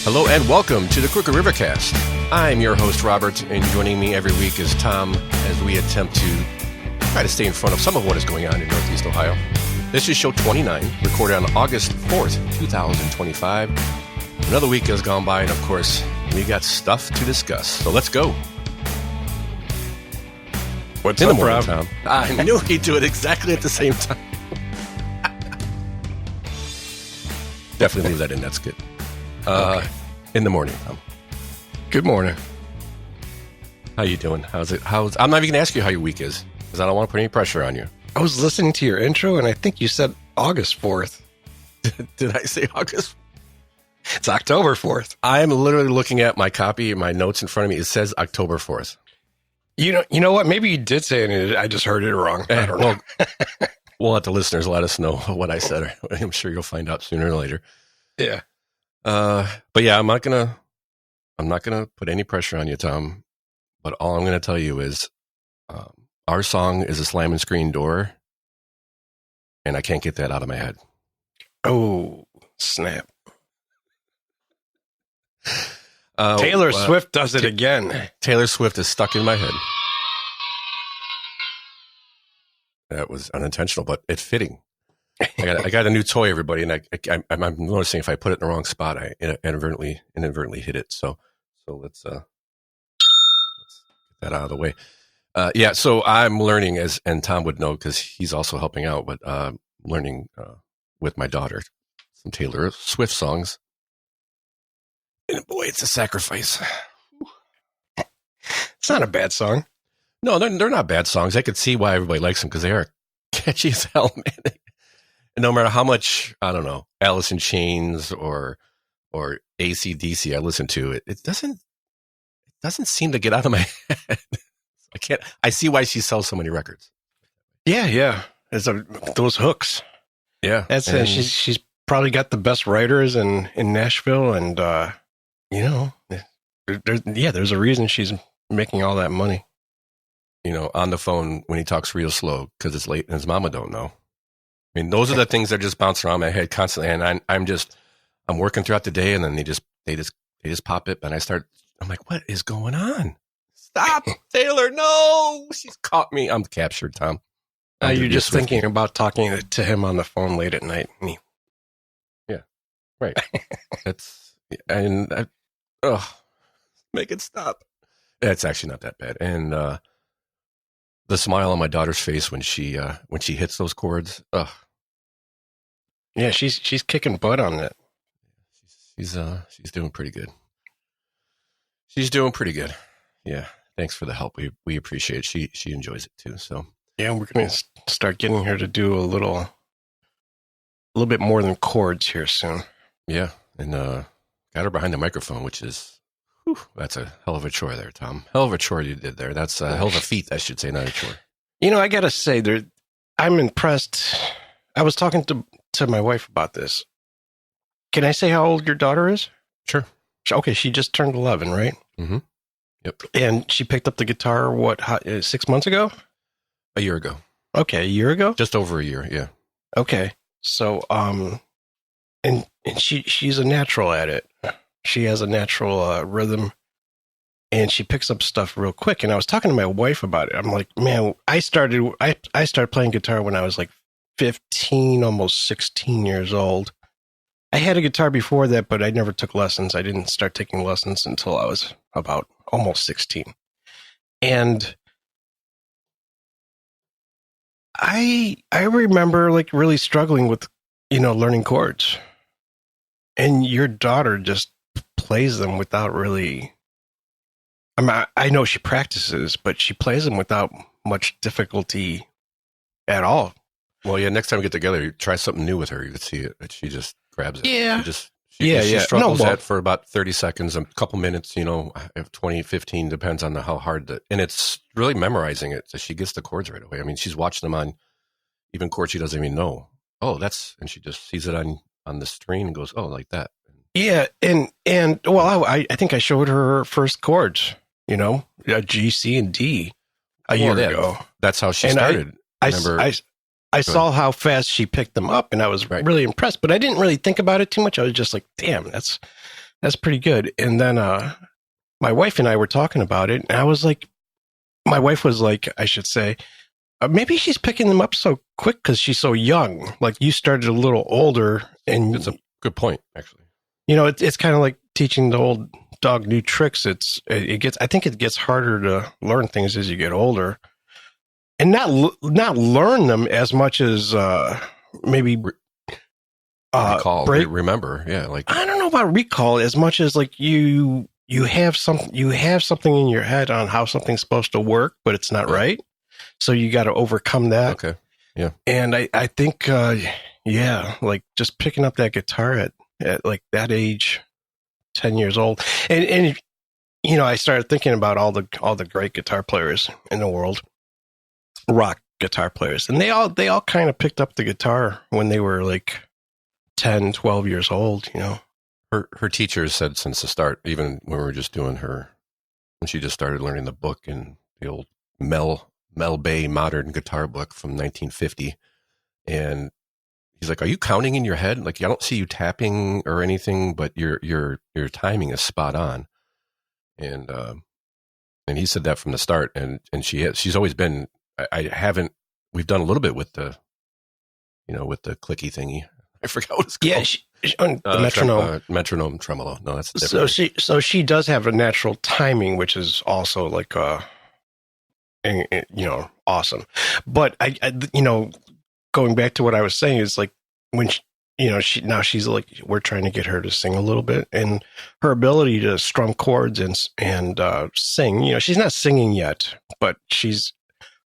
Hello and welcome to the Crookedrivercast. I'm your host, Robert, and joining me every week is Tom as we attempt to try to stay in front of some of what is going on in Northeast Ohio. This is show 29, recorded on August 4th, 2025. Another week has gone by, and of course, we got stuff to discuss. So let's go. What's in up, the morning, Rob? Tom? I knew he'd do it exactly at the same time. Definitely leave that in. That's good. Okay. In the morning, Tom. Good morning. How you doing? How's it? I'm not even going to ask you how your week is because I don't want to put any pressure on you. I was listening to your intro, and I think you said August 4th. Did I say August? It's October 4th. I'm literally looking at my copy, my notes in front of me. It says October 4th. You know what? Maybe you did say it, and I just heard it wrong. I don't know. We'll let the listeners let us know what I said. I'm sure you'll find out sooner or later. Yeah. But yeah, I'm not gonna put any pressure on you, Tom. But all I'm gonna tell you is, our song is a slamming screen door, and I can't get that out of my head. Oh, snap. Taylor Swift does it again. Taylor Swift is stuck in my head. That was unintentional, but it's fitting. I got a new toy, everybody, and I'm noticing if I put it in the wrong spot, I inadvertently hit it. So let's get that out of the way. Yeah, so I'm learning, and Tom would know because he's also helping out, but learning with my daughter some Taylor Swift songs. And boy, it's a sacrifice. It's not a bad song. No, they're not bad songs. I could see why everybody likes them because they are catchy as hell, man. And no matter how much, I don't know, Alice in Chains or AC/DC I listen to, it doesn't seem to get out of my head. I see why she sells so many records. Yeah. There's those hooks. Yeah. She's probably got the best writers in Nashville, and there's a reason she's making all that money. On the phone when he talks real slow because it's late and his mama don't know. I mean, those are the things that just bounce around my head constantly, and I'm working throughout the day, and then they just pop it, and I'm like, what is going on? Stop, Taylor! No, she's caught me. I'm captured, Tom. You're just thinking about talking to him on the phone late at night. Yeah, right. Make it stop. It's actually not that bad, and the smile on my daughter's face when she hits those chords. Yeah, she's kicking butt on it. She's doing pretty good. She's doing pretty good. Yeah. Thanks for the help. We appreciate it. She enjoys it too. So yeah, we're gonna start getting her to do a little bit more than chords here soon. Yeah, and got her behind the microphone, which is that's a hell of a chore there, Tom. Hell of a chore you did there. That's a hell of a feat, I should say, not a chore. I gotta say, I'm impressed. I was talking to my wife about this. Can I say how old your daughter is? Sure. Okay, she just turned 11, right? Mm-hmm. Yep. And she picked up the guitar, 6 months ago? A year ago. Okay, a year ago? Just over a year, yeah. Okay. So, and she's a natural at it. She has a natural rhythm, and she picks up stuff real quick. And I was talking to my wife about it. I'm like, man, I started playing guitar when I was like 15, almost 16 years old. I had a guitar before that, but I never took lessons. I didn't start taking lessons until I was about almost 16. And I remember like really struggling with, learning chords. And your daughter just plays them without really, I know she practices, but she plays them without much difficulty at all. Well, yeah, next time we get together, you try something new with her. You can see it. She just grabs it. Yeah. She struggles that for about 30 seconds, a couple minutes, 20, 15, depends on how hard and it's really memorizing it. So she gets the chords right away. I mean, she's watching them on even chords she doesn't even know. Oh, and she just sees it on the screen and goes, oh, like that. Yeah. And well, I think I showed her first chords, a G, C, and D a year ago. That's how she started. I saw how fast she picked them up, and I was really impressed. But I didn't really think about it too much. I was just like, "Damn, that's That's pretty good. And then my wife and I were talking about it, and I was like, my wife was like, I should say, maybe she's picking them up so quick because she's so young. Like you started a little older, and It's a good point, actually. you know, it's kind of like teaching the old dog new tricks. I think it gets harder to learn things as you get older, and not learn them as much as maybe Recall, remember, yeah. Like I don't know about recall as much as like you have something in your head on how something's supposed to work, but it's not right. So you got to overcome that. Okay, yeah. And I think like just picking up that guitar at like that age, 10 years old, and you know, I started thinking about all the great guitar players in the world, rock guitar players, and they all kind of picked up the guitar when they were like 10, 12 years old, you know. Her teachers said since the start, even when we were just doing when she just started learning the book in the old Mel Bay modern guitar book from 1950, and he's like, "Are you counting in your head? Like, I don't see you tapping or anything, but your timing is spot on." And he said that from the start, and she's always been. We've done a little bit with the clicky thingy. I forgot what it's called. Yeah, the metronome. Metronome tremolo. No, that's different. So she does have a natural timing, which is also like awesome. But I going back to what I was saying is like when she's like, we're trying to get her to sing a little bit, and her ability to strum chords and sing. You know, she's not singing yet, but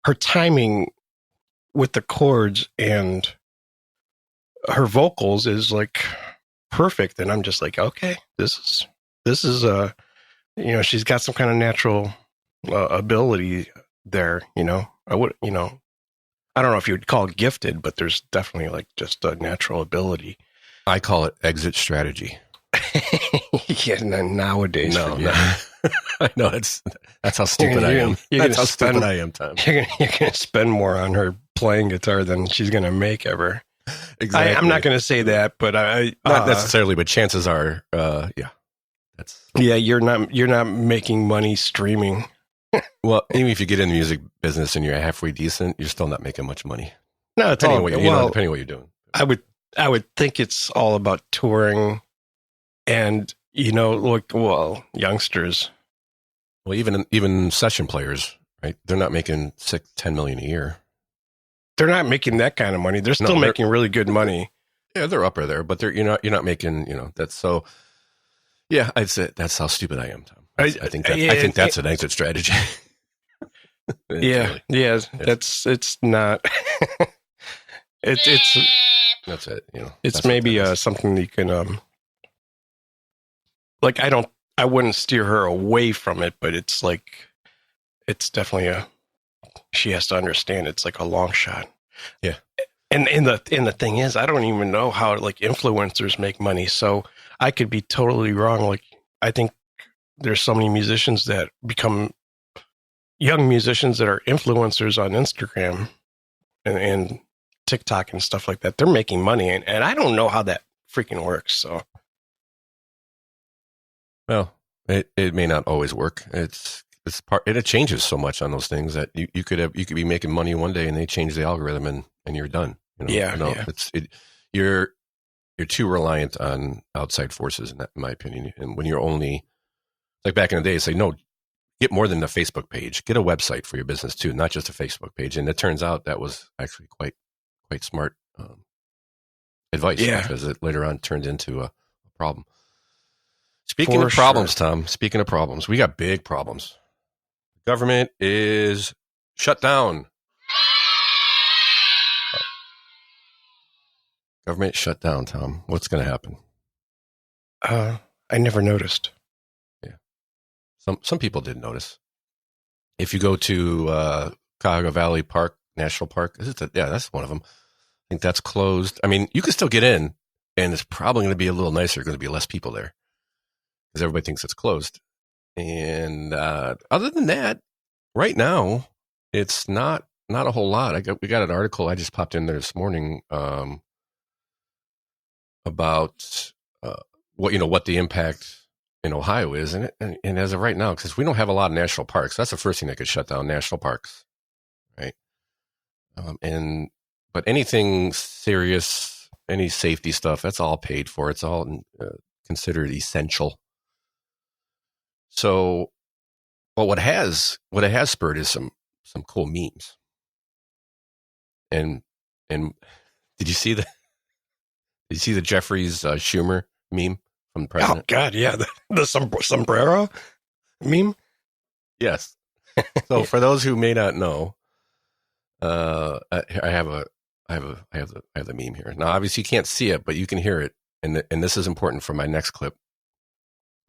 her timing with the chords and her vocals is like perfect, and I'm just like, okay, this is she's got some kind of natural ability there. You know, I don't know if you would call it gifted, but there's definitely like just a natural ability. I call it exit strategy. Yeah, nowadays. No. I know that's how stupid I am. That's how stupid I am, Tom. You're gonna spend more on her playing guitar than she's gonna make ever. Exactly. I'm not going to say that, but not necessarily, but chances are, you're not making money streaming. Well, even if you get in the music business and you're halfway decent, you're still not making much money. No, depending on what you're doing. I would think it's all about touring, and youngsters. Well, even session players, right? They're not making $10 million a year. They're not making that kind of money. They're still making really good money. Yeah, they're up there, but you're not making, that's so. Yeah, I'd say that's how stupid I am, Tom. I think that's an exit strategy. It's not. it's that's it. It's maybe something that you can like. I wouldn't steer her away from it, but it's like it's definitely she has to understand it's like a long shot. Yeah. And the thing is, I don't even know how like influencers make money. So I could be totally wrong. Like I think there's so many musicians that become young musicians that are influencers on Instagram and TikTok and stuff like that. They're making money, and I don't know how that freaking works. So, well, it may not always work. It's part, and it changes so much on those things that you could be making money one day and they change the algorithm and you're done. You're too reliant on outside forces in my opinion. And when you're only like back in the day, say no, get more than a Facebook page, get a website for your business too, not just a Facebook page. And it turns out that was actually quite smart advice because it later on turned into a problem. Speaking of problems, Tom, we got big problems. Government is shut down. Government shut down, Tom. What's going to happen? I never noticed. Yeah. Some people did notice. If you go to Cuyahoga Valley Park, National Park, that's one of them. I think that's closed. I mean, you can still get in, and it's probably going to be a little nicer. Going to be less people there because everybody thinks it's closed. And other than that, right now, it's not a whole lot. We got an article I just popped in there this morning about what the impact in Ohio is, and as of right now, because we don't have a lot of national parks, that's the first thing that could shut down national parks, right? But anything serious, any safety stuff, that's all paid for. It's all considered essential. So, but what it has spurred is some cool memes. And did you see the Jeffries Schumer meme from the president? Oh God, yeah, the sombrero meme. Yes. So for those who may not know, I have the meme here. Now, obviously, you can't see it, but you can hear it, and this is important for my next clip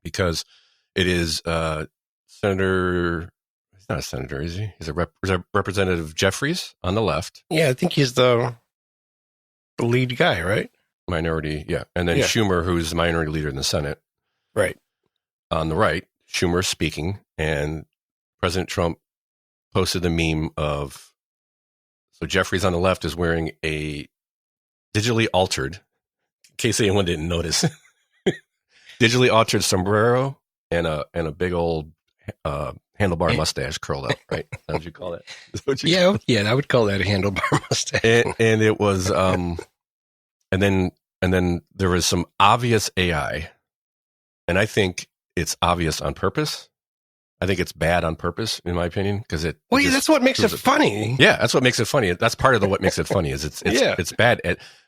because it is Senator. He's not a senator, is he? He's a Representative Jeffries on the left. Yeah, I think he's the lead guy, right? Minority, yeah, and then Schumer, who's the minority leader in the Senate, right? On the right, Schumer speaking, and President Trump posted the meme of. So Jeffries on the left is wearing a digitally altered, in case anyone didn't notice, digitally altered sombrero and a big old handlebar mustache curled up. Right? How would you call that? I would call that a handlebar mustache. And it was, and then there was some obvious AI, and I think it's obvious on purpose. I think it's bad on purpose, in my opinion, because that's what makes it funny. Yeah, that's what makes it funny. That's part of what makes it funny. Is it's bad.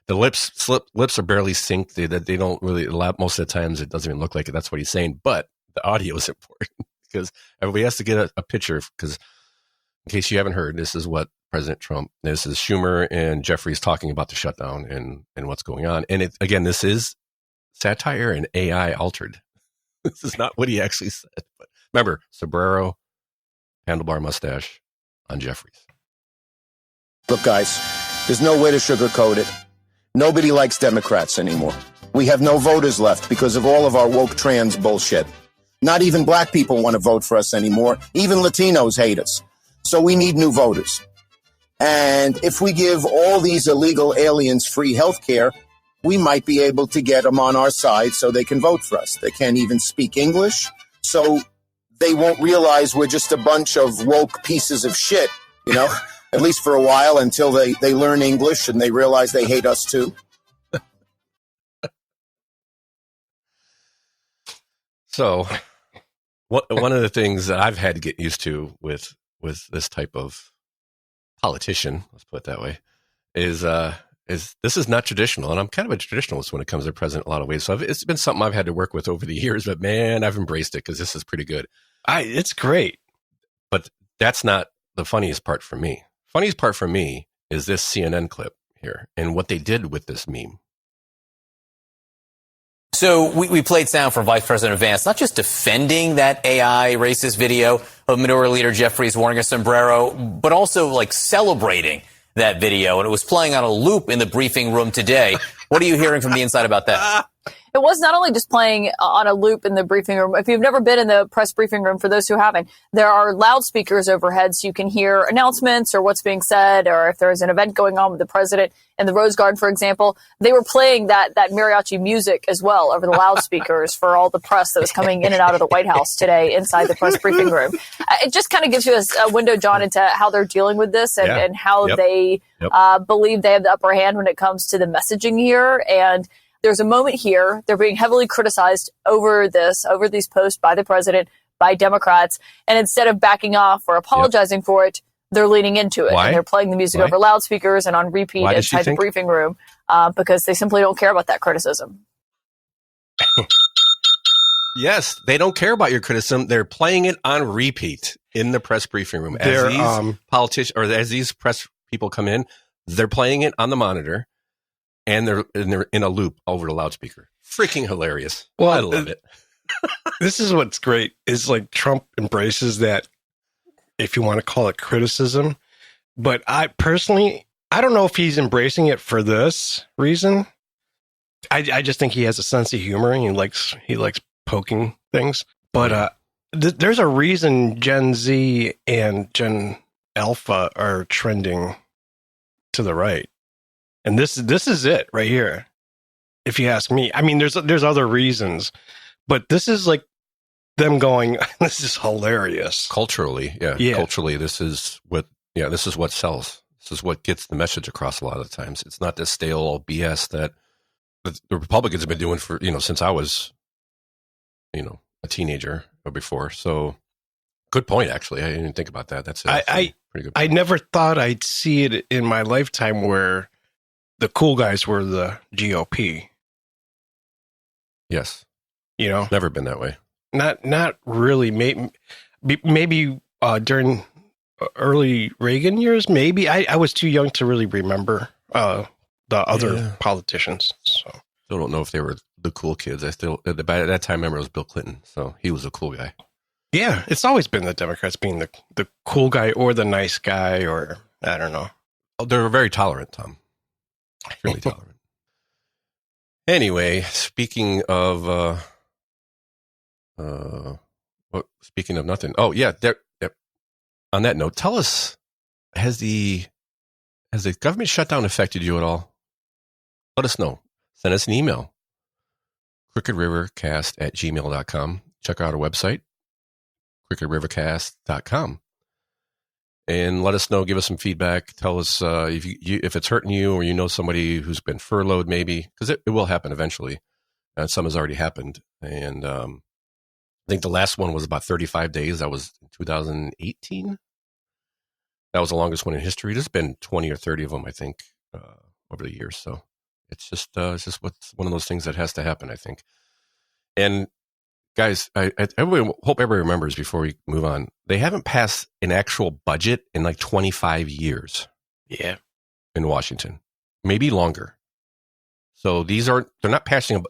The lips are barely synced. They don't really. Most of the times, it doesn't even look like it. That's what he's saying. But the audio is important because everybody has to get a picture. Because in case you haven't heard, this is what President Trump. This is Schumer and Jeffries talking about the shutdown and what's going on. And this is satire and AI altered. This is not what he actually said. But remember, sombrero, handlebar mustache on Jeffries. Look, guys, there's no way to sugarcoat it. Nobody likes Democrats anymore. We have no voters left because of all of our woke trans bullshit. Not even black people want to vote for us anymore. Even Latinos hate us. So we need new voters. And if we give all these illegal aliens free health care, we might be able to get them on our side so they can vote for us. They can't even speak English, so they won't realize we're just a bunch of woke pieces of shit, at least for a while until they learn English and they realize they hate us too. So one of the things that I've had to get used to with this type of politician, let's put it that way, is this is not traditional, and I'm kind of a traditionalist when it comes to president in a lot of ways. So it's been something I've had to work with over the years, but man, I've embraced it because this is pretty good. It's great. But that's not the funniest part for me. Funniest part for me is this CNN clip here and what they did with this meme. So we played sound from Vice President Vance, not just defending that AI racist video of Minority Leader Jeffries wearing a sombrero, but also celebrating that video. And it was playing on a loop in the briefing room today. What are you hearing from the inside about that? It was not only just playing on a loop in the briefing room. If you've never been in the press briefing room, for those who haven't, there are loudspeakers overhead so you can hear announcements or what's being said, or if there's an event going on with the president in the Rose Garden, for example. They were playing that mariachi music as well over the loudspeakers for all the press that was coming in and out of the White House today inside the press briefing room. It just kind of gives you a window, John, into how they're dealing with this and how they believe they have the upper hand when it comes to the messaging here. And there's a moment here. They're being heavily criticized over these posts by the president, by Democrats. And instead of backing off or apologizing for it, they're leaning into it. Why? And they're playing the music over loudspeakers and on repeat inside the briefing room because they simply don't care about that criticism. Yes, they don't care about your criticism. They're playing it on repeat in the press briefing room. As these politicians or as these press people come in, they're playing it on the monitor. And they're in a loop over the loudspeaker. Freaking hilarious. Well, I love it. This is what's great is Trump embraces that, if you want to call it criticism. But I personally, I don't know if he's embracing it for this reason. I just think he has a sense of humor and he likes poking things. But there's a reason Gen Z and Gen Alpha are trending to the right. And this is it right here, if you ask me. I mean, there's other reasons, but this is them going, this is hilarious. Culturally, Yeah. culturally, this is what sells. This is what gets the message across a lot of the times. It's not this stale BS that the Republicans have been doing for, since I was, a teenager or before. So good point, actually. I didn't even think about that. That's pretty good point. I never thought I'd see it in my lifetime where the cool guys were the GOP. Yes. Never been that way. Not really. Maybe during early Reagan years, maybe. I was too young to really remember the other politicians. So Still don't know if they were the cool kids. At that time, I remember it was Bill Clinton, so he was a cool guy. yeah, it's always been the Democrats being the cool guy or the nice guy, or I don't know. Oh, they're very tolerant, Tom. Extremely tolerant. Anyway, speaking of speaking of nothing. Oh yeah, on that note, tell us, has the government shutdown affected you at all? Let us know. Send us an email. crookedrivercast@gmail.com. Check out our website, crookedrivercast.com. And let us know, give us some feedback. Tell us if it's hurting you, or somebody who's been furloughed, maybe, because it will happen eventually. And some has already happened. And I think the last one was about 35 days. That was in 2018. That was the longest one in history. There's been 20 or 30 of them, I think, over the years. So it's just what's one of those things that has to happen, I think. And guys, I hope everybody remembers before we move on, they haven't passed an actual budget in like 25 years. Yeah. In Washington, maybe longer. So they're not passing,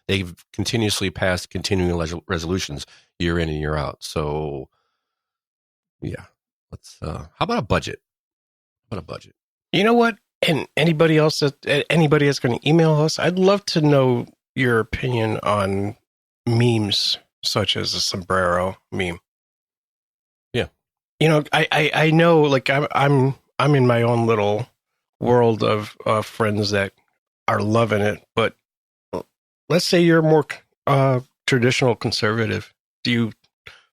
they've continuously passed continuing resolutions year in and year out. So yeah, how about a budget? You know what? And anybody that's going to email us, I'd love to know your opinion on memes such as the sombrero meme. Yeah. I know, like, I'm in my own little world of friends that are loving it, but let's say you're more traditional conservative. Do you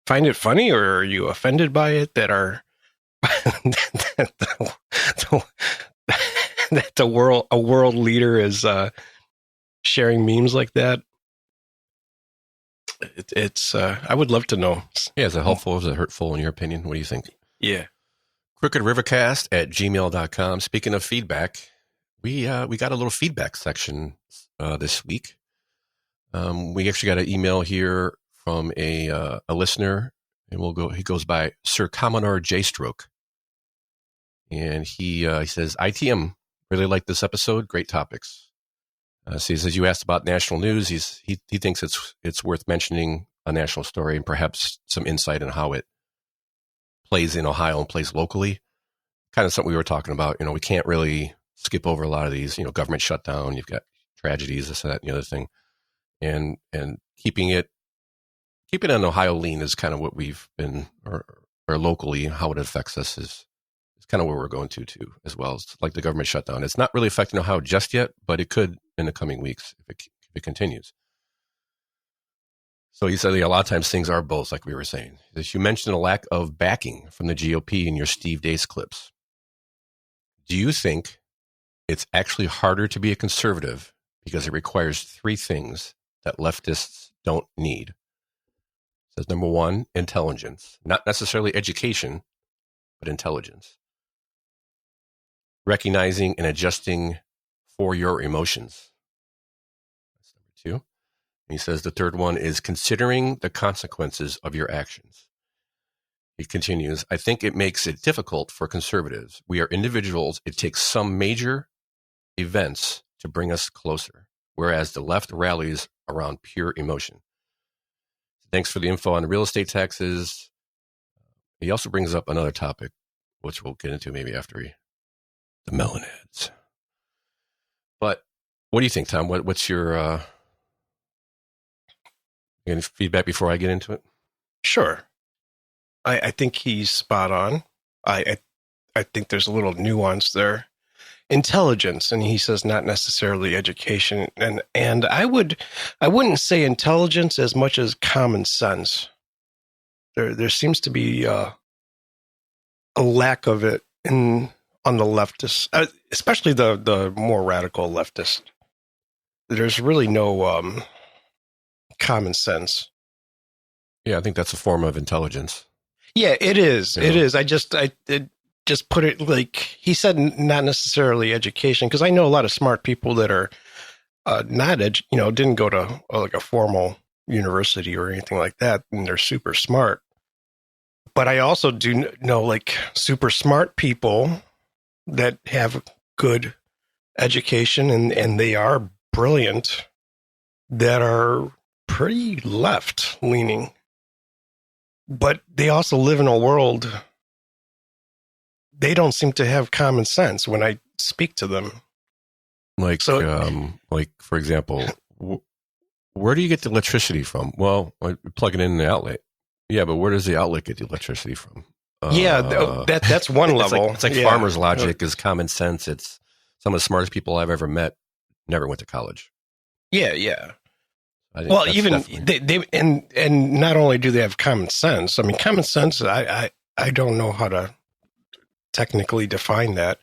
find it funny, or are you offended by it that a world leader is sharing memes like that? It's I would love to know. Yeah, is it helpful? Is it hurtful in your opinion? What do you think? Yeah. crookedrivercast@gmail.com. Speaking of feedback, we got a little feedback section this week. We actually got an email here from a listener, and he goes by Sir Commodore J Stroke. And he says, ITM, really like this episode. Great topics. So he says, you asked about national news. He thinks it's worth mentioning a national story and perhaps some insight on how it plays in Ohio and plays locally. Kind of something we were talking about. We can't really skip over a lot of these, government shutdown. You've got tragedies, this, that, and the other thing. And keeping it on Ohio lean is kind of what we've been, or locally, how it affects us is kind of where we're going to as well. It's like the government shutdown. It's not really affecting Ohio just yet, but it could in the coming weeks if it continues. So he said a lot of times things are both, like we were saying. As you mentioned, a lack of backing from the GOP in your Steve Deace clips. Do you think it's actually harder to be a conservative because it requires three things that leftists don't need? It says, number one, intelligence. Not necessarily education, but intelligence. Recognizing and adjusting for your emotions. That's number two. And he says the third one is considering the consequences of your actions. He continues, I think it makes it difficult for conservatives. We are individuals. It takes some major events to bring us closer, whereas the left rallies around pure emotion. Thanks for the info on real estate taxes. He also brings up another topic, which we'll get into maybe after the melon ads. But what do you think, Tom? What's your any feedback before I get into it? Sure. I think he's spot on. I think there's a little nuance there. intelligence, and he says not necessarily education. And I wouldn't say intelligence as much as common sense. There seems to be a lack of it on the leftists, especially the more radical leftist. There's really no common sense. Yeah, I think that's a form of intelligence. Yeah, it is. You It know? is. I just put it like he said, not necessarily education, because I know a lot of smart people that are didn't go to like a formal university or anything like that, and they're super smart. But I also do know like super smart people that have good education and they are brilliant, that are pretty left leaning, but they also live in a world. They don't seem to have common sense when I speak to them. Like, like for example, where do you get the electricity from? Well, you plug it in the outlet. Yeah, but where does the outlet get the electricity from? That's one level. It's like farmers' logic is common sense. It's some of the smartest people I've ever met never went to college. Yeah. I think Well, that's even definitely- they and not only do they have common sense. I mean, common sense. I don't know how to technically define that,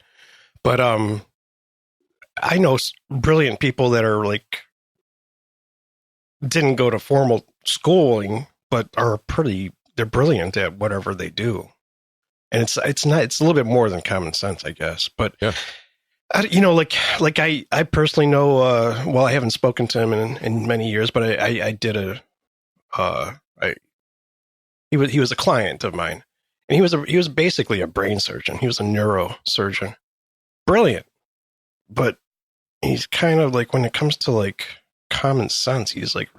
but I know brilliant people that are like didn't go to formal schooling, but they're brilliant at whatever they do, and it's a little bit more than common sense, I guess. But yeah. I personally know. Well, I haven't spoken to him in many years, but I did he was a client of mine, and he was basically a brain surgeon. He was a neurosurgeon, brilliant, but he's kind of like when it comes to like common sense, he's like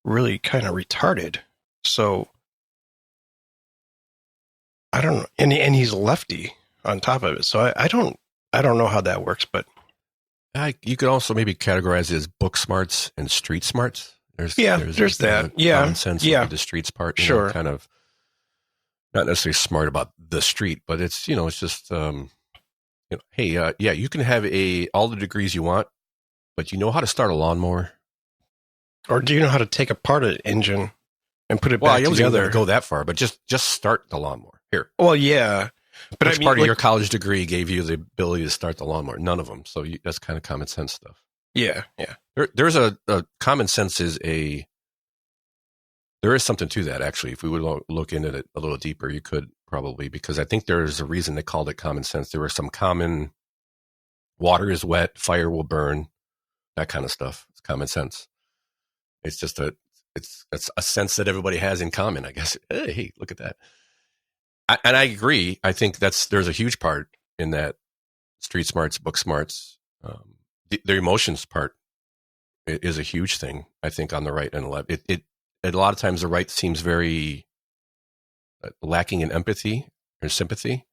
really kind of retarded. So I don't know, and he's lefty on top of it. So I don't know how that works, but you could also maybe categorize it as book smarts and street smarts. There's that. Common sense would be the streets part. Sure. Kind of not necessarily smart about the street, but it's, it's just, hey, you can have all the degrees you want, but you know how to start a lawnmower? Or do you know how to take apart an engine and put it Well, back I wasn't together? going to go that far, but just start the lawnmower. Here. Well, yeah. But Which part of your college degree gave you the ability to start the lawnmower? None of them. So that's kind of common sense stuff. Yeah. There's a common sense there is something to that, actually. If we would look into it a little deeper, you could probably, because I think there's a reason they called it common sense. There were some common, water is wet, fire will burn, that kind of stuff. It's common sense. It's just it's a sense that everybody has in common, I guess. Hey, look at that. And I agree. I think there's a huge part in that street smarts, book smarts, the emotions part is a huge thing, I think, on the right and the left. It a lot of times the right seems very lacking in empathy or sympathy.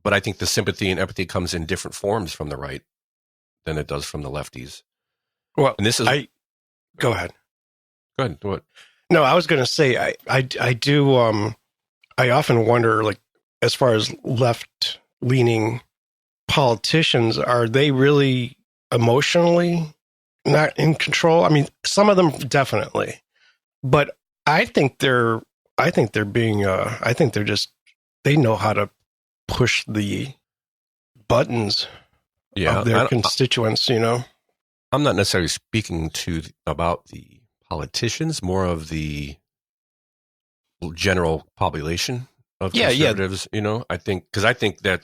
But I think the sympathy and empathy comes in different forms from the right than it does from the lefties. Well, and this is go ahead. Go ahead. What? No, I was going to say I do. I often wonder, like, as far as left leaning politicians, are they really emotionally not in control? I mean, some of them definitely, but I think they're being. I think they're just. They know how to push the buttons of their constituents. I'm not necessarily speaking about the politicians, more of the general population of conservatives. I think that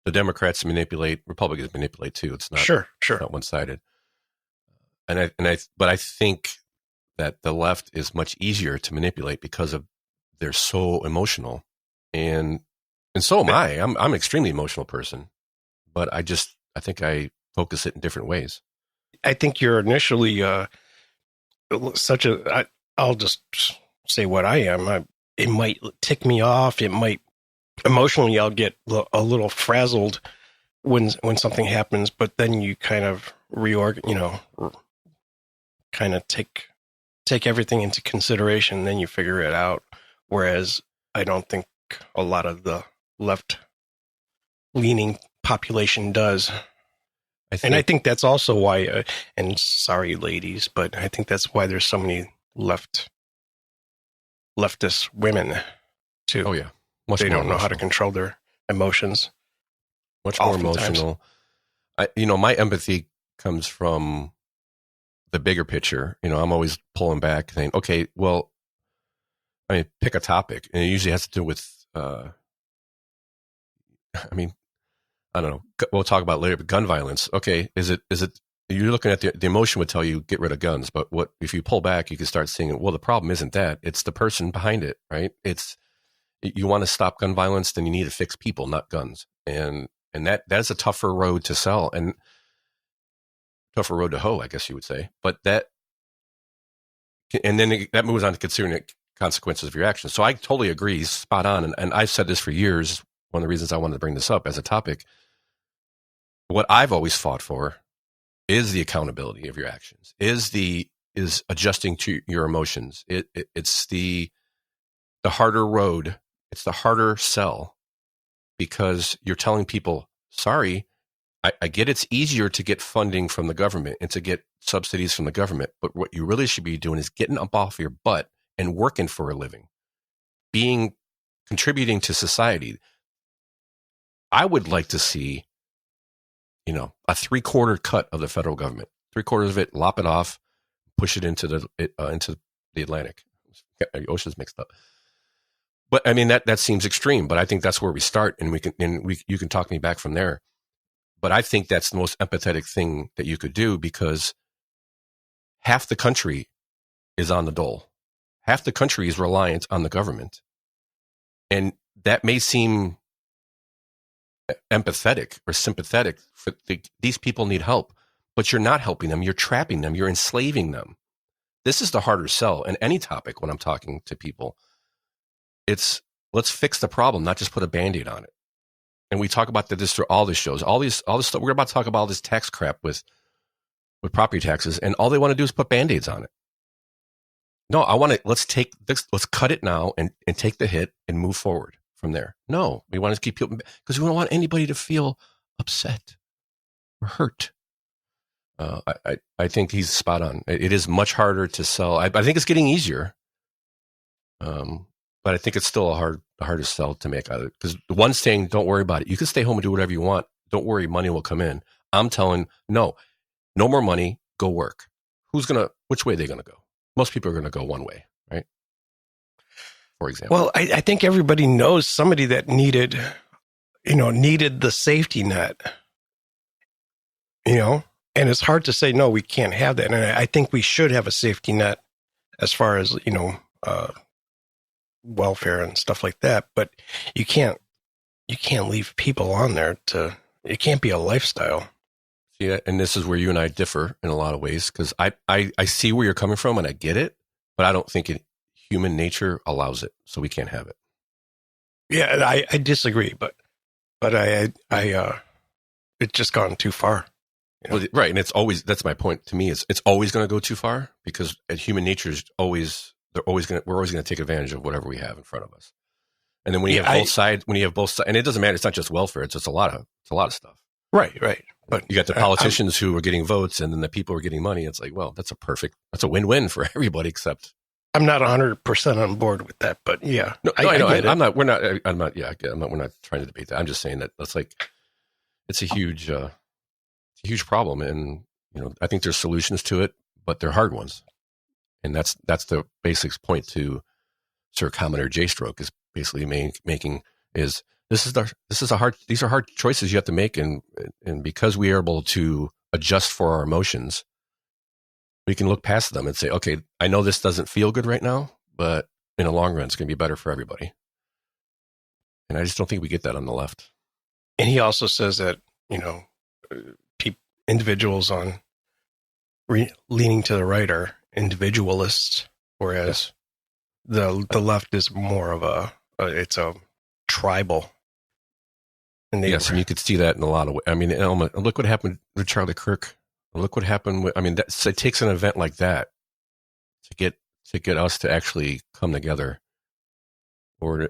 the Democrats manipulate, Republicans manipulate too. It's not sure not one sided. But I think that the left is much easier to manipulate because they're so emotional, and so am I. I'm an extremely emotional person, but I think I focus it in different ways. I think you're initially I'll just say what I am. It might tick me off. It might emotionally, I'll get a little frazzled when something happens. But then you kind of kind of take everything into consideration. Then you figure it out. Whereas I don't think a lot of the left leaning population does. And I think that's also why, and sorry, ladies, but I think that's why there's so many leftist women too. Oh yeah, they don't know how to control their emotions. Much more emotional. My empathy comes from the bigger picture. I'm always pulling back, saying, okay, well, pick a topic, and it usually has to do with. I don't know. We'll talk about it later, but gun violence. Okay, is it? You're looking at the emotion would tell you get rid of guns, but what if you pull back? You can start seeing, well, the problem isn't that; it's the person behind it, right? It's you want to stop gun violence, then you need to fix people, not guns, and that's a tougher road to sell and tougher road to hoe, I guess you would say. But that moves on to considering the consequences of your actions. So I totally agree, spot on, and I've said this for years. One of the reasons I wanted to bring this up as a topic. What I've always fought for is the accountability of your actions, is adjusting to your emotions. It's the harder road. It's the harder sell because you're telling people, sorry, I get it's easier to get funding from the government and to get subsidies from the government. But what you really should be doing is getting up off your butt and working for a living, contributing to society. I would like to see a 3/4 cut of the federal government, 3/4 of it, lop it off, push it into the Atlantic. The ocean's mixed up. But that seems extreme, but I think that's where we start, and you can talk me back from there. But I think that's the most empathetic thing that you could do because half the country is on the dole. Half the country is reliant on the government. And that may seem empathetic or sympathetic. These people need help, but you're not helping them. You're trapping them. You're enslaving them. This is the harder sell in any topic when I'm talking to people. It's let's fix the problem, not just put a Band-Aid on it. And we talk about this through all these shows, all this stuff. We're about to talk about all this tax crap with property taxes, and all they want to do is put Band-Aids on it. No, let's take this, let's cut it now and take the hit and move forward from there. No, we want to keep people because we don't want anybody to feel upset or hurt. I think he's spot on. It is much harder to sell. I think it's getting easier. But I think it's still the hardest sell to make out of it. Because the one saying, don't worry about it. You can stay home and do whatever you want. Don't worry, money will come in. I'm telling, no more money, go work. Which way are they going to go? Most people are going to go one way, right? For example. Well, I think everybody knows somebody that needed the safety net, and it's hard to say, no, we can't have that. And I think we should have a safety net as far as, welfare and stuff like that, but you can't leave people on there it can't be a lifestyle. Yeah, and this is where you and I differ in a lot of ways because I see where you're coming from and I get it, but I don't think human nature allows it, so we can't have it. Yeah, I disagree, but I it's just gone too far. Well, right, and that's my point. To me, it's always going to go too far because human nature is we're always going to take advantage of whatever we have in front of us. And then when you have both sides, and it doesn't matter, it's not just welfare, it's just a lot of stuff. Right. But you got the politicians who are getting votes and then the people who are getting money. It's like, well, that's a win-win for everybody except. I'm not 100% on board with that, but yeah. No, I know. We're not trying to debate that. I'm just saying that it's a huge problem. And, I think there's solutions to it, but they're hard ones. And that's the basic point to Sir Commoner J-Stroke is basically making is these are hard choices you have to make, and because we are able to adjust for our emotions, we can look past them and say, okay, I know this doesn't feel good right now, but in the long run, it's going to be better for everybody. And I just don't think we get that on the left. And he also says that individuals on leaning to the right are individualists, whereas the left is more of it's a tribal. Yes, and you could see that in a lot of ways. Look what happened with Charlie Kirk. Look what happened with. It takes an event like that to get us to actually come together, or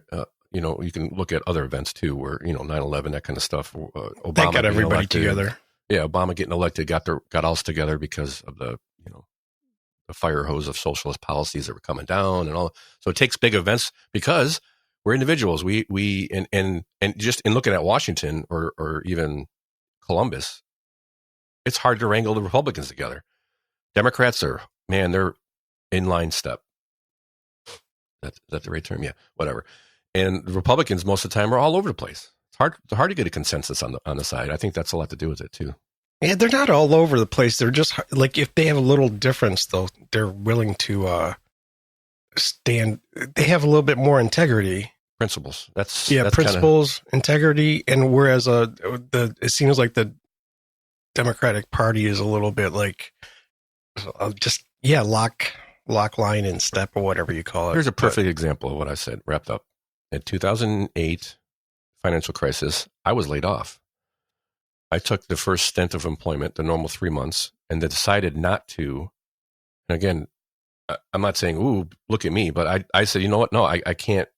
you can look at other events too, where 9/11, that kind of stuff. Obama That got getting everybody elected. together. Yeah, Obama getting elected got us together because of the fire hose of socialist policies that were coming down and all. So it takes big events because we're individuals. We and just in looking at Washington or even Columbus, it's hard to wrangle the Republicans together. Democrats they're in line step. Is that the right term? Yeah, whatever. And the Republicans most of the time are all over the place. It's hard to get a consensus on the side. I think that's a lot to do with it too. Yeah, they're not all over the place. They're just like, if they have a little difference, though, they're willing to stand. They have a little bit more integrity. Principles. That's principles, integrity, and whereas it seems like the Democratic Party is a little bit like lock, line, and step, or whatever you call it. Here's a perfect example of what I said, wrapped up. In 2008 financial crisis, I was laid off. I took the first stint of employment, the normal 3 months, and then decided not to. And again, I'm not saying, ooh, look at me, but I said, you know what? No, I can't.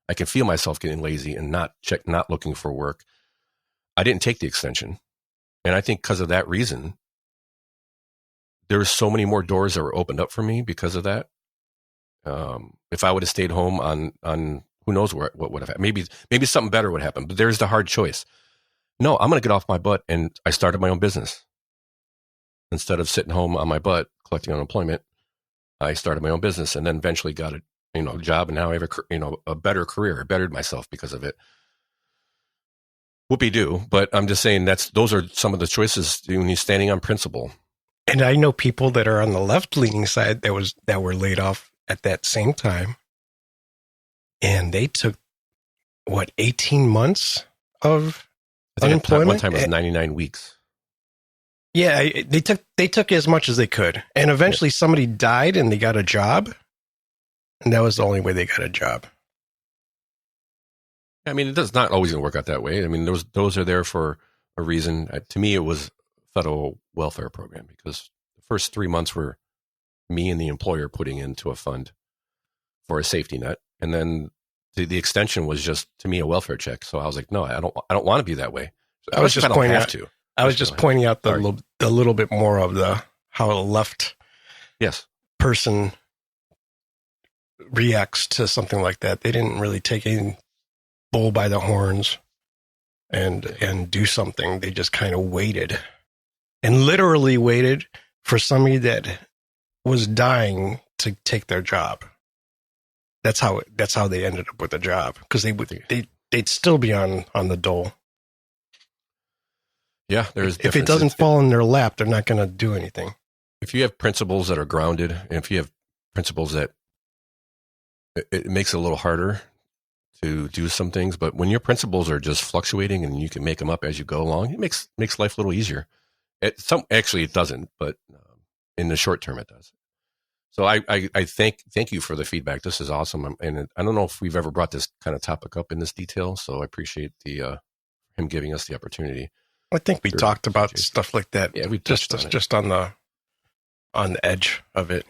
I can feel myself getting lazy and not looking for work. I didn't take the extension. And I think because of that reason, there were so many more doors that were opened up for me because of that. If I would have stayed home on who knows what would have happened. Maybe something better would happen, but there's the hard choice. No, I'm going to get off my butt, and I started my own business. Instead of sitting home on my butt collecting unemployment, I started my own business, and then eventually got a job, and now I have a better career. I bettered myself because of it. Whoopee-doo, but I'm just saying those are some of the choices when you're standing on principle. And I know people that are on the left-leaning side that were laid off at that same time, and they took 18 months of unemployment. One time it was 99 weeks. Yeah, they took as much as they could, and eventually somebody died, and they got a job, and that was the only way they got a job. I mean, it's not always going to work out that way. I mean, those are there for a reason. To me, it was federal welfare program because the first 3 months were me and the employer putting into a fund for a safety net, and then the extension was just, to me, a welfare check. So I was like, no, I don't want to be that way. So I was just pointing out. To. I was just pointing out the little bit more of how a left person reacts to something like that. They didn't really take any bull by the horns and do something. They just kind of waited, and literally waited for somebody that was dying to take their job. That's how they ended up with a job, because they'd still be on the dole. Yeah, there's if it doesn't fall in their lap, they're not going to do anything. If you have principles that are grounded, and if you have principles that it makes it a little harder to do some things, but when your principles are just fluctuating and you can make them up as you go along, it makes life a little easier. Actually, it doesn't, but in the short term, it does. So I thank you for the feedback. This is awesome, and I don't know if we've ever brought this kind of topic up in this detail. So I appreciate him giving us the opportunity. I think we talked about stuff like that. Yeah, we just on the edge of it,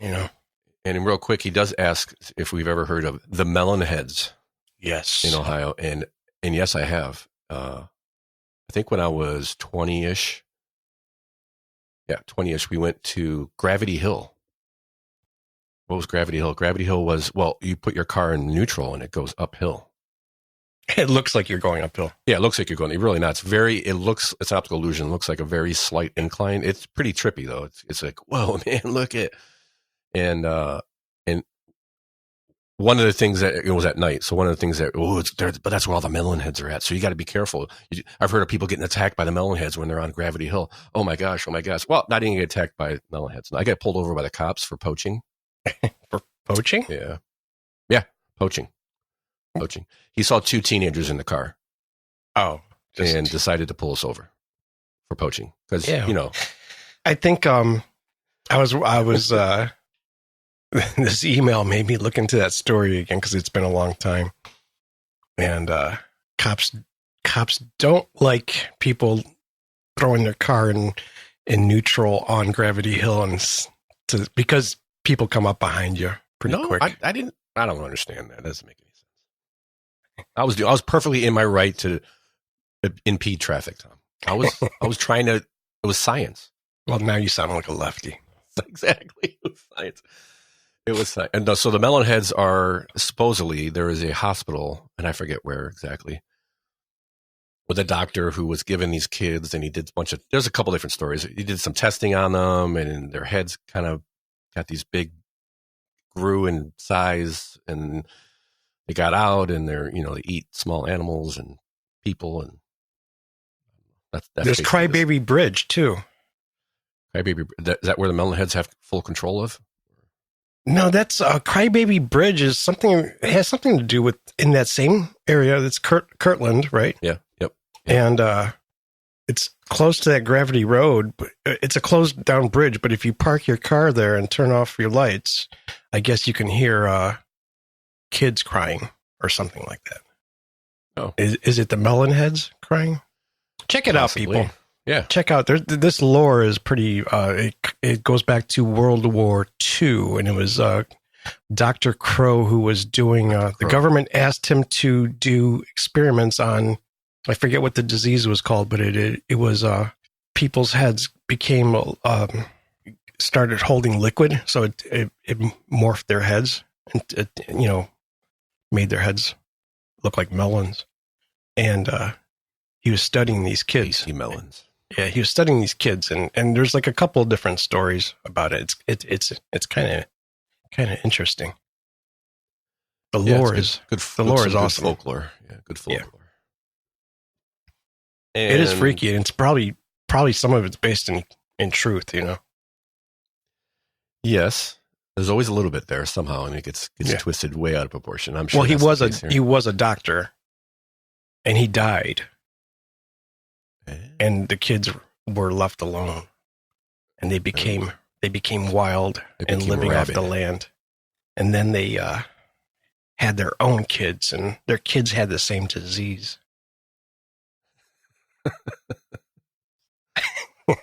And real quick, he does ask if we've ever heard of the melon heads. Yes, in Ohio, and yes, I have. I think when I was 20-ish, we went to Gravity Hill. What was Gravity Hill? Gravity Hill was, you put your car in neutral and it goes uphill. It looks like you're going uphill. Yeah, it looks like you're going. You're really not. It's an optical illusion. It looks like a very slight incline. It's pretty trippy though. It's like, whoa, man, look at, and one of the things that it was at night. So one of the things that, but that's where all the melon heads are at. So you got to be careful. I've heard of people getting attacked by the melon heads when they're on Gravity Hill. Oh my gosh. Well, I didn't get attacked by melon heads. I got pulled over by the cops for poaching. For poaching? Yeah. Poaching. He saw two teenagers in the car. Oh. And decided to pull us over for poaching. Because, I think I was this email made me look into that story again, because it's been a long time. And cops don't like people throwing their car in neutral on Gravity Hill, because people come up behind you pretty quick. I don't understand that. That doesn't make any I was perfectly in my right to impede traffic, Tom. I was trying to. It was science. Well, now you sound like a lefty. Exactly. It was science. It was science. And so the Melonheads are supposedly, there is a hospital, and I forget where exactly, with a doctor who was given these kids, and he did there's a couple different stories. He did some testing on them, and their heads kind of got these grew in size, and they got out, and they eat small animals and people, and that's There's Crybaby Bridge too. Crybaby. Is that where the Melonheads have full control of? No, that's Crybaby Bridge is it has something to do with in that same area. That's Kirtland, right? Yeah. Yep. And it's close to that Gravity Road. But it's a closed down bridge, but if you park your car there and turn off your lights, I guess you can hear kids crying or something like that. Oh, is it the Melonheads crying? Check it possibly. out, people. Yeah, check out. This lore is pretty. It goes back to World War II, and it was Dr. Crow who was doing. The government asked him to do experiments on. I forget what the disease was called, but it was people's heads became started holding liquid, so it morphed their heads, and it, made their heads look like melons, and he was studying these kids. Melons. Yeah, he was studying these kids, and there's like a couple of different stories about it. It's kind of interesting. The lore is good. The lore is awesome. Good folklore, yeah, good folklore. Yeah. It is freaky, and it's probably some of it's based in truth. Yes, there's always a little bit there somehow, and it gets twisted way out of proportion. I'm sure. Well, he was a doctor, and he died. And the kids were left alone, and they became wild and living off the land. And then they had their own kids, and their kids had the same disease. All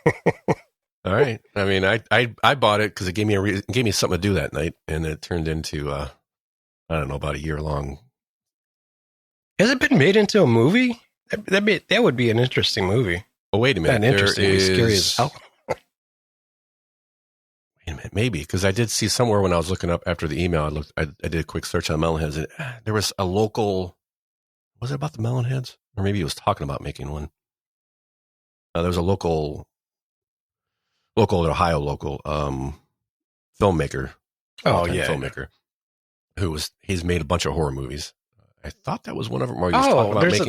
right. I mean, I bought it because it gave me something to do that night, and it turned into I don't know, about a year long. Has it been made into a movie? That would be an interesting movie. Oh, wait a minute. Interesting. Scary as hell. Wait a minute. Maybe, because I did see somewhere when I was looking up after the email, I did a quick search on Melonheads. And there was a local, was it about the Melonheads? Or maybe he was talking about making one. There was a local Ohio filmmaker. Oh, yeah. Filmmaker. He's made a bunch of horror movies. I thought that was one of them.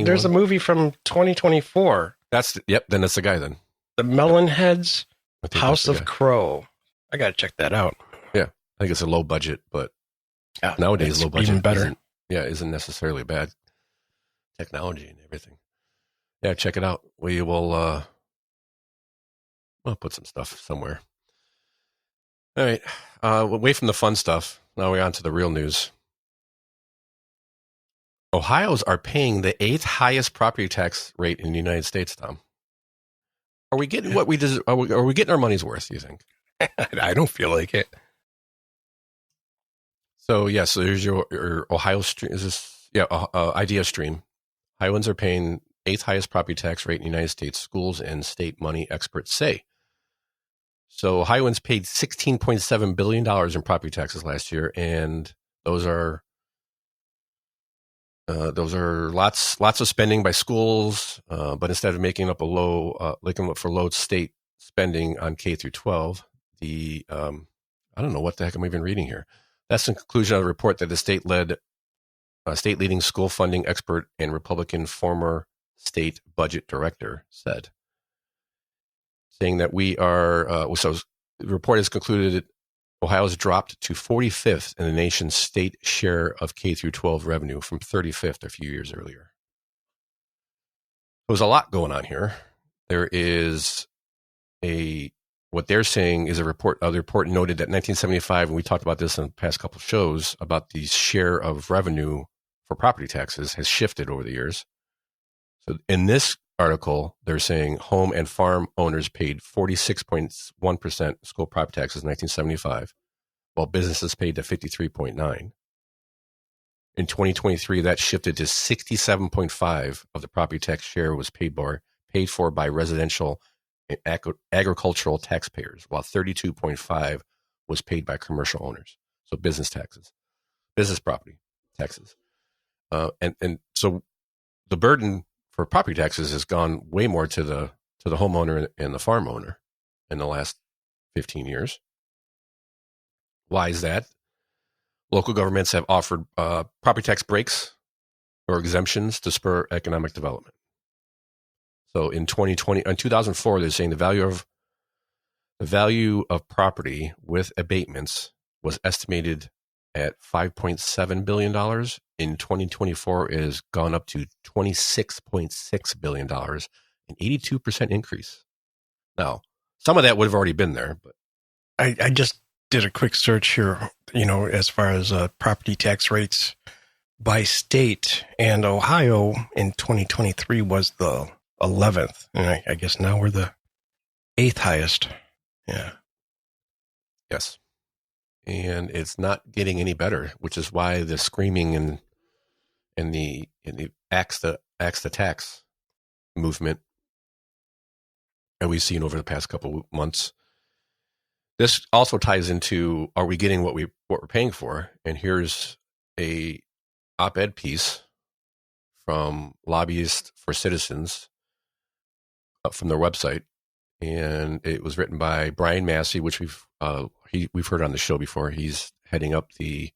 There's a movie from 2024. Then that's the guy then. The Melonheads House of Crow. I got to check that out. Yeah. I think it's a low budget, but nowadays low budget even better. Isn't necessarily bad technology and everything. Yeah, check it out. We will I'll put some stuff somewhere. All right. Away from the fun stuff. Now we're on to the real news. Ohio's are paying the 8th highest property tax rate in the United States, Tom. Are we getting what we deserve? Are we getting our money's worth, do you think? I don't feel like it. So there's your Ohio stream. Is this idea stream? Ohioans are paying 8th highest property tax rate in the United States. Schools and state money experts say. So Ohioans paid $16.7 billion in property taxes last year, and those are lots of spending by schools. But instead of making up for low state spending on K through 12, I don't know what the heck I'm even reading here. That's the conclusion of the report that the state-leading school funding expert and Republican former state budget director said, saying that we are. So the report has concluded that Ohio's dropped to 45th in the nation's state share of K through 12 revenue from 35th a few years earlier. There's a lot going on here. There is what they're saying is the report noted that 1975, and we talked about this in the past couple of shows, about the share of revenue for property taxes has shifted over the years. So in this article, they're saying home and farm owners paid 46.1% school property taxes in 1975, while businesses paid to 53.9%. In 2023, that shifted to 67.5 of the property tax share was paid for by residential and agricultural taxpayers, while 32.5 was paid by commercial owners. So business property taxes. And so the burden for property taxes has gone way more to the homeowner and the farm owner in the last 15 years. Why is that? Local governments have offered property tax breaks or exemptions to spur economic development. So in 2004, they're saying the value of property with abatements was estimated at $5.7 billion. In 2024, it has gone up to $26.6 billion, an 82% increase. Now, some of that would have already been there, but I just did a quick search here, as far as property tax rates by state, and Ohio in 2023 was the 11th, and I guess now we're the 8th highest. Yeah. Yes. And it's not getting any better, which is why the screaming and the axe the tax movement that we've seen over the past couple of months. This also ties into, are we getting what we're paying for? And here's a op-ed piece from Lobbyists for Citizens from their website, and it was written by Brian Massey, which we've heard on the show before. He's heading up the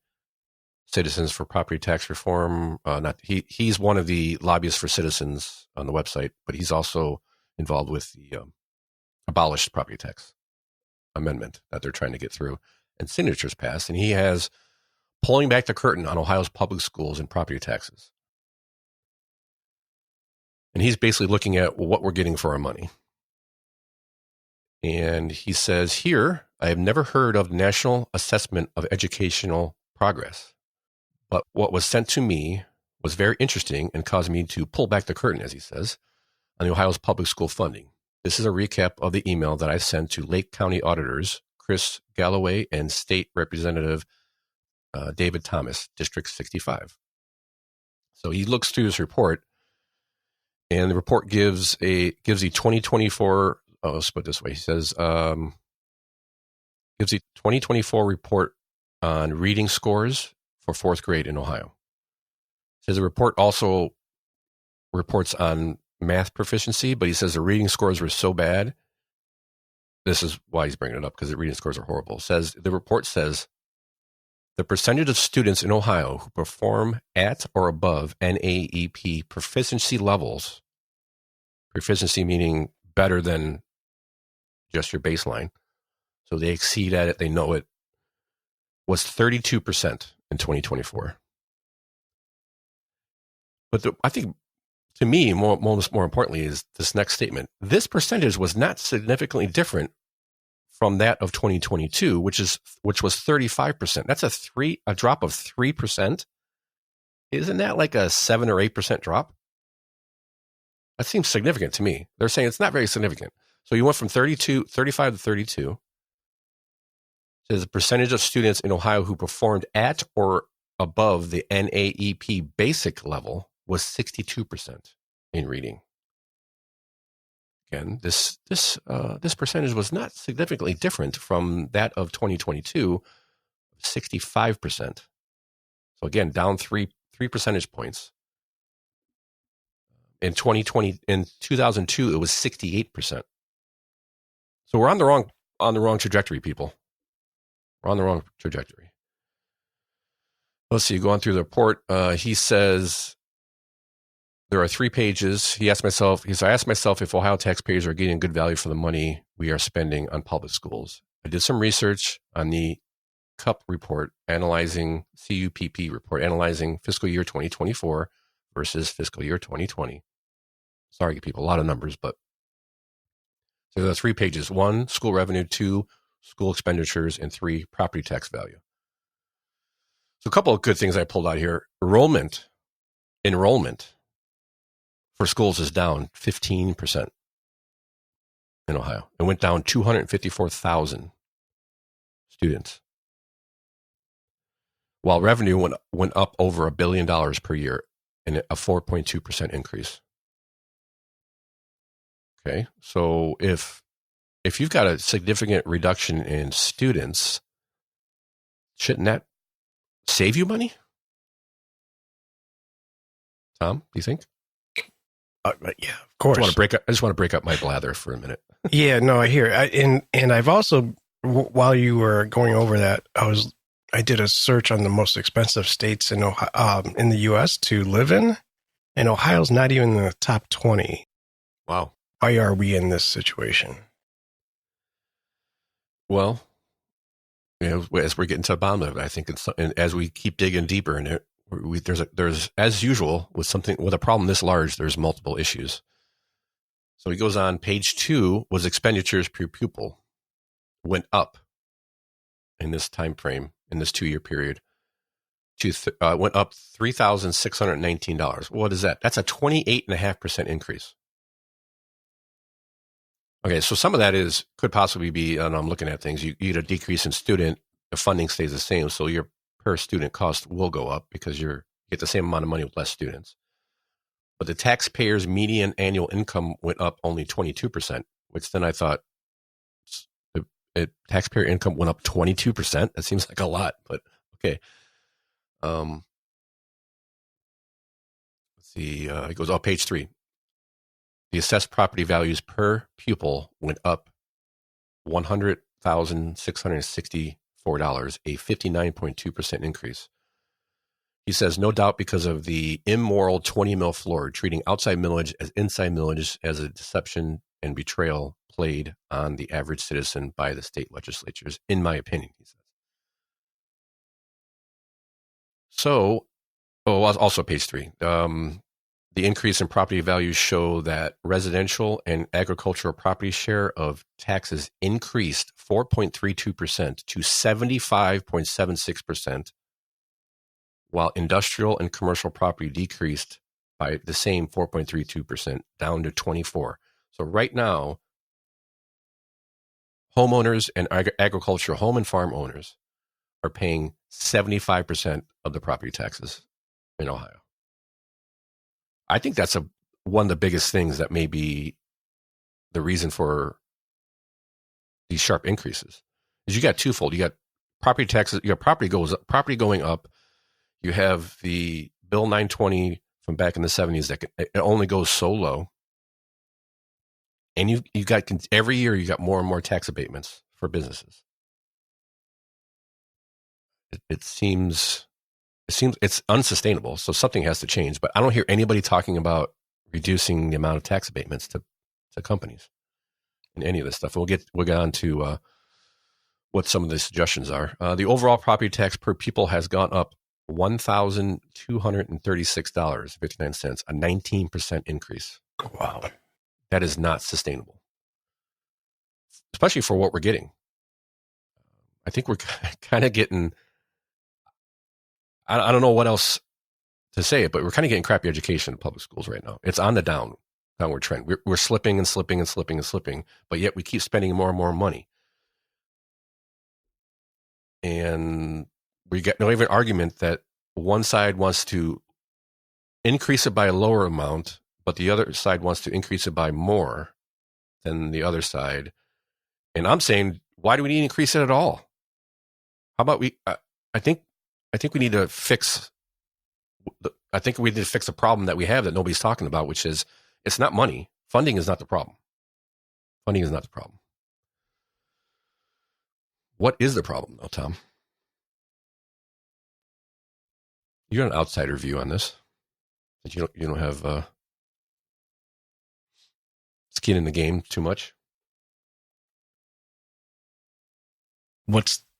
Citizens for Property Tax Reform. He's one of the Lobbyists for Citizens on the website, but he's also involved with the abolished property tax amendment that they're trying to get through and signatures passed. And he has pulling back the curtain on Ohio's public schools and property taxes. And he's basically looking at what we're getting for our money. And he says here, I have never heard of National Assessment of Educational Progress, but what was sent to me was very interesting and caused me to pull back the curtain, as he says, on the Ohio's public school funding. This is a recap of the email that I sent to Lake County auditors, Chris Galloway, and State Representative David Thomas, District 65. So he looks through this report, and the report gives the 2024. Let's put it this way. He says gives the 2024 report on reading scores for fourth grade in Ohio. It says the report also reports on math proficiency, but he says the reading scores were so bad. This is why he's bringing it up, because the reading scores are horrible. The report says the percentage of students in Ohio who perform at or above NAEP proficiency levels, proficiency meaning better than just your baseline, so they exceed at it, they know it, was 32% in 2024. But I think, to me, more importantly, is this next statement. This percentage was not significantly different from that of 2022, which was 35%. That's a drop of 3%. Isn't that like a 7 or 8% drop? That seems significant to me. They're saying it's not very significant. So you went from 35 to 32. It says the percentage of students in Ohio who performed at or above the NAEP basic level was 62% in reading. Again, this percentage was not significantly different from that of 2022, 65%. So again, down three percentage points. In 2002, it was 68%. So we're on the wrong trajectory, people. We're on the wrong trajectory. Let's see. Going through the report, he says there are 3 pages. I asked myself if Ohio taxpayers are getting good value for the money we are spending on public schools. I did some research on the CUP report, analyzing fiscal year 2024 versus fiscal year 2020. Sorry, people, a lot of numbers, but so there are 3 pages. 1, school revenue. 2, school expenditures. And 3, property tax value. So a couple of good things I pulled out here. Enrollment for schools is down 15% in Ohio. It went down 254,000 students. while revenue went up over $1 billion per year, and a 4.2% increase. Okay, so if you've got a significant reduction in students, shouldn't that save you money? Tom, do you think? Yeah, of course. I just want to break up my blather for a minute. Yeah, no, I hear it. And I've also, while you were going over that, I did a search on the most expensive states in the U.S. to live in, and Ohio's not even in the top 20. Wow. Why are we in this situation? Well, as we're getting to the bottom of it, I think and as we keep digging deeper in it, there's as usual with a problem this large, there's multiple issues. So he goes on, page 2 was expenditures per pupil went up in this time frame, in this 2-year period, went up $3,619. What is that? That's a 28.5% increase. Okay, so some of that could possibly be, and I'm looking at things, you get a decrease in student, the funding stays the same, so your per student cost will go up because you get the same amount of money with less students. But the taxpayer's median annual income went up only 22%, which then I thought, the taxpayer income went up 22%. That seems like a lot, but okay. Let's see. It goes on page 3. The assessed property values per pupil went up $100,664, a 59.2% increase. He says, no doubt because of the immoral 20 mil floor, treating outside millage as inside millage as a deception and betrayal played on the average citizen by the state legislatures, in my opinion, he says. So, also page 3. The increase in property values show that residential and agricultural property share of taxes increased 4.32% to 75.76%, while industrial and commercial property decreased by the same 4.32% down to 24%. So right now, homeowners and agricultural home and farm owners are paying 75% of the property taxes in Ohio. I think that's one of the biggest things that may be the reason for these sharp increases. Is you got twofold. You got property taxes. You got property going up. You have the Bill 920 from back in the 70s that it only goes so low, and you got every year you got more and more tax abatements for businesses. It seems it's unsustainable, so something has to change. But I don't hear anybody talking about reducing the amount of tax abatements to companies in any of this stuff. We'll get on to what some of the suggestions are. The overall property tax per pupil has gone up $1,236.59, a 19% increase. Wow, that is not sustainable, especially for what we're getting. I think we're kind of getting. I don't know what else to say, but we're kind of getting crappy education in public schools right now. It's on the downward trend. We're slipping and slipping and slipping and slipping, but yet we keep spending more and more money. And we get no even argument that one side wants to increase it by a lower amount, but the other side wants to increase it by more than the other side. And I'm saying, why do we need to increase it at all? How about I think we need to fix. I think we need to fix a problem that we have that nobody's talking about, which is it's not money. Funding is not the problem. Funding is not the problem. What is the problem, though, Tom? You got an outsider view on this. That you don't have skin in the game too much.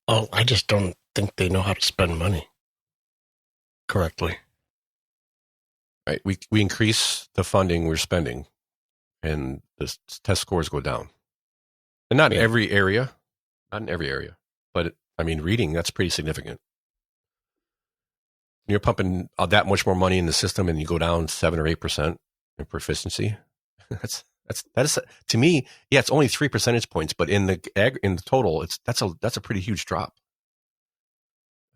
I just don't think they know how to spend money correctly. Right. We increase the funding we're spending, and the test scores go down. And not in every area. Not in every area. But, reading, that's pretty significant. When you're pumping that much more money in the system and you go down 7 or 8% in proficiency, that's to me, it's only 3 percentage points, but in the total, that's a pretty huge drop.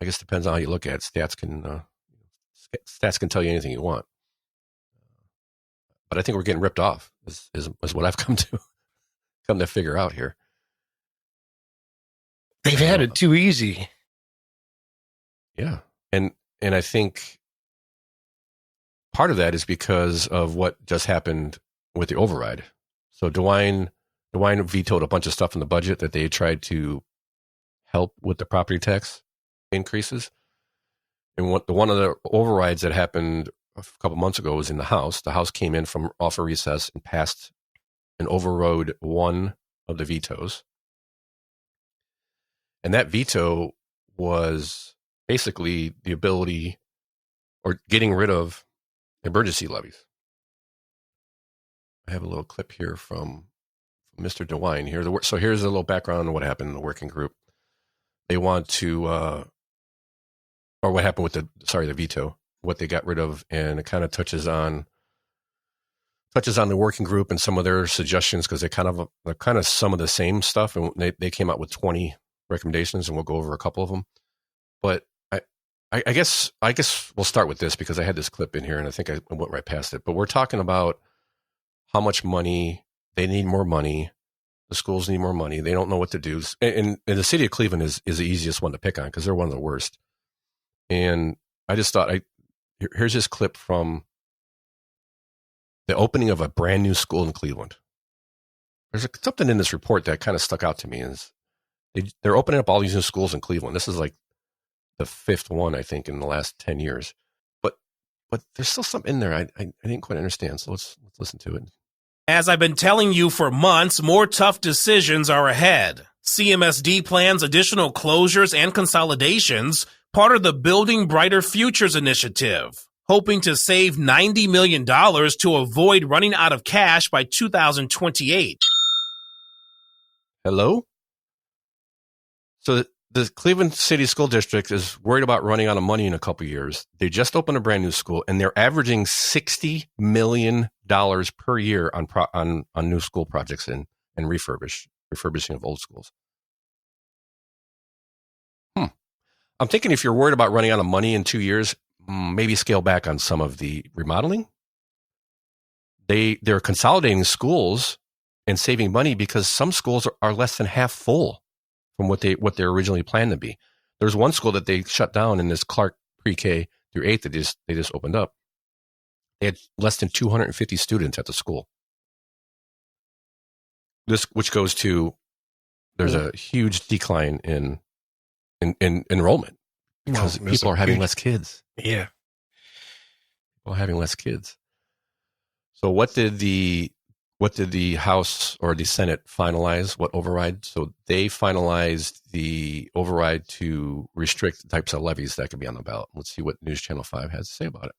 I guess it depends on how you look at it. Stats can tell you anything you want. But I think we're getting ripped off is what I've come to figure out here. They've had it too easy. Yeah. And I think part of that is because of what just happened with the override. So Dewine vetoed a bunch of stuff in the budget that they tried to help with the property tax increases. And one of the overrides that happened a couple months ago was in the House. The House came in from off a recess and passed and overrode one of the vetoes. And that veto was basically the ability or getting rid of emergency levies. I have a little clip here from Mr. Dewine here. So here's a little background on what happened in the working group. They want to, or what happened with the veto, what they got rid of, and it kind of touches on the working group and some of their suggestions because they're kind of some of the same stuff, and they came out with 20 recommendations, and we'll go over a couple of them. But I guess we'll start with this because I had this clip in here, and I think I went right past it. But we're talking about how much money they need more money. The schools need more money. They don't know what to do. And the city of Cleveland is the easiest one to pick on because they're one of the worst. And I just thought, here's this clip from the opening of a brand new school in Cleveland. There's something in this report that kind of stuck out to me. Is they're opening up all these new schools in Cleveland. This is like the fifth one, I think, in the last 10 years. But there's still something in there I didn't quite understand. So let's listen to it. As I've been telling you for months, more tough decisions are ahead. CMSD plans additional closures and consolidations, part of the Building Brighter Futures initiative, hoping to save $90 million to avoid running out of cash by 2028. Hello? So the Cleveland City School District is worried about running out of money in a couple of years. They just opened a brand new school, and they're averaging $60 million per year on new school projects and refurbishing of old schools. I'm thinking if you're worried about running out of money in 2 years, maybe scale back on some of the remodeling. They're consolidating schools and saving money because some schools are less than half full from what they're originally planned to be. There's one school that they shut down in this Clark pre-K through 8 that they just opened up. They had less than 250 students at the school. Which goes to, there's a huge decline in enrollment because people are having less kids. Yeah. People are having less kids. So what did the House or the Senate finalize? What override? So they finalized the override to restrict the types of levies that could be on the ballot. Let's see what News Channel 5 has to say about it.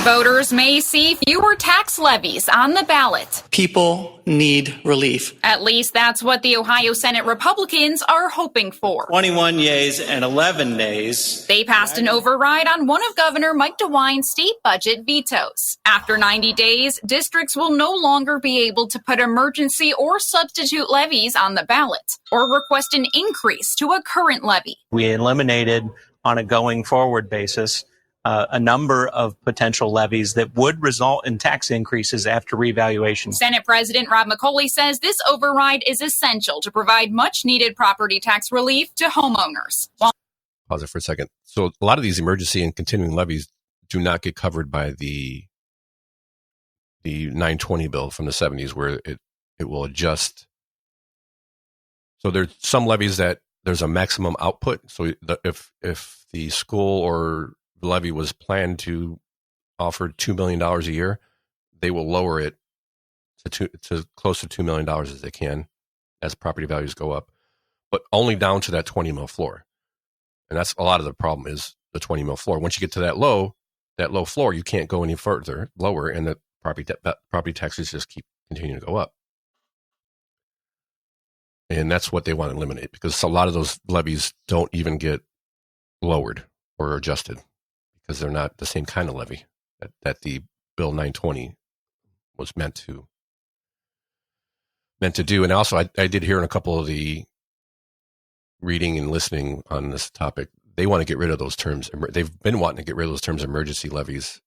Voters may see fewer tax levies on the ballot. People need relief. At least that's what the Ohio Senate Republicans are hoping for. 21 yeas and 11 nays. They passed an override on one of Governor Mike DeWine's state budget vetoes. After 90 days, districts will no longer be able to put emergency or substitute levies on the ballot or request an increase to a current levy. We eliminated on a going forward basis a number of potential levies that would result in tax increases after revaluation. Senate President Rob McCauley says this override is essential to provide much needed property tax relief to homeowners. Pause it for a second. So a lot of these emergency and continuing levies do not get covered by the 920 bill from the 70s where it will adjust. So there's some levies that there's a maximum output. So if the school or the levy was planned to offer $2 million a year, they will lower it to close to $2 million as they can as property values go up, but only down to that 20 mil floor. And that's a lot of the problem is the 20 mil floor. Once you get to that low floor, you can't go any further lower, and the property taxes just keep continuing to go up. And that's what they want to eliminate because a lot of those levies don't even get lowered or adjusted, because they're not the same kind of levy that the Bill 920 was meant to do. And also, I did hear in a couple of the reading and listening on this topic, they want to get rid of those terms. They've been wanting to get rid of those terms, emergency levies,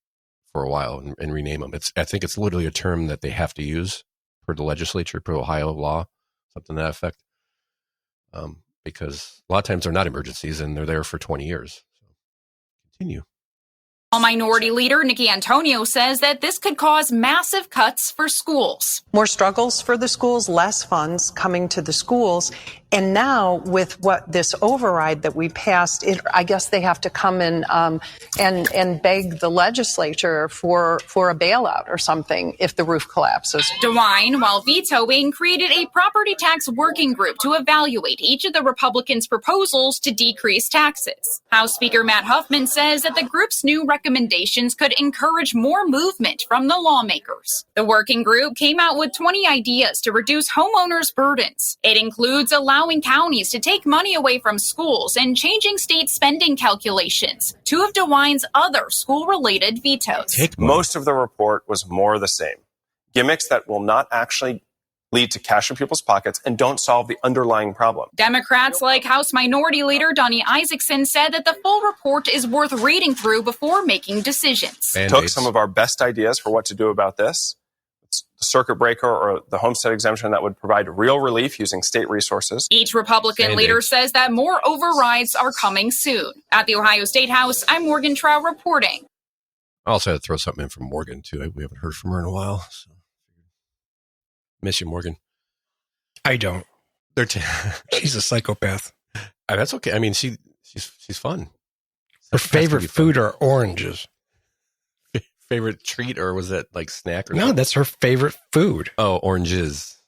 for a while and rename them. I think it's literally a term that they have to use per the legislature, per Ohio law, something to that effect. Because a lot of times they're not emergencies and they're there for 20 years. So continue. Minority Leader Nikki Antonio says that this could cause massive cuts for schools. More struggles for the schools, less funds coming to the schools. And now with what this override that we passed, I guess they have to come in and beg the legislature for a bailout or something if the roof collapses. Dewine, while vetoing, created a property tax working group to evaluate each of the Republicans' proposals to decrease taxes. House Speaker Matt Huffman says that the group's new recommendations could encourage more movement from the lawmakers. The working group came out with 20 ideas to reduce homeowners' burdens. It includes allowing counties to take money away from schools and changing state spending calculations. Two of Dewine's other school-related vetoes. Most of the report was more the same. Gimmicks that will not actually lead to cash in people's pockets and don't solve the underlying problem. Democrats like House Minority Leader Donnie Isaacson said that the full report is worth reading through before making decisions. Took some of our best ideas for what to do about this. The circuit breaker or the homestead exemption that would provide real relief using state resources. Each Republican leader says that more overrides are coming soon. At the Ohio State House, I'm Morgan Trout reporting. I also had to throw something in from Morgan, too. We haven't heard from her in a while. So. Miss you, Morgan. I don't. She's a psychopath. That's okay. I mean, she's fun. Her favorite food are oranges. Favorite treat, or was that like snack? Or no, something? that's her favorite food. Oh, oranges.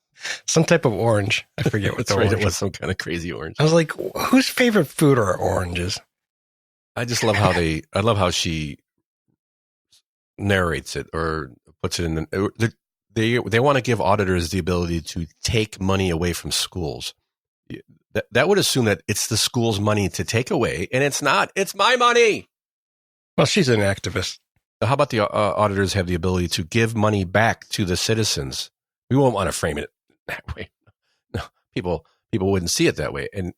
Some type of orange. I forget what the right. orange It was some kind of crazy orange. I was like, whose favorite food are oranges? I just love how she narrates it or puts it in. They want to give auditors the ability to take money away from schools. That would assume that it's the school's money to take away, and it's not. It's my money. Well, she's an activist. How about the auditors have the ability to give money back to the citizens? We won't want to frame it that way. No, people wouldn't see it that way. And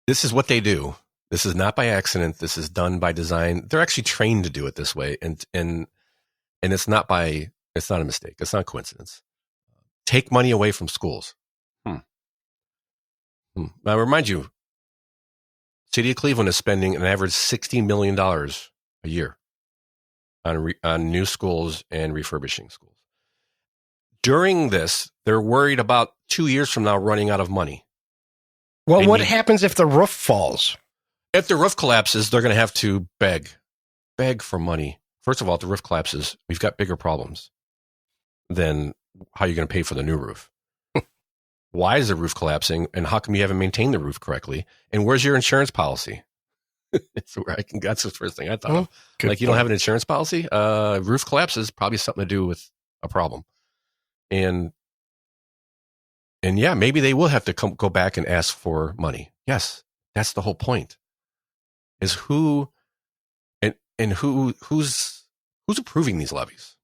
this is what they do. This is not by accident. This is done by design. They're actually trained to do it this way. And it's not a mistake. It's not a coincidence. Take money away from schools. Now, I remind you, City of Cleveland is spending an average $60 million a year on new schools and refurbishing schools. During this, they're worried about 2 years from now running out of money. Well, what happens if the roof falls? If the roof collapses, they're going to have to beg for money. First of all, if the roof collapses, we've got bigger problems than how you're going to pay for the new roof. Why is the roof collapsing, and how come you haven't maintained the roof correctly? And where's your insurance policy? That's the first thing I thought of. Like, you don't have an insurance policy? Roof collapses, probably something to do with a problem. And yeah, maybe they will have to go back and ask for money. Yes, that's the whole point. Is who's approving these levies?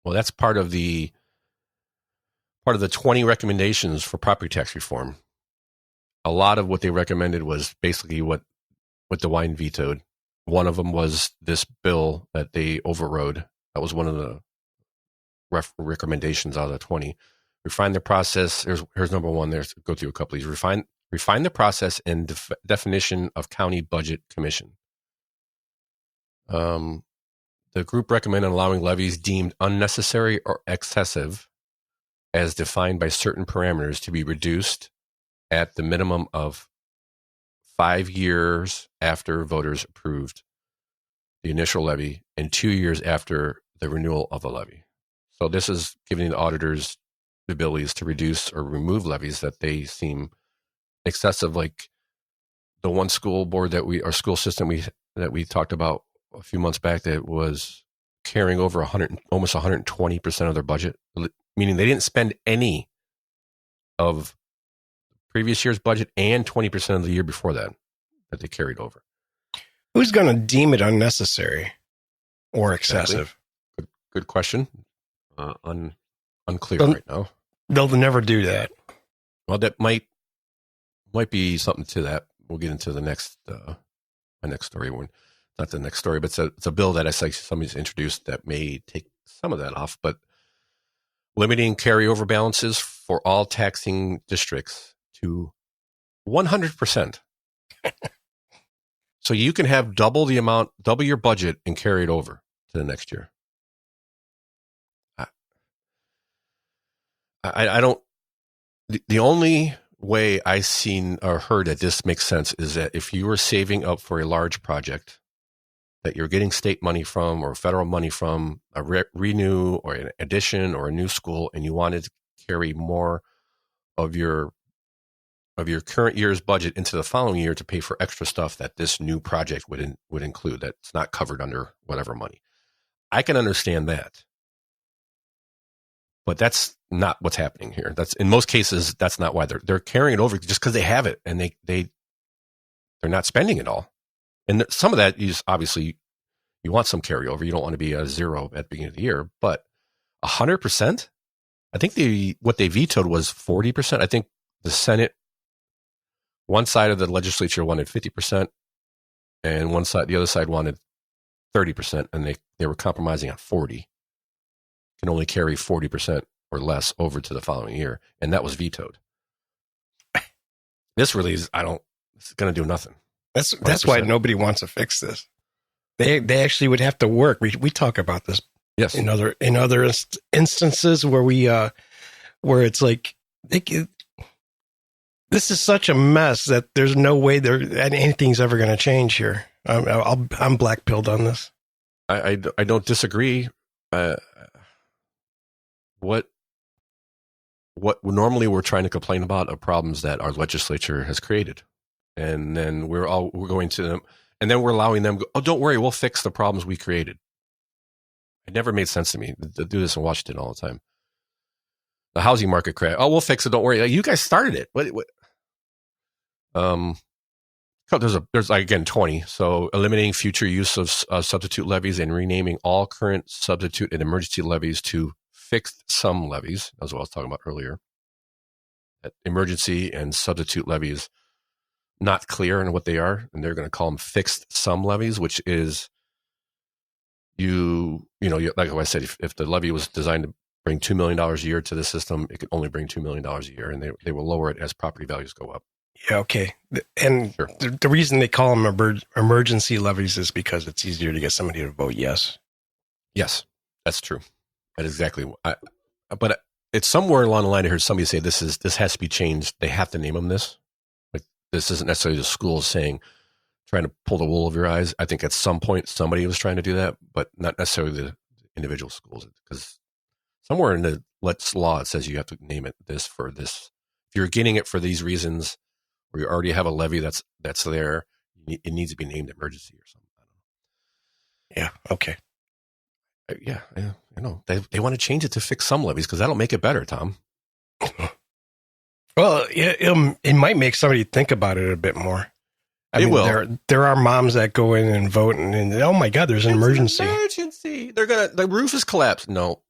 Well, that's part of the 20 recommendations for property tax reform. A lot of what they recommended was basically what Dewine vetoed. One of them was this bill that they overrode. That was one of the recommendations out of the 20. Refine the process. Here's number one. There's go through a couple of these. Refine the process and definition of county budget commission. The group recommended allowing levies deemed unnecessary or excessive, as defined by certain parameters, to be reduced at the minimum of 5 years after voters approved the initial levy and 2 years after the renewal of the levy. So this is giving the auditors the abilities to reduce or remove levies that they seem excessive, like the one school board school system that we talked about a few months back that was carrying over almost 120% of their budget, meaning they didn't spend any of previous year's budget and 20% of the year before that they carried over. Who's going to deem it unnecessary or excessive? Exactly. Good question. Unclear right now. They'll never do that. Well, that might be something to that. We'll get into the next my next story. Not the next story, but it's a bill that I say somebody's introduced that may take some of that off. But limiting carryover balances for all taxing districts to 100%. So you can have double your budget and carry it over to the next year. I don't. The only way I've seen or heard that this makes sense is that if you were saving up for a large project that you're getting state money from or federal money from, a renew or an addition or a new school, and you wanted to carry more of your current year's budget into the following year to pay for extra stuff that this new project would include that's not covered under whatever money. I can understand that. But that's not what's happening here. That's in most cases, that's not why they're carrying it over just because they have it and they're not spending it all. And some of that is obviously you want some carryover. You don't want to be a zero at the beginning of the year, but 100%. I think what they vetoed was 40%. I think the Senate, one side of the legislature wanted 50%, and the other side wanted 30%, and they were compromising on 40. Can only carry 40% or less over to the following year, and that was vetoed. This really is, it's going to do nothing. That's why nobody wants to fix this. They actually would have to work. We talk about this, yes, in other instances where where it's like this is such a mess that there's no way anything's ever going to change here. I'm black-pilled on this. I don't disagree. What normally we're trying to complain about are problems that our legislature has created, and then we're going to them, and then we're allowing them. Oh, don't worry, we'll fix the problems we created. It never made sense to me to do this in Washington all the time. The housing market crash. Oh, we'll fix it. Don't worry. You guys started it. What? There's again 20. So eliminating future use of substitute levies and renaming all current substitute and emergency levies to fixed sum levies. That's what I was talking about earlier. That emergency and substitute levies not clear on what they are, and they're going to call them fixed sum levies, which is like I said, if the levy was designed to bring $2 million a year to the system, it could only bring $2 million a year, and they will lower it as property values go up. Yeah, okay. And sure. The reason they call them emergency levies is because it's easier to get somebody to vote yes. Yes, that's true. That is exactly what but it's somewhere along the line I heard somebody say this has to be changed. They have to name them this. Like this isn't necessarily the schools trying to pull the wool over your eyes. I think at some point somebody was trying to do that, but not necessarily the individual schools, because somewhere in the law it says you have to name it this for this. If you're getting it for these reasons, or you already have a levy that's there, it needs to be named emergency or something. I don't know. Yeah. Okay. Yeah. They want to change it to fix some levies because that'll make it better, Tom. Well, it might make somebody think about it a bit more. I mean, there are moms that go in and vote, and oh my God, there's an emergency. The roof is collapsed. No.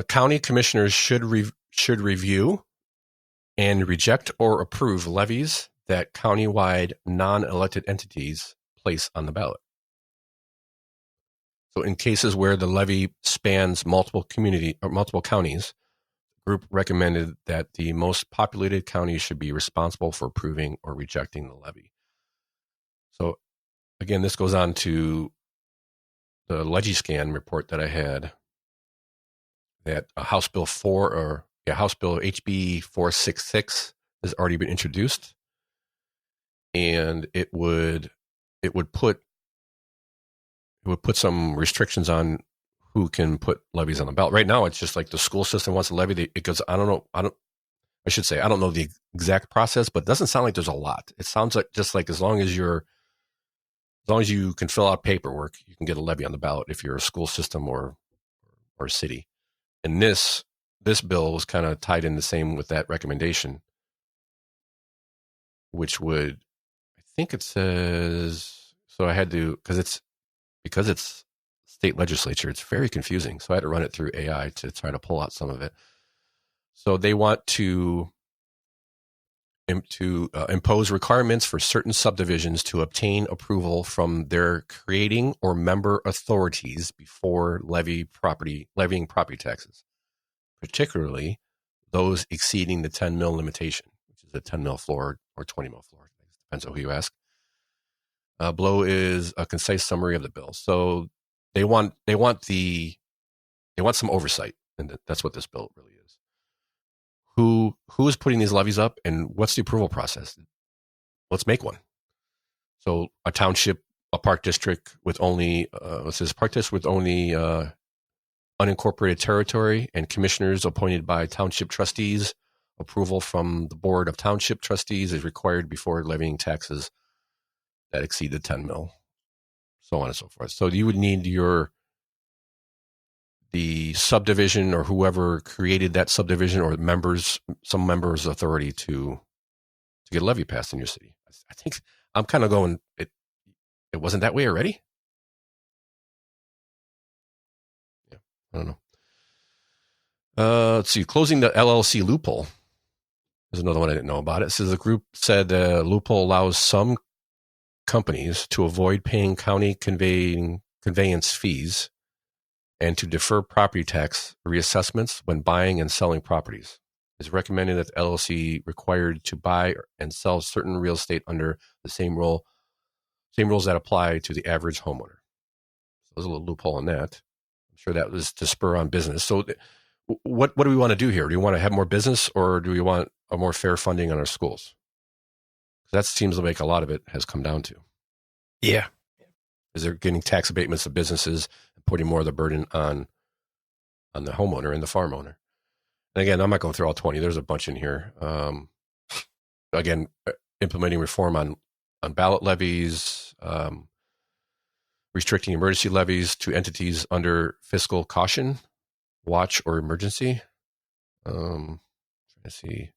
County commissioners should review and reject or approve levies that countywide non-elected entities place on the ballot. So in cases where the levy spans multiple counties, the group recommended that the most populated counties should be responsible for approving or rejecting the levy. So again, this goes on to the Legiscan report that I had, that House Bill HB 466 has already been introduced, and it would put some restrictions on who can put levies on the ballot. Right now, it's just like the school system wants a levy. It goes, I don't know the exact process, but it doesn't sound like there's a lot. It sounds like just like as long as you can fill out paperwork, you can get a levy on the ballot if you're a school system or a city. And this bill was kind of tied in the same with that recommendation, which would, I think it says, so I had to, because it's state legislature, it's very confusing. So I had to run it through AI to try to pull out some of it. So they want to impose requirements for certain subdivisions to obtain approval from their creating or member authorities before levying property taxes, particularly those exceeding the 10 mil limitation, which is a 10 mil floor or 20 mil floor. Depends on who you ask. Below is a concise summary of the bill. So they want some oversight, and that's what this bill really is. Who is putting these levies up, and what's the approval process? Let's make one. So a township, a park district with only unincorporated territory and commissioners appointed by township trustees. Approval from the board of township trustees is required before levying taxes that exceed the 10 mil, so on and so forth. So you would need the subdivision or whoever created that subdivision or some members' authority to get a levy passed in your city. I think I'm kind of going, it wasn't that way already? Yeah, I don't know. Let's see, closing the LLC loophole. There's another one I didn't know about. It says the group said the loophole allows some companies to avoid paying county conveyance fees and to defer property tax reassessments when buying and selling properties. It's recommended that the LLC required to buy and sell certain real estate under the same rules that apply to the average homeowner. So there's a little loophole in that. I'm sure that was to spur on business. So what do we want to do here? Do we want to have more business, or do we want a more fair funding on our schools? That seems like a lot of it has come down to. Yeah. Is they're getting tax abatements of businesses and putting more of the burden on the homeowner and the farm owner. And again, I'm not going through all 20. There's a bunch in here. Again, implementing reform on ballot levies, restricting emergency levies to entities under fiscal caution, watch, or emergency. Trying to see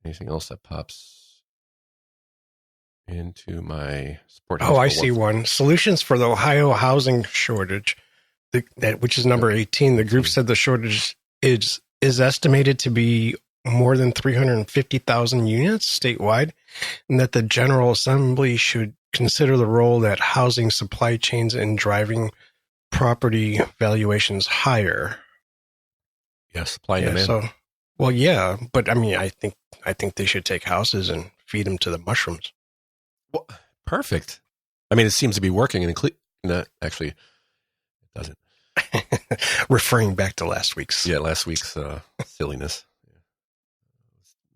anything else that pops into my support. Oh, I see one. Solutions for the Ohio housing shortage, which is number 18. The group said the shortage is estimated to be more than 350,000 units statewide, and that the General Assembly should consider the role that housing supply chains in driving property valuations higher. Yeah, supply and demand. So, well, yeah, but I mean, I think they should take houses and feed them to the mushrooms. Well, perfect. I mean, it seems to be working, and actually, it doesn't. Referring back to last week's silliness.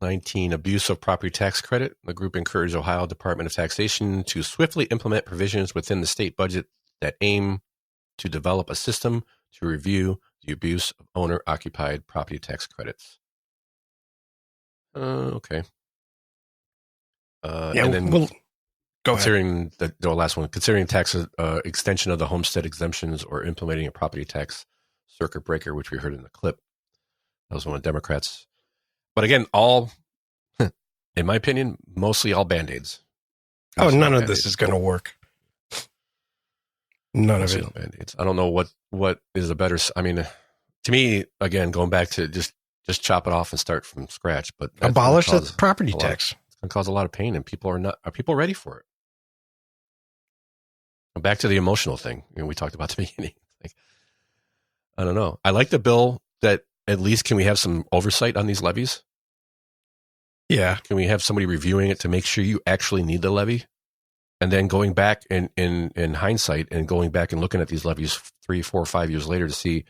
19, abuse of property tax credit. The group encouraged Ohio Department of Taxation to swiftly implement provisions within the state budget that aim to develop a system to review the abuse of owner-occupied property tax credits. Okay. And then go considering ahead. The last one, considering tax extension of the homestead exemptions or implementing a property tax circuit breaker, which we heard in the clip. That was one of the Democrats. But again, all, in my opinion, mostly all Band-Aids. None of this is going to work. None of it. Band-Aids. I don't know what is a better. I mean, to me, again, going back to just chop it off and start from scratch. But abolish the property tax. It's going to cause a lot of pain, and are people ready for it? Back to the emotional thing we talked about at the beginning. I don't know. I like the bill that at least can we have some oversight on these levies? Yeah. Can we have somebody reviewing it to make sure you actually need the levy? And then going back in hindsight and going back and looking at these levies 3, 4, 5 years later to see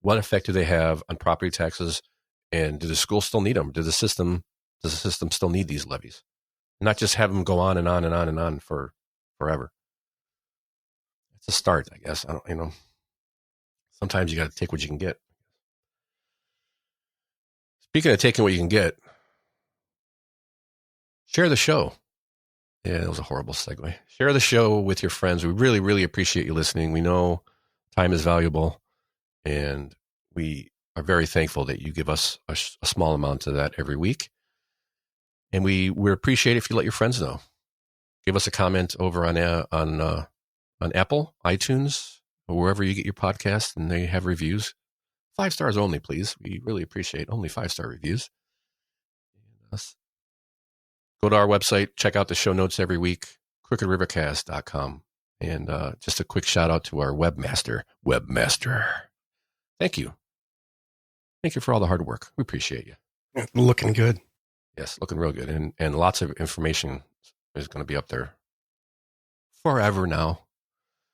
what effect do they have on property taxes, and do the schools still need them? Does the system still need these levies? Not just have them go on and on and on and on for forever. It's a start, I guess. Sometimes you got to take what you can get. Speaking of taking what you can get, share the show. Yeah, that was a horrible segue. Share the show with your friends. We really, really appreciate you listening. We know time is valuable, and we are very thankful that you give us a small amount of that every week. And we appreciate it if you let your friends know. Give us a comment over on Apple, iTunes, or wherever you get your podcast, and they have reviews. 5 stars only, please. We really appreciate only 5-star reviews. Go to our website, check out the show notes every week, crookedrivercast.com. And just a quick shout out to our webmaster. Thank you. Thank you for all the hard work. We appreciate you. Looking good. Yes, looking real good. And lots of information is going to be up there forever now.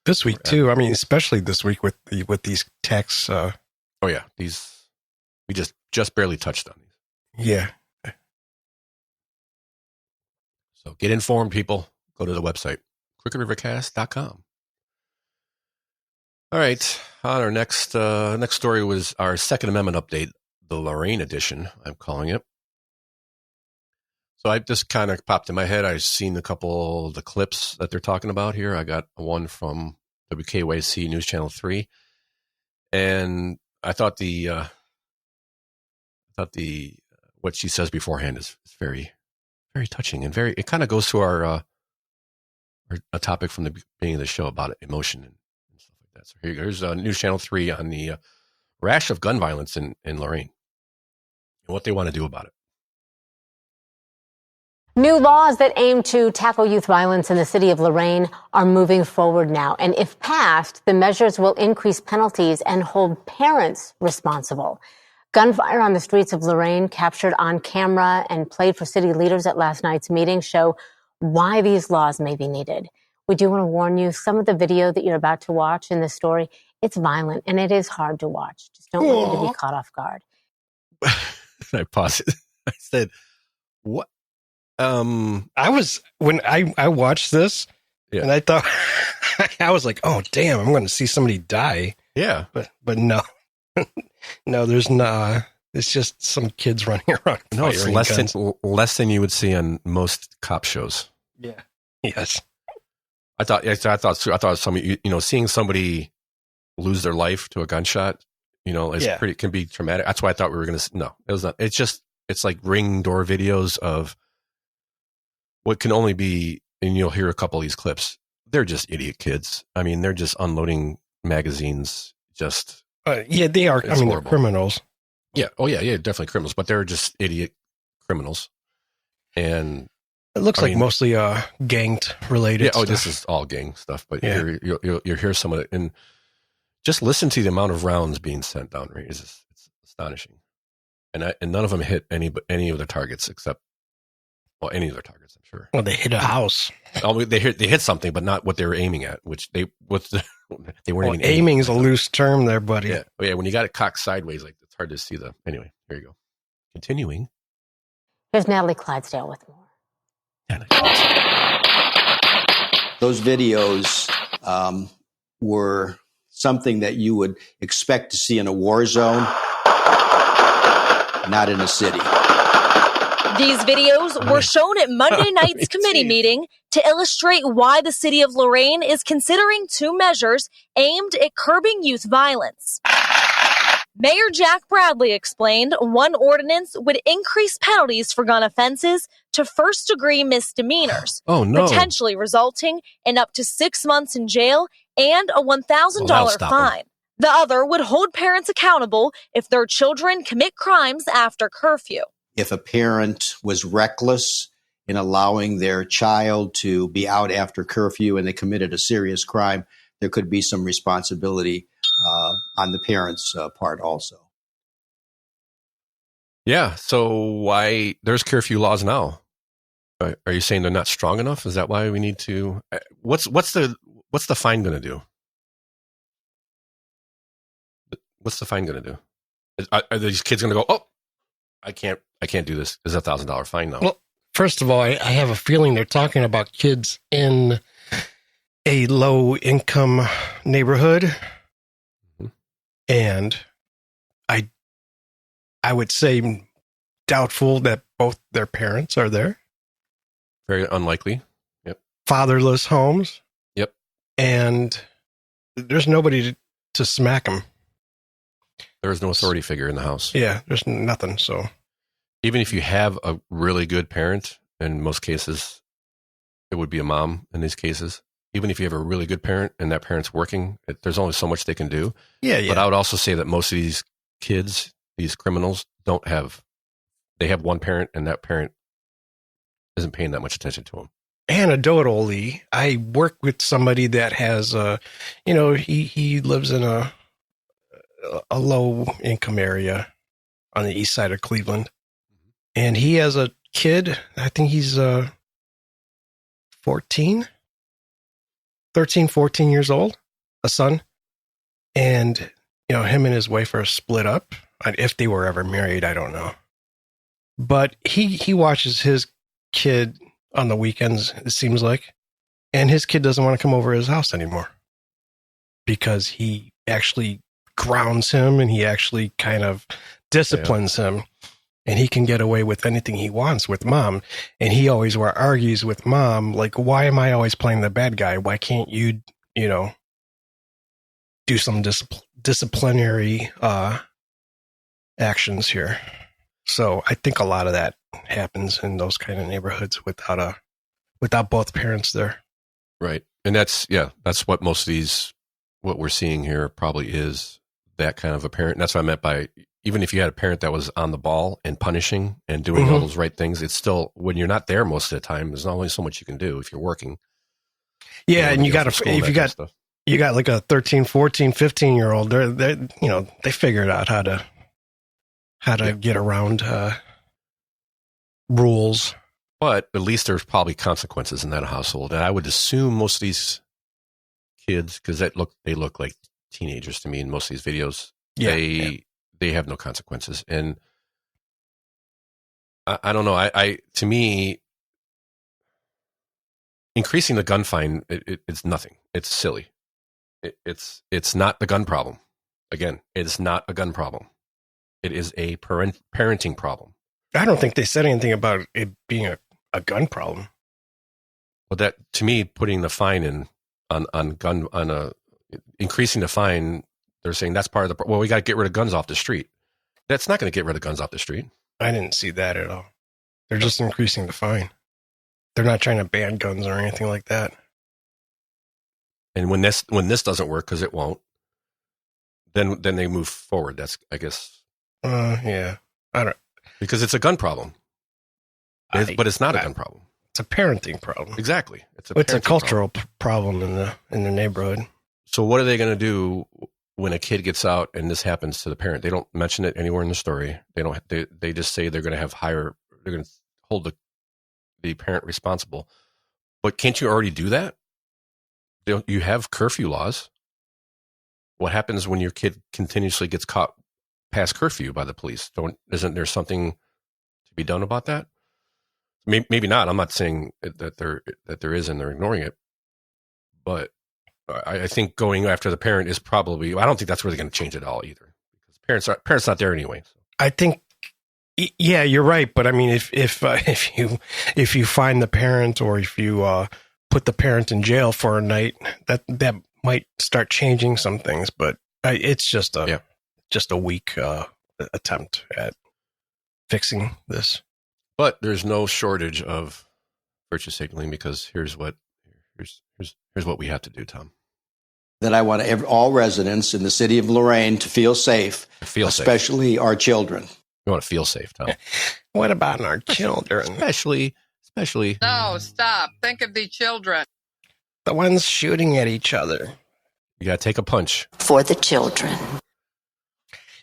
This week, too. I mean, especially this week with these tax. Oh, yeah. These, we just barely touched on these. Yeah. So get informed, people. Go to the website, crookedrivercast.com. All right. On our next story was our Second Amendment update, the Lorain edition, I'm calling it. So I just kind of popped in my head. I've seen a couple of the clips that they're talking about here. I got one from WKYC News Channel 3. And I thought what she says beforehand is very, very touching and it kind of goes to our topic from the beginning of the show about emotion and stuff like that. So here's News Channel 3 on the rash of gun violence in Lorain and what they want to do about it. New laws that aim to tackle youth violence in the city of Lorain are moving forward now. And if passed, the measures will increase penalties and hold parents responsible. Gunfire on the streets of Lorain, captured on camera and played for city leaders at last night's meeting, show why these laws may be needed. We do want to warn you, some of the video that you're about to watch in this story, it's violent and it is hard to watch. Just don't want you to be caught off guard. I paused it. I said, what? When I watched this, and I thought, I was like, oh, damn, I'm going to see somebody die. Yeah. But no. No, there's not. It's just some kids running around. No, it's less than you would see on most cop shows. Yeah. Yes. I thought somebody, seeing somebody lose their life to a gunshot, can be traumatic. That's why I thought we were going to. No, it was not. It's like ring door videos of what can only be, and you'll hear a couple of these clips. They're just idiot kids. I mean, they're just unloading magazines. Just they are. I mean, they're criminals. Yeah. Oh, yeah. Definitely criminals, but they're just idiot criminals. And it looks mostly gang related. Yeah. stuff. Oh, this is all gang stuff. But you'll hear some of it, and just listen to the amount of rounds being sent down. Right, it's astonishing. And none of them hit any of the targets except any of their targets. I'm sure. Well, they hit a house. Oh, they hit something, but not what they were aiming at. They weren't even aiming is a loose term there, buddy. Yeah. Oh, yeah. When you got it cocked sideways, like it's hard to see the. Anyway, here you go. Continuing. Here's Natalie Clydesdale with more. Those videos were something that you would expect to see in a war zone, not in a city. These videos were shown at Monday night's committee meeting to illustrate why the city of Lorain is considering 2 measures aimed at curbing youth violence. Mayor Jack Bradley explained one ordinance would increase penalties for gun offenses to first-degree misdemeanors, potentially resulting in up to 6 months in jail and a $1,000 fine. The other would hold parents accountable if their children commit crimes after curfew. If a parent was reckless in allowing their child to be out after curfew and they committed a serious crime, there could be some responsibility on the parents' part also. Yeah. So why there's curfew laws now? Are you saying they're not strong enough? Is that why we need to? What's the fine going to do? What's the fine going to do? Are these kids going to go? Oh, I can't do this. There's $1,000 fine now. Well, first of all, I have a feeling they're talking about kids in a low income neighborhood. Mm-hmm. And I would say doubtful that both their parents are there. Very unlikely. Yep. Fatherless homes. Yep. And there's nobody to smack them. There is no authority figure in the house. Yeah, there's nothing. So even if you have a really good parent, in most cases, it would be a mom in these cases. Even if you have a really good parent and that parent's working, there's only so much they can do. Yeah. But I would also say that most of these kids, these criminals, they have one parent, and that parent isn't paying that much attention to them. Anecdotally, I work with somebody that has, he lives in a low income area on the east side of Cleveland. And he has a kid, I think he's 13, 14 years old, a son. And, him and his wife are split up. If they were ever married, I don't know. But he watches his kid on the weekends, it seems like. And his kid doesn't want to come over his house anymore because he actually grounds him and he actually kind of disciplines him. And he can get away with anything he wants with mom. And he always argues with mom, like, why am I always playing the bad guy? Why can't you, do some disciplinary actions here? So I think a lot of that happens in those kind of neighborhoods without both parents there. Right. And that's what most of what we're seeing here probably is that kind of a parent. And that's what I meant by, even if you had a parent that was on the ball and punishing and doing all those right things, it's still, when you're not there most of the time, there's not only so much you can do if you're working. Yeah. And you got like a 13, 14, 15-year-old, they figured out how to get around rules. But at least there's probably consequences in that household. And I would assume most of these kids, because they look like teenagers to me in most of these videos, they have no consequences. And I don't know. To me, increasing the gun fine, it's nothing. It's silly. It's not the gun problem. Again, it's not a gun problem. It is a parenting problem. I don't think they said anything about it being a gun problem. Well, that, to me, putting the fine increasing the fine, they're saying that's part of the, we got to get rid of guns off the street. That's not going to get rid of guns off the street. I didn't see that at all. They're just increasing the fine. They're not trying to ban guns or anything like that. And when this doesn't work, because it won't, then they move forward. That's, I guess. Yeah. I don't. Because it's a gun problem. But it's not a gun problem. It's a parenting problem. Exactly. It's a cultural problem in the neighborhood. So what are they going to do when a kid gets out and this happens to the parent? They don't mention it anywhere in the story. They just say they're going to they're going to hold the parent responsible. But can't you already do that? You have curfew laws. What happens when your kid continuously gets caught past curfew by the police? Isn't there something to be done about that? Maybe not. I'm not saying that there is and they're ignoring it. But I think going after the parent is probably, I don't think that's really going to change it all either. Because parents not there anyway. So. I think, yeah, you're right. But I mean, if you find the parent or if you put the parent in jail for a night, that might start changing some things. But it's just a weak attempt at fixing this. But there's no shortage of virtue signaling, because here's what we have to do, Tom. That I want all residents in the city of Lorain to feel safe, especially our children. You want to feel safe, Tom. What about our children? Especially. No, stop. Think of the children. The ones shooting at each other. You got to take a punch. For the children.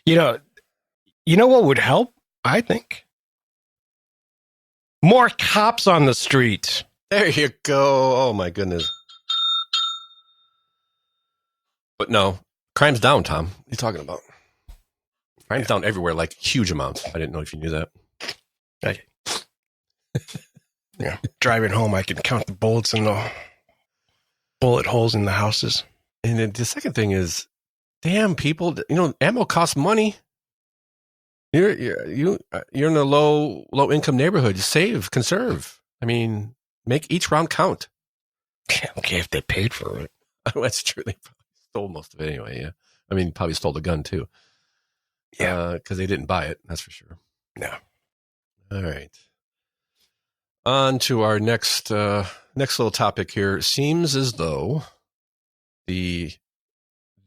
You know what would help, I think? More cops on the street. There you go. Oh, my goodness. But no, crime's down, Tom. What are you talking about? Crime's down everywhere, like huge amounts. I didn't know if you knew that. Yeah, driving home, I can count the bullets in the bullet holes in the houses. And then the second thing is, damn, people, ammo costs money. You're in a low income neighborhood. Save, conserve. I mean, make each round count. Okay, if they paid for it. That's true. They probably stole most of it anyway. Yeah, I mean, probably stole the gun too. Yeah, because they didn't buy it. That's for sure. No. All right. On to our next little topic here. It seems as though the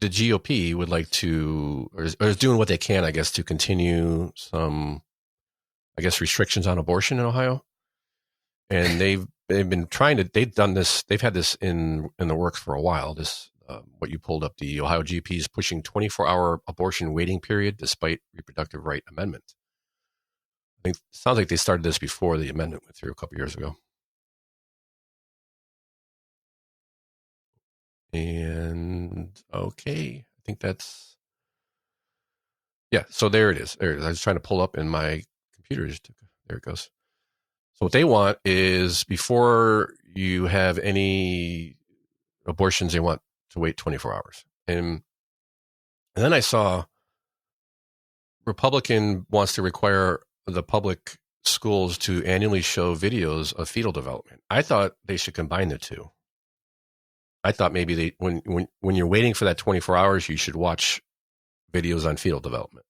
the GOP would like to, or is doing what they can, I guess, to continue some, I guess, restrictions on abortion in Ohio. And they've been trying to, they've had this in the works for a while. This, what you pulled up, the Ohio GP is pushing 24-hour abortion waiting period despite reproductive right amendment. I think it sounds like they started this before the amendment went through a couple years ago. And okay, I think that's, yeah. So there it is. I was trying to pull up in my computer. There it goes. So what they want is before you have any abortions, they want to wait 24 hours. And then I saw Republican wants to require the public schools to annually show videos of fetal development. I thought they should combine the two. I thought maybe when you're waiting for that 24 hours, you should watch videos on fetal development.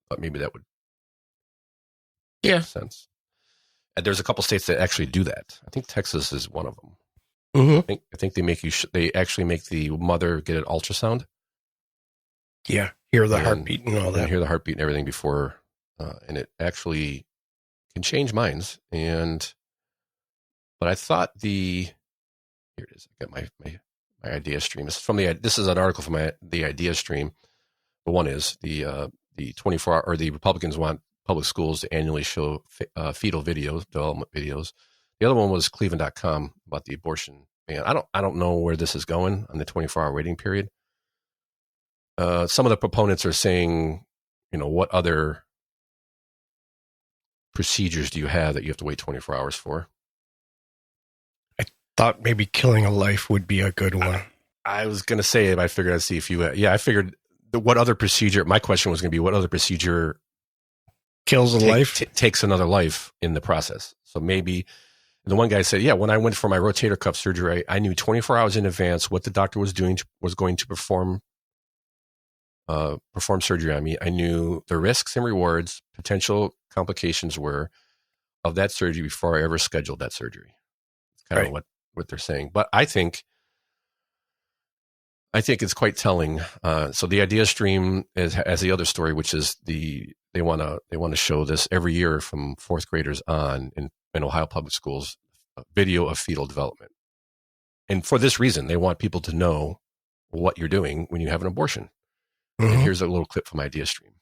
But maybe that would make sense. And there's a couple states that actually do that. I think Texas is one of them. Mm-hmm. I think they make they actually make the mother get an ultrasound. Yeah, hear the heartbeat and all that. And hear the heartbeat and everything before, and it actually can change minds. But I thought here it is. I got my idea stream. This is an article from the idea stream. The one is the 24-hour, or the Republicans want public schools to annually show fetal videos, development videos. The other one was Cleveland.com about the abortion ban. I don't know where this is going on the 24-hour waiting period. Some of the proponents are saying, what other procedures do you have that you have to wait 24 hours for? I thought maybe killing a life would be a good one. I was going to say it, but I figured I'd see if you... I figured what other procedure... My question was going to be what other procedure... kills a life? Takes another life in the process. So maybe... The one guy said, when I went for my rotator cuff surgery, I knew 24 hours in advance what the doctor was going to perform surgery on me. I knew the risks and rewards, potential complications were of that surgery before I ever scheduled that surgery. It's kind of what they're saying. But I think it's quite telling. So the idea stream has the other story, which is they want to show this every year from fourth graders on in Ohio public schools, video of fetal development. And for this reason, they want people to know what you're doing when you have an abortion. Mm-hmm. And here's a little clip from Idea Stream.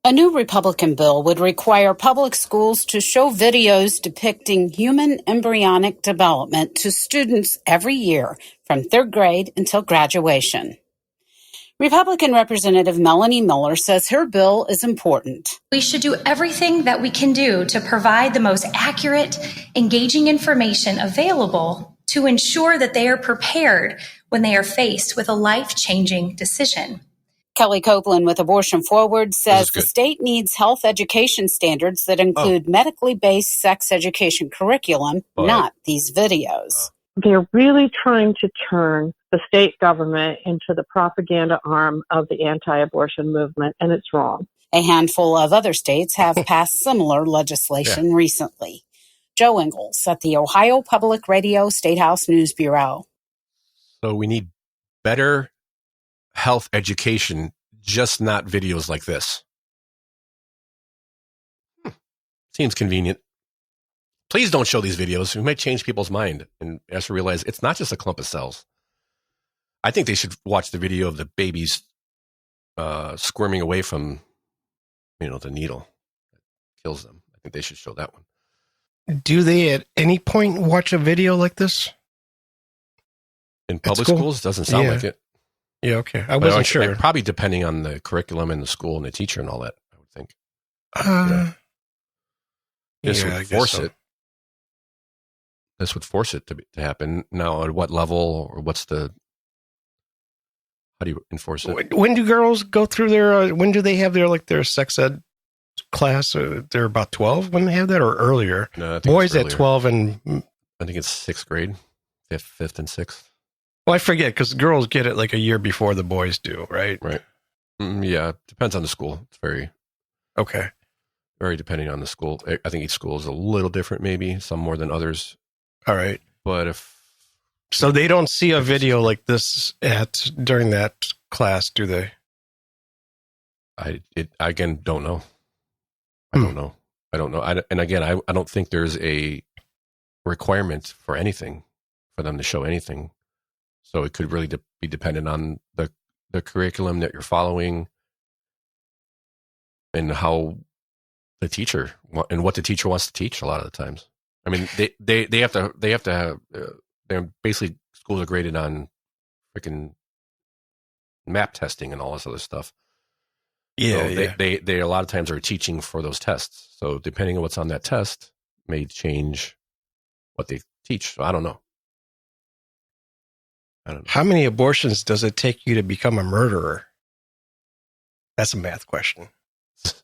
A new Republican bill would require public schools to show videos depicting human embryonic development to students every year from third grade until graduation. Republican Representative Melanie Miller says her bill is important. We should do everything that we can do to provide the most accurate, engaging information available to ensure that they are prepared when they are faced with a life-changing decision. Kelly Copeland with Abortion Forward says the state needs health education standards that include medically based sex education curriculum, not these videos. They're really trying to turn the state government into the propaganda arm of the anti-abortion movement, and it's wrong. A handful of other states have passed similar legislation recently. Joe Ingles at the Ohio Public Radio State House News Bureau. So we need better health education, just not videos like this. Seems convenient. Please don't show these videos. We might change people's mind and us realize it's not just a clump of cells. I think they should watch the video of the babies squirming away from, the needle that kills them. I think they should show that one. Do they at any point watch a video like this? In public schools? Doesn't sound like it. Yeah, okay. I wasn't sure. Probably depending on the curriculum and the school and the teacher and all that, I would think. This would force it. This would force it to happen. Now, at what level or how do you enforce it? When do girls go through when do they have their sex ed class? They're about 12 when they have that, or earlier? No, boys at 12 and... I think it's 6th grade, 5th and 6th. Well, I forget because girls get it like a year before the boys do, right? Right. Yeah, depends on the school. It's very... Okay. Very depending on the school. I think each school is a little different, maybe some more than others. All right. But if So they don't see a video like this during that class, do they? I again don't know. I don't know. I don't think there's a requirement for anything for them to show anything. So it could really be dependent on the curriculum that you're following and how the teacher and what the teacher wants to teach. A lot of the times, I mean, they have to have. They're basically, schools are graded on freaking map testing and all this other stuff. Yeah, so they a lot of times are teaching for those tests. So depending on what's on that test may change what they teach. So I don't know. How many abortions does it take you to become a murderer? That's a math question. Is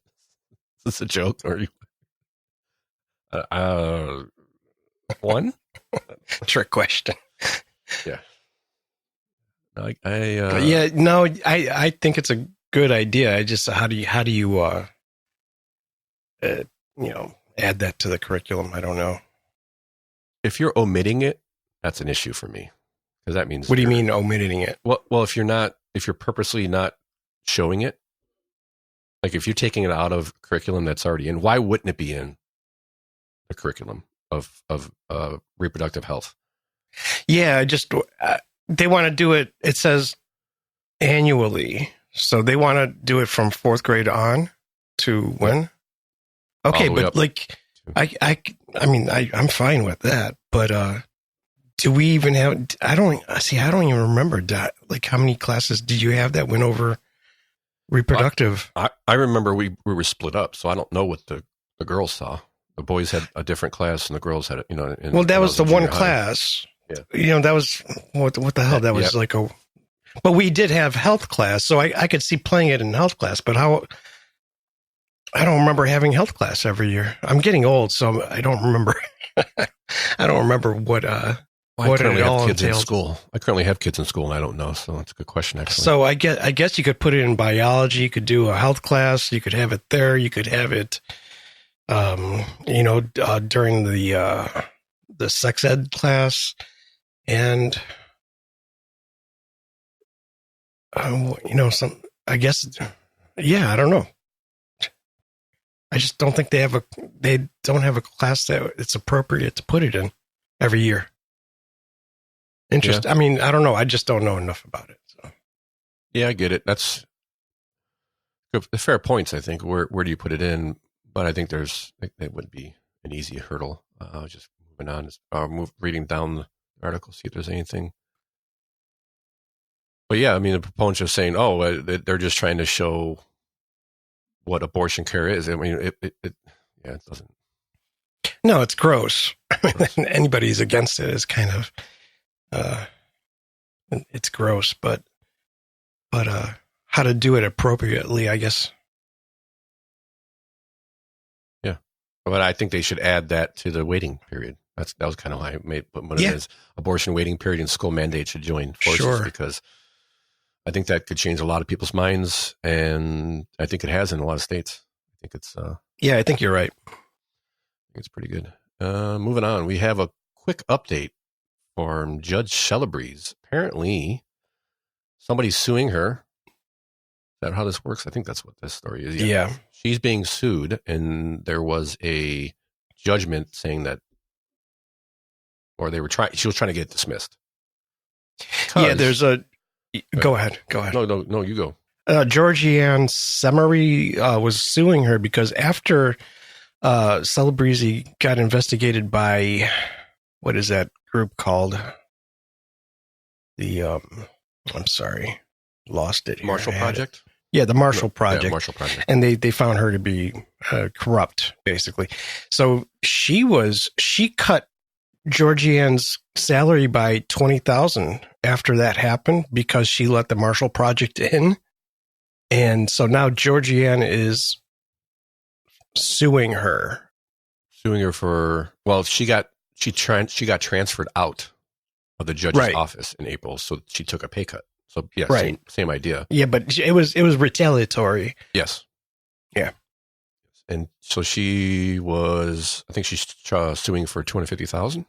this a joke or one? Trick question. Yeah. I think it's a good idea. I just how do you add that to the curriculum? I don't know. If you're omitting it, that's an issue for me, because that means. What do you mean omitting it? Well, if you're purposely not showing it, like if you're taking it out of curriculum that's already in, why wouldn't it be in the curriculum of reproductive health? Yeah, they want to do it. It says annually, so they want to do it from 4th grade on to when? Okay, but like, I'm fine with that. But do we even have? I don't even remember that. Like, how many classes did you have that went over reproductive? I remember we were split up, so I don't know what the girls saw. The boys had a different class, and the girls had well, that was the one class. Yeah. That was what the hell? That was like a. But we did have health class, so I could see playing it in health class. But how? I don't remember having health class every year. I'm getting old, so I don't remember. I don't remember what what it all entailed. In school. I currently have kids in school, and I don't know. So that's a good question, actually. So I guess you could put it in biology. You could do a health class. You could have it there. You could have it, during the sex ed class, and I guess, I don't know. I just don't think they don't have a class that it's appropriate to put it in every year. Interesting. Yeah. I mean, I don't know. I just don't know enough about it. So. Yeah, I get it. That's fair points. I think. Where do you put it in? But I think that would be an easy hurdle. Just moving on, reading down the article, see if there's anything. But yeah, I mean, the proponents are saying, they're just trying to show what abortion care is. I mean, it doesn't. No, it's gross. Anybody who's against it is kind of, it's gross. But how to do it appropriately, I guess. Yeah, but I think they should add that to the waiting period. That was kind of why I put it as abortion waiting period and school mandate should join forces, because I think that could change a lot of people's minds, and I think it has in a lot of states. I think it's I think you're right. I think it's pretty good. Moving on, we have a quick update from Judge Celebrezze. Apparently, somebody's suing her. Is that how this works? I think that's what this story is. Yeah. She's being sued, and there was a judgment saying that, or she was trying to get it dismissed. Yeah, there's a. Go ahead. No, you go. Georgianne Semery was suing her because after Celebrezze got investigated by, what is that group called? The I'm sorry, lost it. Marshall Project. Yeah, the Marshall Project. Yeah, Marshall Project. And they found her to be corrupt, basically. So she cut Georgianne's salary by $20,000 after that happened because she let the Marshall Project in. And so now Georgianne is suing her. For, well, she got transferred out of the judge's office in April, so she took a pay cut. So yeah, same idea. Yeah, but it was retaliatory. Yes. Yeah. And so I think she's suing for $250,000.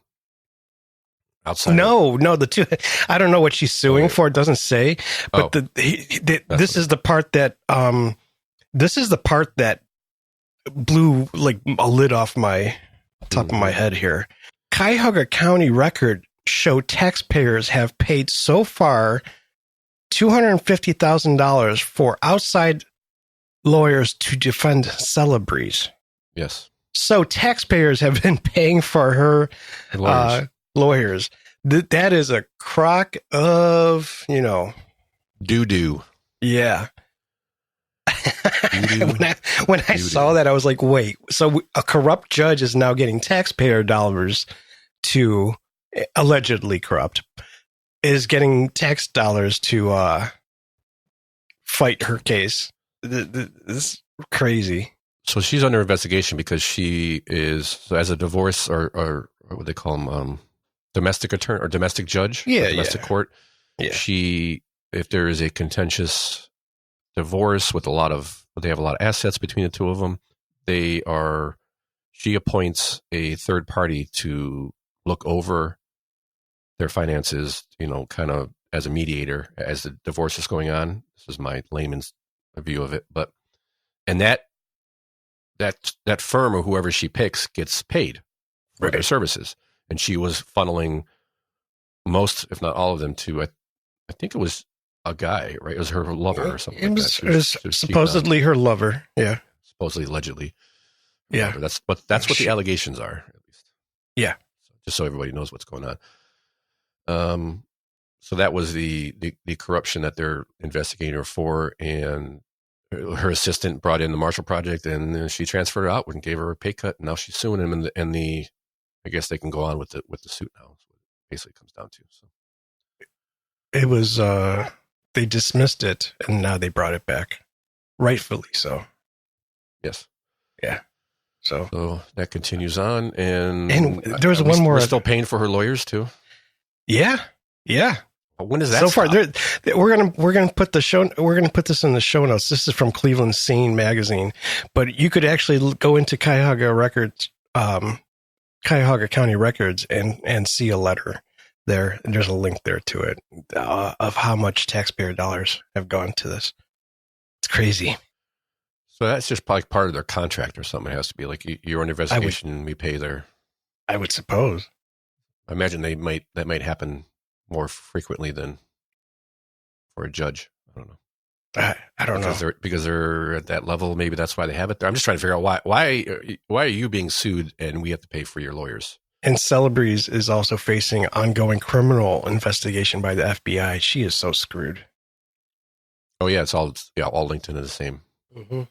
outside? No, the two. I don't know what she's suing for. It doesn't say. But this is the part that blew like a lid off my top of my head here. Cuyahoga County record show taxpayers have paid so far $250,000 for outside lawyers to defend Celebrezze. Yes. So taxpayers have been paying for her lawyers. That is a crock of, doo-doo. Yeah. When I saw that, I was like, wait, so a corrupt judge is now getting taxpayer dollars to, allegedly corrupt, is getting tax dollars to fight her case. This is crazy. So she's under investigation because she is, as a divorce or what would they call them, domestic attorney or domestic judge, domestic court. Yeah. If there is a contentious divorce with they have a lot of assets between the two of them, she appoints a third party to look over their finances, kind of as a mediator as the divorce is going on. This is my layman's view of it, and that firm or whoever she picks gets paid for their services. And she was funneling most, if not all of them, to, I think it was a guy, right? It was her lover or something. It was supposedly her lover. Yeah. Supposedly, allegedly. Yeah. That's what the allegations are, at least. Yeah. Just so everybody knows what's going on. So that was the corruption that they're investigating her for, and her assistant brought in the Marshall Project, and then she transferred her out and gave her a pay cut. And now she's suing him, and I guess they can go on with the suit now. That's what it basically comes down to. So it was they dismissed it, and now they brought it back, rightfully so. Yes. Yeah. So that continues on, and there was one more. We're still paying for her lawyers too. Yeah. When does that so stop? far? We're gonna put this in the show notes. This is from Cleveland Scene magazine, but you could actually go into Cuyahoga Records, Cuyahoga County Records, and see a letter there. And there's a link there to it of how much taxpayer dollars have gone to this. It's crazy. So that's just probably part of their contract or something. It has to be like you're under investigation. We pay their. I would suppose. I imagine that might happen more frequently than for a judge. I don't know. I don't know. Because they're at that level. Maybe that's why they have it there. I'm just trying to figure out why are you being sued and we have to pay for your lawyers? And Celebrezze is also facing ongoing criminal investigation by the FBI. She is so screwed. Oh yeah, it's all linked into the same. Mm-hmm.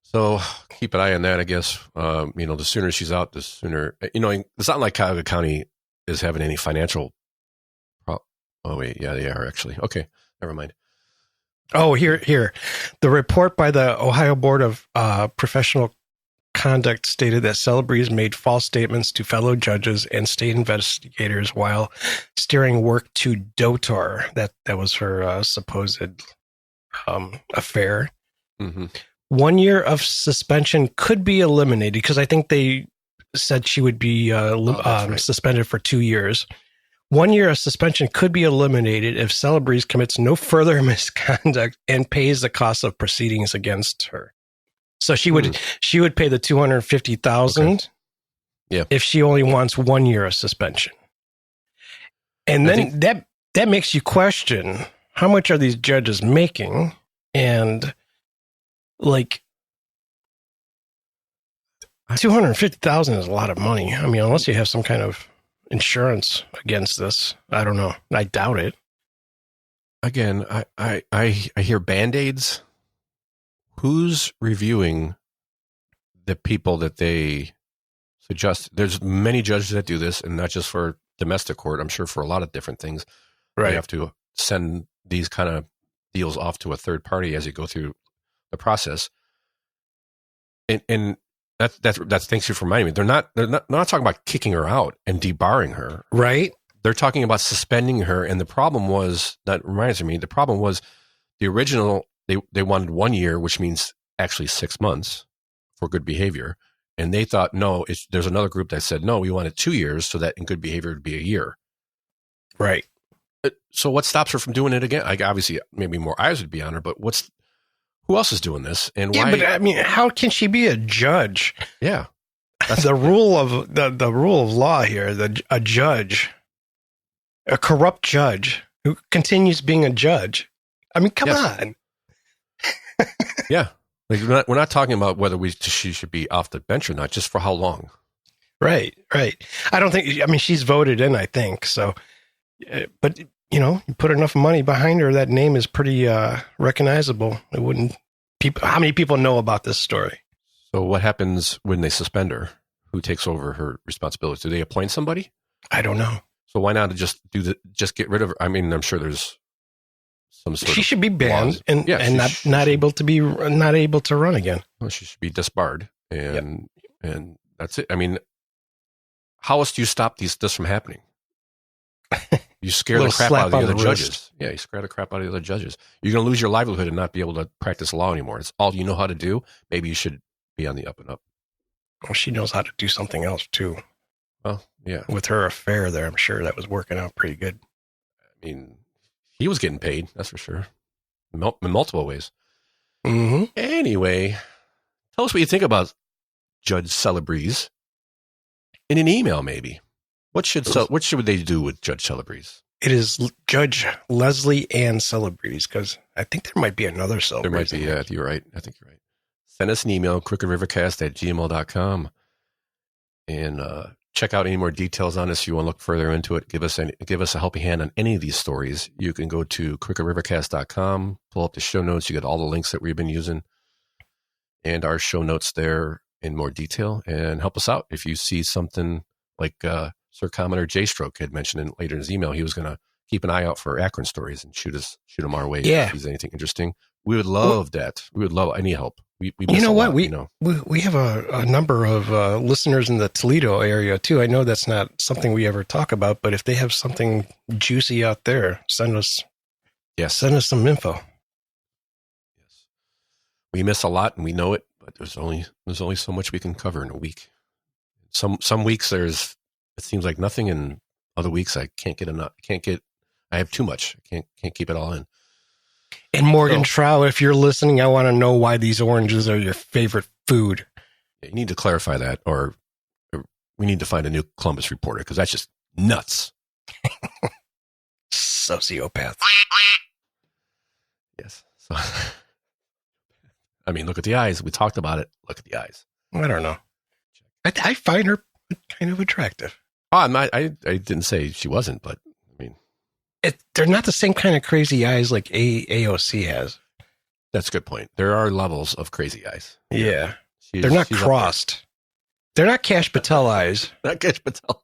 So keep an eye on that, I guess. The sooner she's out, the sooner. It's not like Cuyahoga County is having any financial. Oh wait, yeah, they are actually. Okay, never mind. Oh, here. The report by the Ohio Board of Professional Conduct stated that Celebrezze made false statements to fellow judges and state investigators while steering work to Dotor. That was her supposed affair. Mm-hmm. 1 year of suspension could be eliminated because I think they said she would be suspended for 2 years. 1 year of suspension could be eliminated if Celebrezze commits no further misconduct and pays the cost of proceedings against her. So she would pay the $250,000 if she only wants 1 year of suspension. And then that makes you question how much are these judges making, and like $250,000 is a lot of money. I mean, unless you have some kind of insurance against this, I don't know. I doubt it. Again, I hear Band-Aids. Who's reviewing the people that they suggest? There's many judges that do this, and not just for domestic court. I'm sure for a lot of different things. Right. They have to send these kind of deals off to a third party as you go through the process. And that's thanks you for reminding me. They're not talking about kicking her out and debarring her. Right. They're talking about suspending her. And the problem was, that reminds me, the problem was the original, they wanted 1 year, which means actually 6 months for good behavior. And they thought, no, there's another group that said, no, we wanted 2 years so that in good behavior would be a year. Right. So what stops her from doing it again? Like, obviously, maybe more eyes would be on her, but who else is doing this? And why? Yeah, but I mean, how can she be a judge? Yeah. That's the rule of the rule of law here. A judge, a corrupt judge who continues being a judge. I mean, come on. Yeah. Like, we're not talking about whether she should be off the bench or not, just for how long. Right. I don't think, I mean, she's voted in, I think. So, but, you put enough money behind her, that name is pretty recognizable. How many people know about this story? So what happens when they suspend her? Who takes over her responsibilities? Do they appoint somebody? I don't know. So why not just get rid of her? I mean, I'm sure there's some sort she should be banned laws. and not able to run again. Well, she should be disbarred, and that's it. I mean, how else do you stop this from happening? You scare the crap out of the other judges. Yeah, you scare the crap out of the other judges. You're going to lose your livelihood and not be able to practice law anymore. It's all you know how to do. Maybe you should be on the up and up. Well, she knows how to do something else too. Well, yeah. With her affair there, I'm sure that was working out pretty good. I mean, he was getting paid, that's for sure. In multiple ways. Mm-hmm. Anyway, tell us what you think about Judge Celebrezze in an email, maybe. What should they do with Judge Celebrezze? It is Judge Leslie Ann Celebrezze, because I think there might be another Celebrezze. There might be, yeah, you're right. I think you're right. Send us an email, crookedrivercast@gmail.com, and check out any more details on this. If you want to look further into it, give us a helping hand on any of these stories. You can go to crookedrivercast.com, pull up the show notes. You get all the links that we've been using and our show notes there in more detail, and help us out. If you see something like Sir Commoner J-Stroke had mentioned later in his email, he was going to keep an eye out for Akron stories and shoot them our way. Yeah. If he's anything interesting. We would love that. We would love any help. We you know what? Lot, we have a number of listeners in the Toledo area too. I know that's not something we ever talk about, but if they have something juicy out there, send us some info. Yes, we miss a lot and we know it, but there's only so much we can cover in a week. Some weeks it seems like nothing, and other weeks I can't get enough. I have too much. I can't keep it all in. And Morgan Trow, if you're listening, I want to know why these oranges are your favorite food. You need to clarify that, or we need to find a new Columbus reporter, because that's just nuts. Sociopath. Yes. So, I mean, look at the eyes. We talked about it. Look at the eyes. I don't know. I find her kind of attractive. Oh, I didn't say she wasn't, but I mean, they're not the same kind of crazy eyes like AOC has. That's a good point. There are levels of crazy eyes. Yeah. They're not crossed. They're not Cash Patel eyes. Not Cash Patel.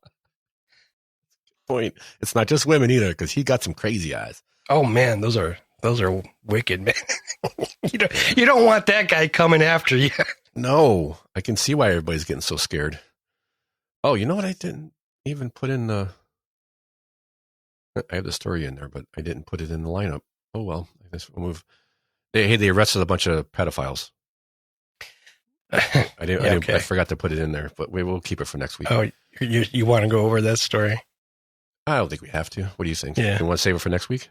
Point. It's not just women either, because he got some crazy eyes. Oh man, those are wicked, man. you don't want that guy coming after you. No, I can see why everybody's getting so scared. Oh, you know what? I didn't even put in I have the story in there, but I didn't put it in the lineup. Oh well, I guess we'll move. They arrested a bunch of pedophiles. I forgot to put it in there, but we will keep it for next week. Oh, you want to go over that story? I don't think we have to. What do you think? Yeah. You want to save it for next week?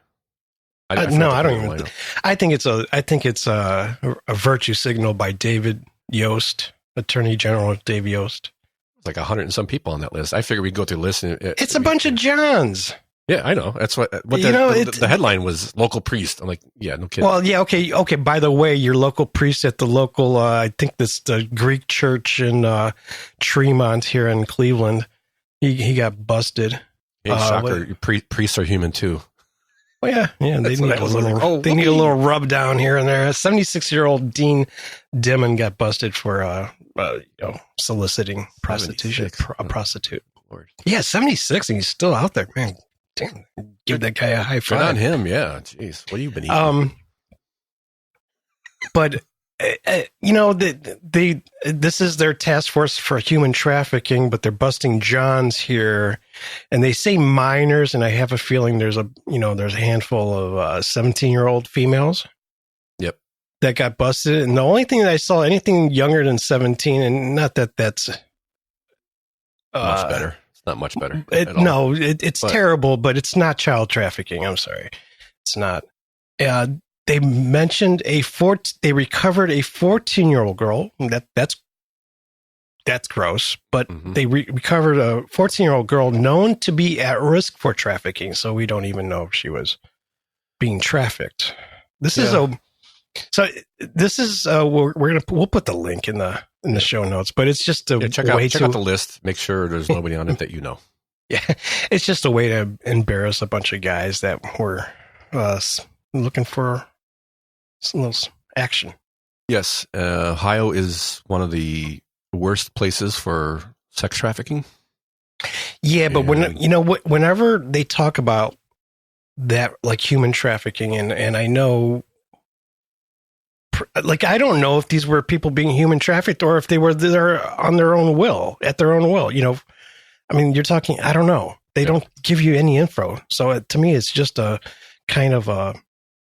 No, I don't even. I think it's a virtue signal by David Yost, Attorney General Dave Yost. It's like 100 and some people on that list. I figured we'd go through the list. It's a bunch of Johns. Yeah, I know. That's what the headline was. Local priest. I'm like, yeah, no kidding. Well, yeah, okay. By the way, your local priest at the local, I think the Greek church in Tremont here in Cleveland, he got busted. Hey, shocker! Priests are human too. Oh yeah. They need a little rub down here and there. A 76-year-old Dean Dimon got busted for soliciting prostitution. A prostitute. Lord. Yeah, 76, and he's still out there, man. Damn, give that guy a high five. Good on him, yeah. Jeez, what have you been eating? But this is their task force for human trafficking, but they're busting Johns here, and they say minors, and I have a feeling there's a handful of 17-year-old females. Yep, that got busted, and the only thing that I saw anything younger than 17, and not that that's much better. It's not much better. No, it's terrible, but it's not child trafficking. I'm sorry. It's not. They mentioned they recovered a 14-year-old girl. That's gross, but they recovered a 14-year-old girl known to be at risk for trafficking. So we don't even know if she was being trafficked. We'll put the link in the show notes, but it's just check out the list. Make sure there's nobody on it that you know. Yeah, it's just a way to embarrass a bunch of guys that were looking for some little action. Yes, Ohio is one of the worst places for sex trafficking. Yeah, but whenever they talk about that, like human trafficking, and I know, like, I don't know if these were people being human trafficked or if they were there on their own will, at their own will. I mean, you're talking, I don't know. They don't give you any info. So to me, it's just a kind of a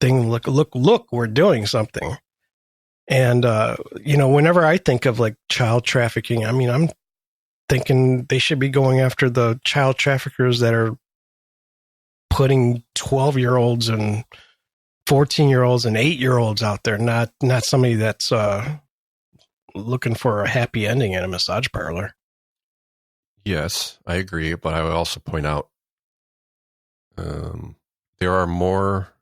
thing. Look, we're doing something. And, whenever I think of like child trafficking, I mean, I'm thinking they should be going after the child traffickers that are putting 12-year-olds and 14-year-olds and 8-year-olds out there, not somebody that's looking for a happy ending in a massage parlor. Yes, I agree, but I would also point out there are more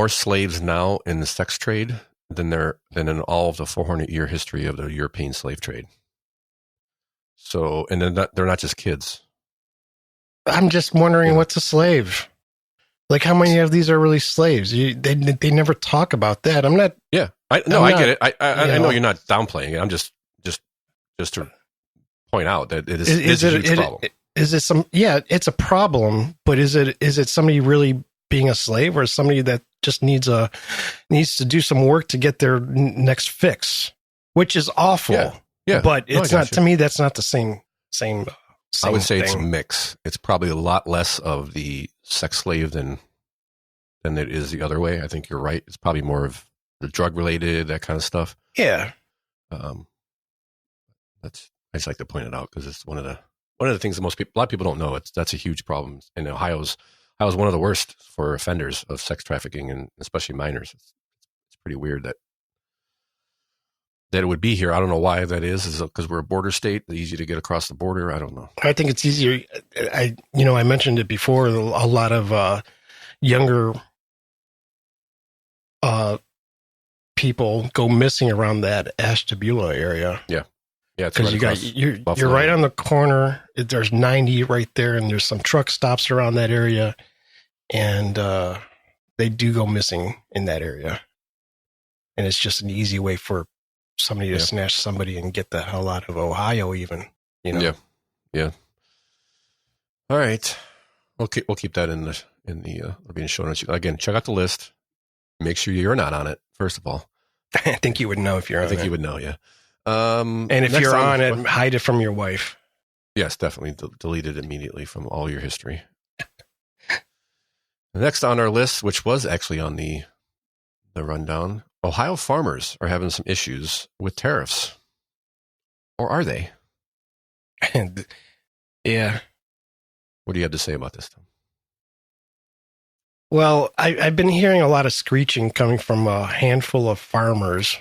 slaves now in the sex trade than in all of the 400-year history of the European slave trade. So, and they're not just kids. I'm just wondering what's a slave. Like, how many of these are really slaves? They never talk about that. I'm not. Yeah, I get it. I know you're not downplaying it. I'm just to point out that it is a huge problem. Is it some? Yeah, it's a problem. But is it somebody really being a slave, or somebody that just needs to do some work to get their next fix, which is awful. Yeah. But it's not. To me, that's not the same. I would say it's a mix. It's probably a lot less of the sex slave than it is the other way. I think you're right. It's probably more of the drug related, that kind of stuff. Yeah. I just like to point it out because it's one of the things that a lot of people don't know. That's a huge problem. And Ohio's one of the worst for offenders of sex trafficking, and especially minors. It's pretty weird that it would be here. I don't know why that is because we're a border state, easy to get across the border. I don't know. I think it's easier. I mentioned it before. A lot of younger people go missing around that Ashtabula area. Yeah, because you're right on the corner. There's 90 right there, and there's some truck stops around that area, and they do go missing in that area, and it's just an easy way for somebody to snatch somebody and get the hell out of Ohio, even. Yeah. All right, we'll keep that in the show notes. Again, check out the list. Make sure you're not on it. First of all, I think you would know if you're on it. I think you would know, yeah. And if you're on it, hide it from your wife. Yes, definitely. Delete it immediately from all your history. Next on our list, which was actually on the rundown, Ohio farmers are having some issues with tariffs. Or are they? Yeah. What do you have to say about this, Tom? Well, I've been hearing a lot of screeching coming from a handful of farmers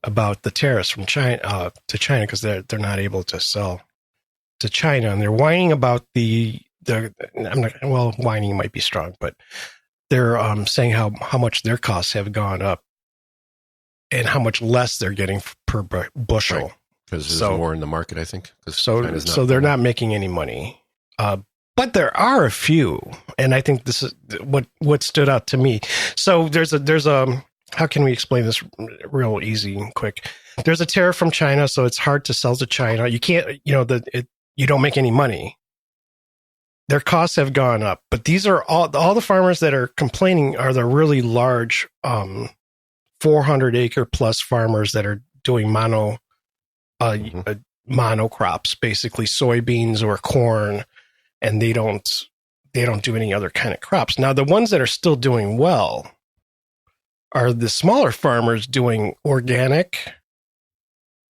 about the tariffs from China to China because they're not able to sell to China, and they're whining about whining might be strong, but they're saying how much their costs have gone up and how much less they're getting per bushel. Because there's more in the market, I think. So they're not making any money. But there are a few, and I think this is what stood out to me. So there's a how can we explain this real easy and quick? There's a tariff from China, so it's hard to sell to China. You can't, you don't make any money. Their costs have gone up, but these are all the farmers that are complaining are the really large 400-acre plus farmers that are doing monocrops, basically soybeans or corn, and they don't do any other kind of crops. Now, the ones that are still doing well are the smaller farmers doing organic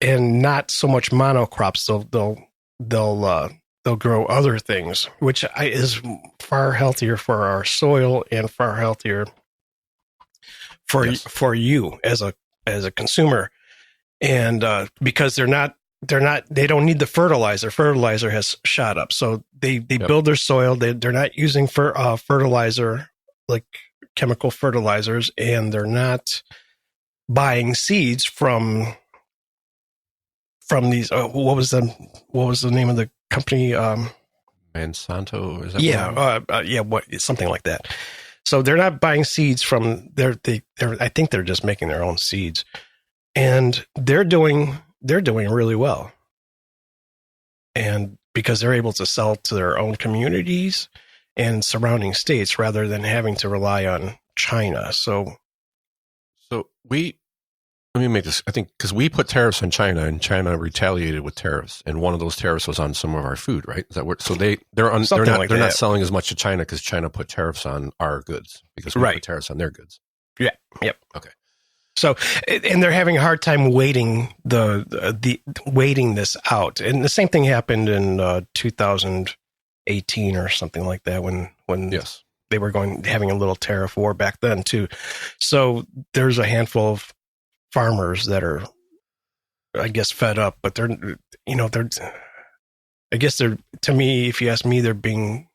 and not so much monocrops. They'll they'll grow other things, which is far healthier for our soil and far healthier for you as a consumer. And because they don't need the fertilizer. Fertilizer has shot up, so they build their soil. They're not using fertilizer, like chemical fertilizers, and they're not buying seeds from these. What was the name of the company? Monsanto. Is that what something like that. So they're not buying seeds from I think they're just making their own seeds, and they're doing really well. And because they're able to sell to their own communities and surrounding states rather than having to rely on China. So let me make this, I think, because we put tariffs on China and China retaliated with tariffs. And one of those tariffs was on some of our food, right? Is that what, so they're not selling as much to China because China put tariffs on our goods because we put tariffs on their goods. Yeah. Yep. Okay. So, and they're having a hard time waiting waiting this out. And the same thing happened in 2018 or something like that when they were having a little tariff war back then too. So there's a handful of farmers that are, I guess, fed up, but to me, if you ask me, they're being,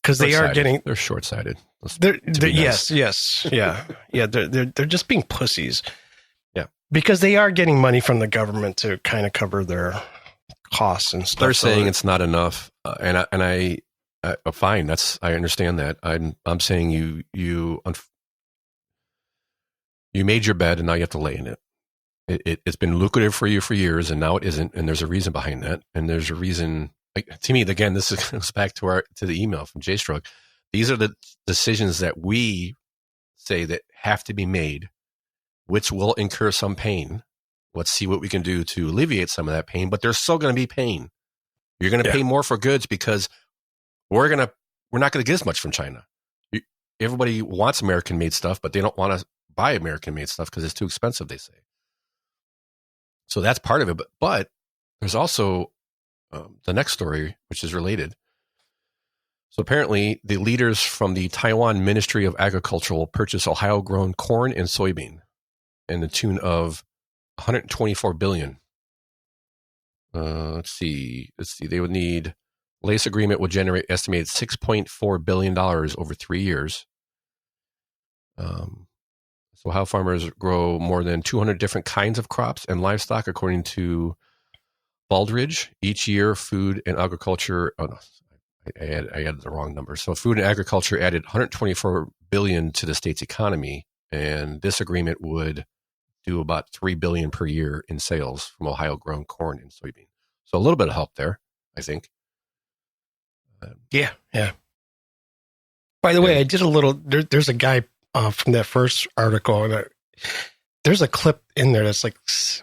because they are getting, they're short-sighted. Yes. Yeah. They're just being pussies. Yeah. Because they are getting money from the government to kind of cover their costs and stuff. They're saying it's not enough. And I fine. I understand that. I'm saying you made your bed and now you have to lay in it. It's been lucrative for you for years and now it isn't. And there's a reason behind that. And there's a reason, to me, again, this goes back to the email from J-Stroke. These are the decisions that we say that have to be made, which will incur some pain. Let's see what we can do to alleviate some of that pain, but there's still going to be pain. You're going to pay more for goods because we're not going to get as much from China. Everybody wants American-made stuff, but they don't want to buy American-made stuff because it's too expensive, they say. So that's part of it. But there's also the next story, which is related. So apparently, the leaders from the Taiwan Ministry of Agriculture will purchase Ohio-grown corn and soybean in the tune of $124 billion. Let's see. They would need lease agreement would generate estimated $6.4 billion over 3 years. So how farmers grow more than 200 different kinds of crops and livestock, according to Baldridge. Each year, food and agriculture. Oh no. I added the wrong number. So food and agriculture added $124 billion to the state's economy, and this agreement would do about $3 billion per year in sales from Ohio-grown corn and soybean. So a little bit of help there, I think. Yeah. By the way, I did a little. There's a guy from that first article, and there's a clip in there that's like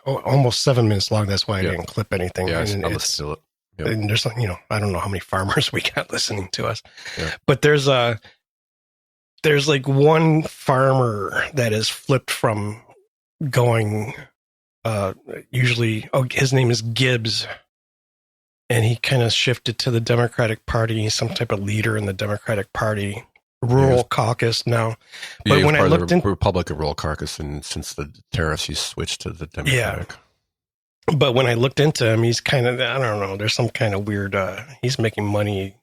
almost 7 minutes long. That's why I didn't clip anything. Yeah, and I'll listen to it. Yep. And there's, I don't know how many farmers we got listening to us, but there's like one farmer that is flipped from going, his name is Gibbs, and he kind of shifted to the Democratic Party. He's some type of leader in the Democratic Party rural caucus now. But when I looked into Republican rural caucus, and since the tariffs, he switched to the Democratic. Yeah. But when I looked into him, he's kind of, I don't know, there's some kind of weird, he's making money.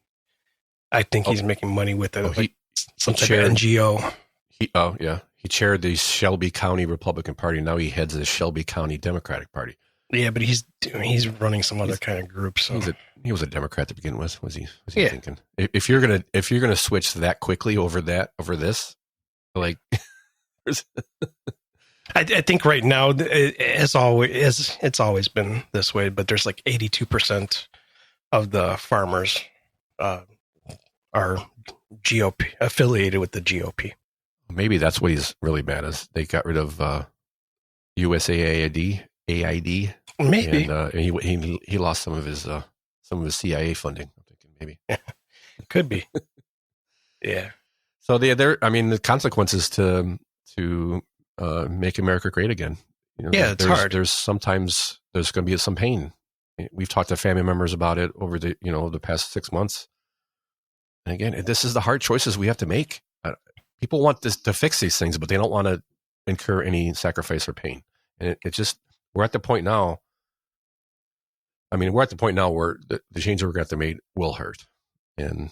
I think he's making money with some type of NGO. He chaired the Shelby County Republican Party. Now he heads the Shelby County Democratic Party. Yeah, but he's running some other kind of group. So he was a Democrat to begin with. Was he thinking? If you're gonna switch that quickly over this, like, I think right now, it's always been this way. But there's like 82% of the farmers are GOP affiliated with the GOP. Maybe that's what he's really mad as. They got rid of USAID. Maybe, and he lost some of his CIA funding. I'm thinking maybe could be. Yeah. So the consequences to make America great again. It's hard. There's sometimes going to be some pain, we've talked to family members about it over the past 6 months. And again, this is the hard choices we have to make. People want this to fix these things, but they don't want to incur any sacrifice or pain. And we're at the point now. I mean, we're at the point now where the change we're going to have to make will hurt. And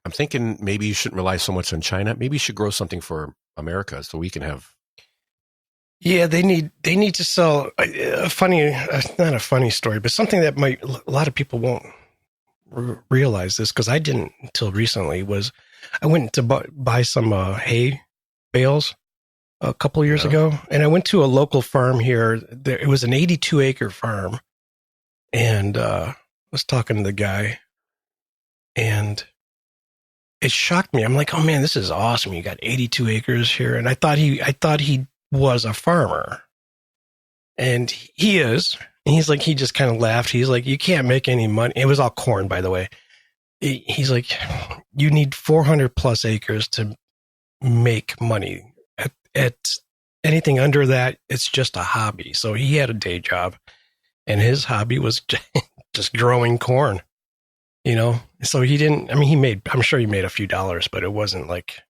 I'm thinking maybe you shouldn't rely so much on China. Maybe you should grow something for America so we can have. Yeah, they need to sell not a funny story, but something that a lot of people won't realize this, because I didn't until recently, was I went to buy some hay bales a couple of years ago, and I went to a local farm here. It was an 82-acre farm, and I was talking to the guy, and it shocked me. I'm like, oh man, this is awesome. You got 82 acres here, and I thought he was a farmer, and he is. And he's like, he just kind of laughed. He's like, you can't make any money. It was all corn, by the way. He's like, you need 400 plus acres to make money. At anything under that, it's just a hobby. So he had a day job, and his hobby was just growing corn, So he didn't, I'm sure he made a few dollars, but it wasn't like.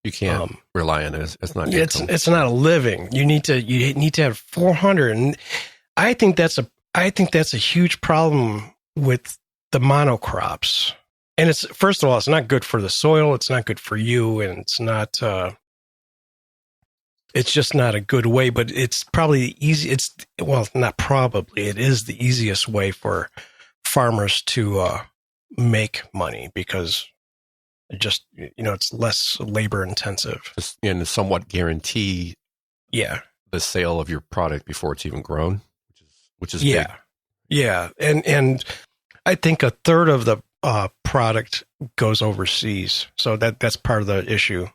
You can't rely on it. It's not. It's not a living. You need to have 400, and I think that's a huge problem with the monocrops. And it's, first of all, it's not good for the soil. It's not good for you, and it's not. It's just not a good way. But it's probably easy. Not probably. It is the easiest way for farmers to make money, because it's less labor intensive and somewhat guarantee the sale of your product before it's even grown, which is big. And I think a third of the product goes overseas, so that's part of the issue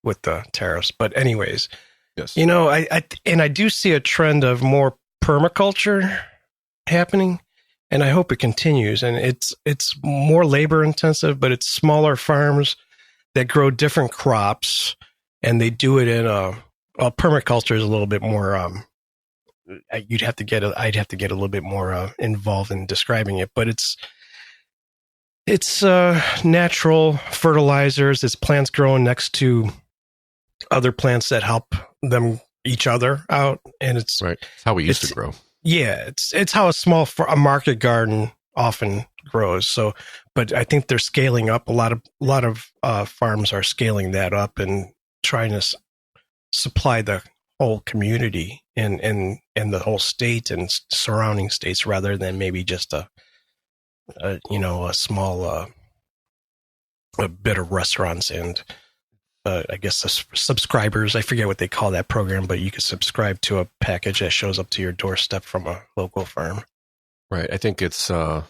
with the tariffs. But anyways, yes, I do see a trend of more permaculture happening. And I hope it continues. And it's more labor intensive, but it's smaller farms that grow different crops, and they do it in permaculture is a little bit more. I'd have to get a little bit more involved in describing it, but it's natural fertilizers. It's plants growing next to other plants that help them each other out, and it's right. It's how we used to grow. Yeah, it's how a market garden often grows. So, but I think they're scaling up. A lot of farms are scaling that up and trying to supply the whole community and the whole state and surrounding states, rather than maybe just a small a bit of restaurants and. I guess the subscribers, I forget what they call that program, but you can subscribe to a package that shows up to your doorstep from a local farm. Right. I think it's, thought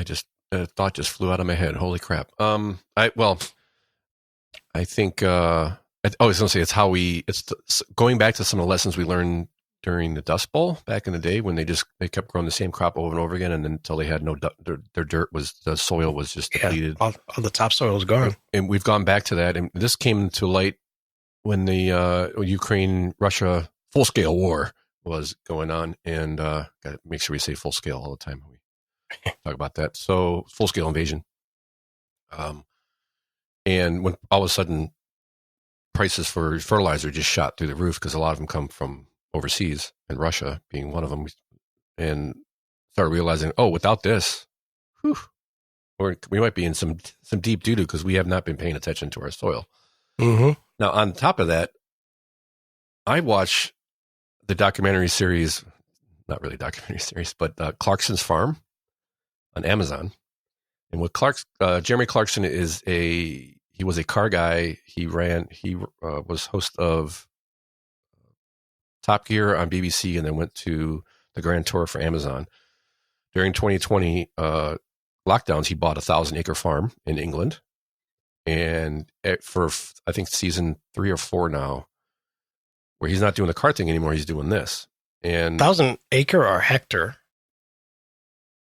just flew out of my head. Holy crap. I think, I was going to say it's going back to some of the lessons we learned during the Dust Bowl back in the day, when they kept growing the same crop over and over again, and until they had the soil was just depleted. All the topsoil is gone. And we've gone back to that. And this came to light when the Ukraine-Russia full-scale war was going on. And got to make sure we say full scale all the time when we talk about that. So full-scale invasion. And when all of a sudden prices for fertilizer just shot through the roof, because a lot of them come from overseas, and Russia being one of them, and started realizing, without this, we might be in some deep doo-doo, because we have not been paying attention to our soil. Mm-hmm. Now, on top of that, I watch the documentary series, not really documentary series, but Clarkson's Farm on Amazon. And what Jeremy Clarkson he was a car guy. He was host of Top Gear on BBC, and then went to the Grand Tour for Amazon. During 2020 lockdowns, he bought a 1,000-acre farm in England, and for I think season 3 or 4 now, where he's not doing the car thing anymore, he's doing this. And 1,000 acre or hectare?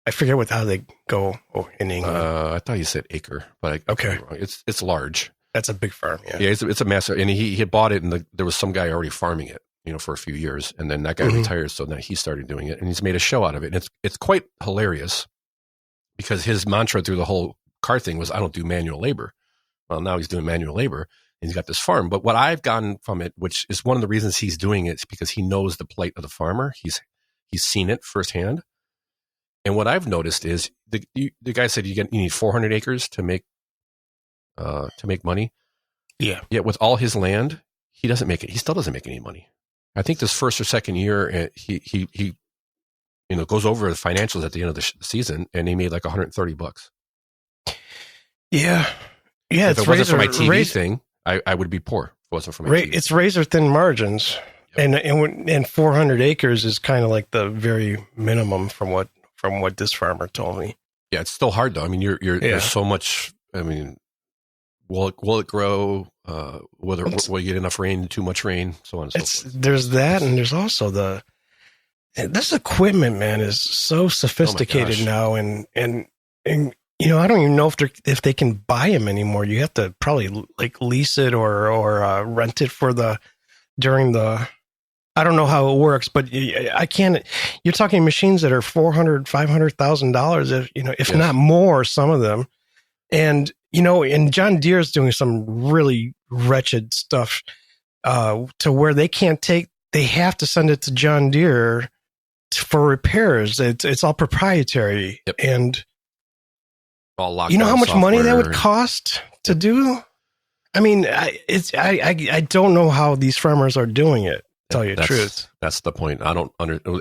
I forget how they go in England. I thought you said acre, but okay, it's large. That's a big farm. Yeah, it's a massive. And he had bought it, and there was some guy already farming it. for a few years, and then that guy retired, so now he started doing it, and he's made a show out of it. And it's quite hilarious because his mantra through the whole car thing was, "I don't do manual labor." Well, now he's doing manual labor, and he's got this farm. But what I've gotten from it, which is one of the reasons he's doing it, is because he knows the plight of the farmer. He's seen it firsthand. And what I've noticed is the guy said you need 400 acres to make money. Yeah. Yet with all his land, he doesn't make it. He still doesn't make any money. I think this first or second year, he goes over the financials at the end of the season, and he made like $130. Yeah. If it wasn't for my TV thing, I would be poor. If it wasn't for my TV. It's razor thin margins, and 400 acres is kind of like the very minimum from what this farmer told me. Yeah, it's still hard though. I mean, there's so much. I mean, will it grow? Will you get enough rain? Too much rain? So on and so forth. There's that, and there's also this equipment, man, is so sophisticated now, and I don't even know if they can buy them anymore. You have to probably like lease it or rent it during the. I don't know how it works, but I can't. You're talking machines that are $400,000-$500,000, if not more, some of them, and John Deere is doing some really wretched stuff to where they can't they have to send it to John Deere for repairs. It's all proprietary, and you know how much money that would cost to do. I mean, I don't know how these farmers are doing it. Tell you the truth. That's the point. I don't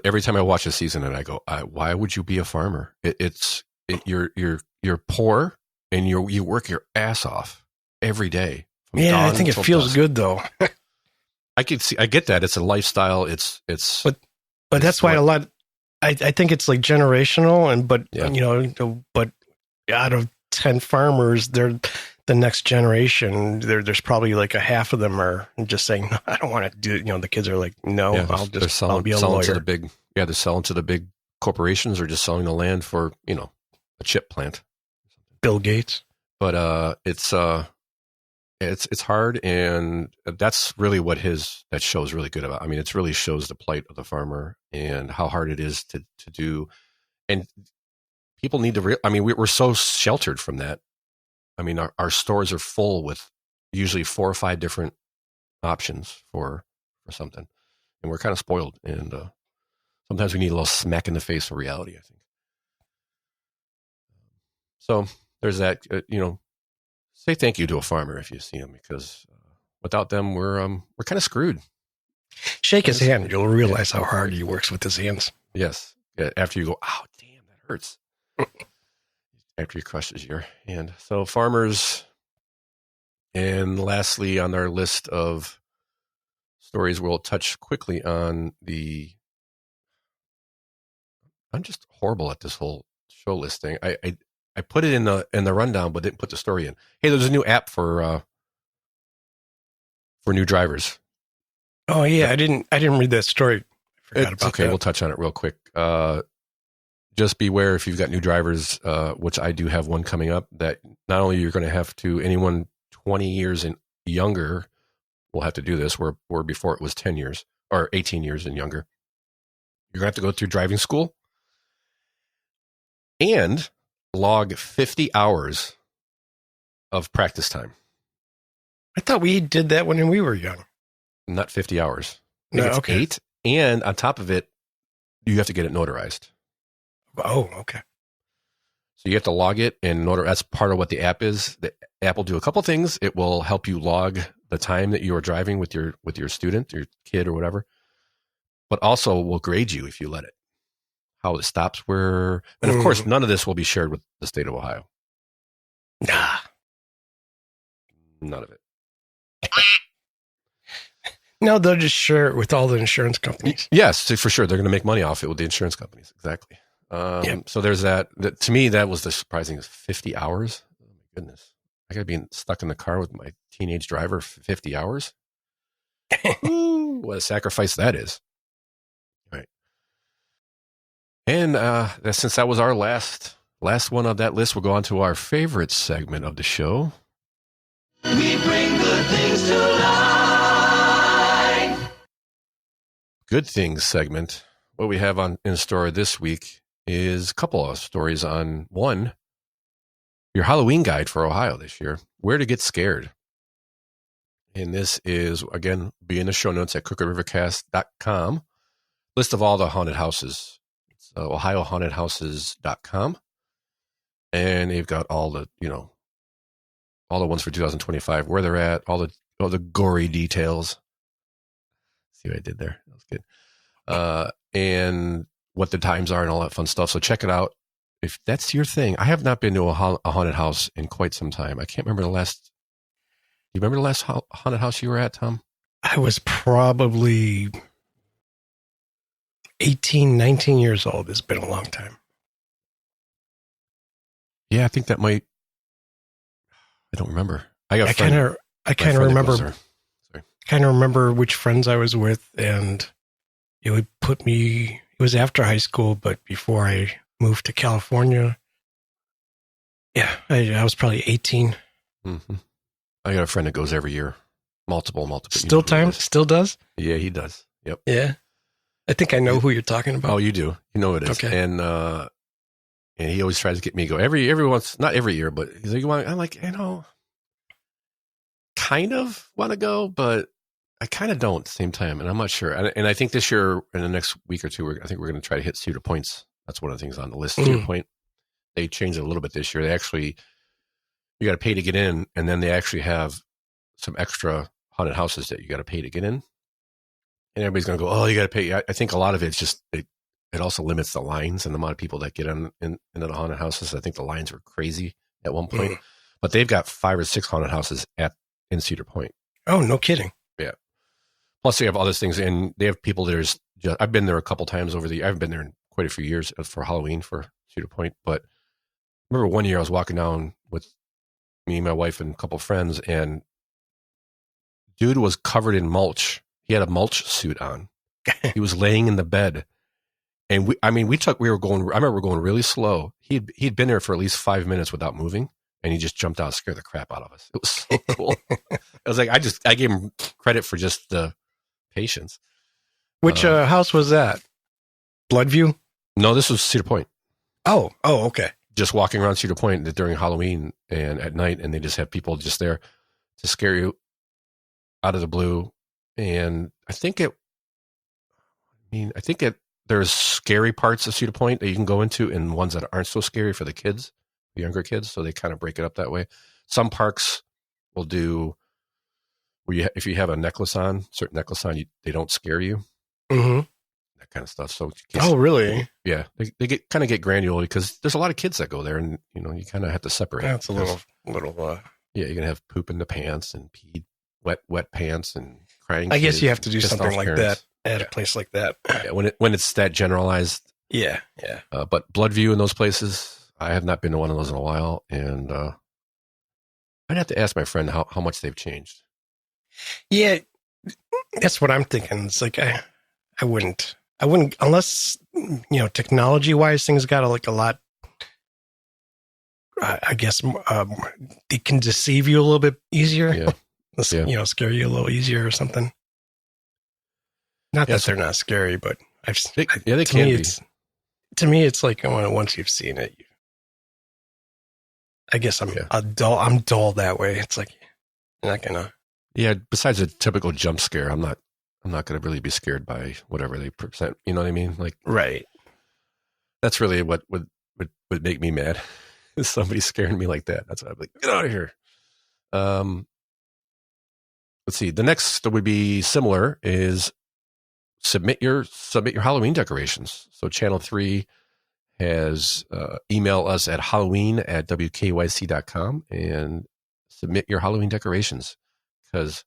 every time I watch a season and I go, why would you be a farmer? You're poor and you work your ass off every day. Yeah, I think it feels good though. I get that. It's a lifestyle. But that's why I think it's like generational but out of 10 farmers, they're the next generation. There's probably like a half of them are just saying, no, I don't want to do it. The kids are like, no, I'll be a lawyer. To the big, they're selling to the big corporations or just selling the land for, a chip plant. Bill Gates. But it's hard, and that's really what that show is really good about. I mean, it really shows the plight of the farmer and how hard it is to do. And people need to we're so sheltered from that. I mean, our stores are full with usually 4 or 5 different options for something, and we're kind of spoiled. And sometimes we need a little smack in the face of reality, I think. So there's that. Say thank you to a farmer if you see them, because without them, we're kind of screwed. Shake his hand, you'll realize how hard he works with his hands. Yes. After you go, oh damn, that hurts. After he crushes your hand. So farmers, and lastly on our list of stories, we'll touch quickly on I'm just horrible at this whole show listing. I put it in the rundown, but didn't put the story in. Hey, there's a new app for new drivers. Oh yeah, I didn't read that story. I forgot about that. We'll touch on it real quick. Just beware if you've got new drivers, which I do have one coming up, that not only you're going to have to, anyone 20 years and younger will have to do this, where before it was 10 years or 18 years and younger. You're going to have to go through driving school and log 50 hours of practice time. I thought we did that when we were young. Not 50 hours. No, okay. 8. And on top of it, you have to get it notarized. Oh, okay. So you have to log it and that's part of what the app is. The app will do a couple things. It will help you log the time that you are driving with your student, your kid or whatever, but also will grade you if you let it. How it stops where, and of course, none of this will be shared with the state of Ohio. Nah. None of it. No, they'll just share it with all the insurance companies. Yes, for sure. They're going to make money off it with the insurance companies. Exactly. So there's that. To me, that was the surprising. 50 hours. Oh my goodness. I got to be stuck in the car with my teenage driver for 50 hours. Ooh, what a sacrifice that is. All right. And since that was our last one on that list, we'll go on to our favorite segment of the show. We bring good things to life. good things segment, what we have in store this week is a couple of stories on one, your Halloween guide for Ohio this year, where to get scared. And this is, again, be in the show notes at crookedrivercast.com. List of all the haunted houses. It's ohiohauntedhouses.com. And they've got all the, all the ones for 2025, where they're at, all the gory details. See what I did there? That was good. And what the times are and all that fun stuff. So check it out. If that's your thing. I have not been to a haunted house in quite some time. I can't remember the last. Do you remember the last haunted house you were at, Tom? I was probably 18, 19 years old. It's been a long time. Yeah, I think that might. I don't remember. I kind of remember. Kind of remember which friends I was with, and it would put me. It was after high school, but before I moved to California. Yeah, I was probably 18. Mm-hmm. I got a friend that goes every year, multiple. Still does? Yeah, he does. Yep. Yeah, I think I know who you're talking about. Oh, you do. You know it is. Okay. And he always tries to get me to go every once, not every year, but he's like, I'm like, kind of want to go, but I kind of don't at the same time, and I'm not sure. And I think this year, in the next week or two, I think we're going to try to hit Cedar Points. That's one of the things on the list. Cedar Point, they changed it a little bit this year. They actually, you got to pay to get in, and then they actually have some extra haunted houses that you got to pay to get in. And everybody's going to go, oh, you got to pay. I think a lot of it's just, it also limits the lines and the amount of people that get into the haunted houses. I think the lines were crazy at one point, but they've got 5 or 6 haunted houses in Cedar Point. Oh, no kidding. Yeah. Plus they have other things, and they have people that I've been there a couple times I haven't been there in quite a few years for Halloween for Cedar Point, but I remember one year I was walking down with me, my wife, and a couple of friends, and dude was covered in mulch. He had a mulch suit on. He was laying in the bed. And I remember going really slow. He'd been there for at least 5 minutes without moving, and he just jumped out and scared the crap out of us. It was so cool. I was like, I gave him credit for just the patience. Which house was that? Bloodview? No, this was Cedar Point. Oh, okay. Just walking around Cedar Point during Halloween and at night, and they just have people just there to scare you out of the blue. And I think there's scary parts of Cedar Point that you can go into, and ones that aren't so scary for the kids, the younger kids. So they kind of break it up that way. Some parks will do where if you have a certain necklace on, they don't scare you. Mm-hmm. That kind of stuff. So, really? Yeah, they get granular because there's a lot of kids that go there, and you kind of have to separate. That's a little. Yeah, you're gonna have poop in the pants and pee, wet pants and crying. I guess you have to do something like that at a place like that. Yeah, when it's that generalized. Yeah. But Bloodview in those places, I have not been to one of those in a while, and I'd have to ask my friend how much they've changed. Yeah, that's what I'm thinking. It's like I wouldn't unless technology wise things got a lot. I guess it can deceive you a little bit easier. Yeah. Scare you a little easier or something. Not that they're not scary, but they can be. To me, it's like once you've seen it, I guess I'm dull that way. It's like you're not gonna. Yeah. Besides a typical jump scare, I'm not going to really be scared by whatever they present. You know what I mean? Like, right. That's really what would make me mad. Is somebody scaring me like that? That's what I'm like. Get out of here. Let's see. The next that would be similar is submit your Halloween decorations. So Channel 3 has email us at halloween@wkyc.com and submit your Halloween decorations, because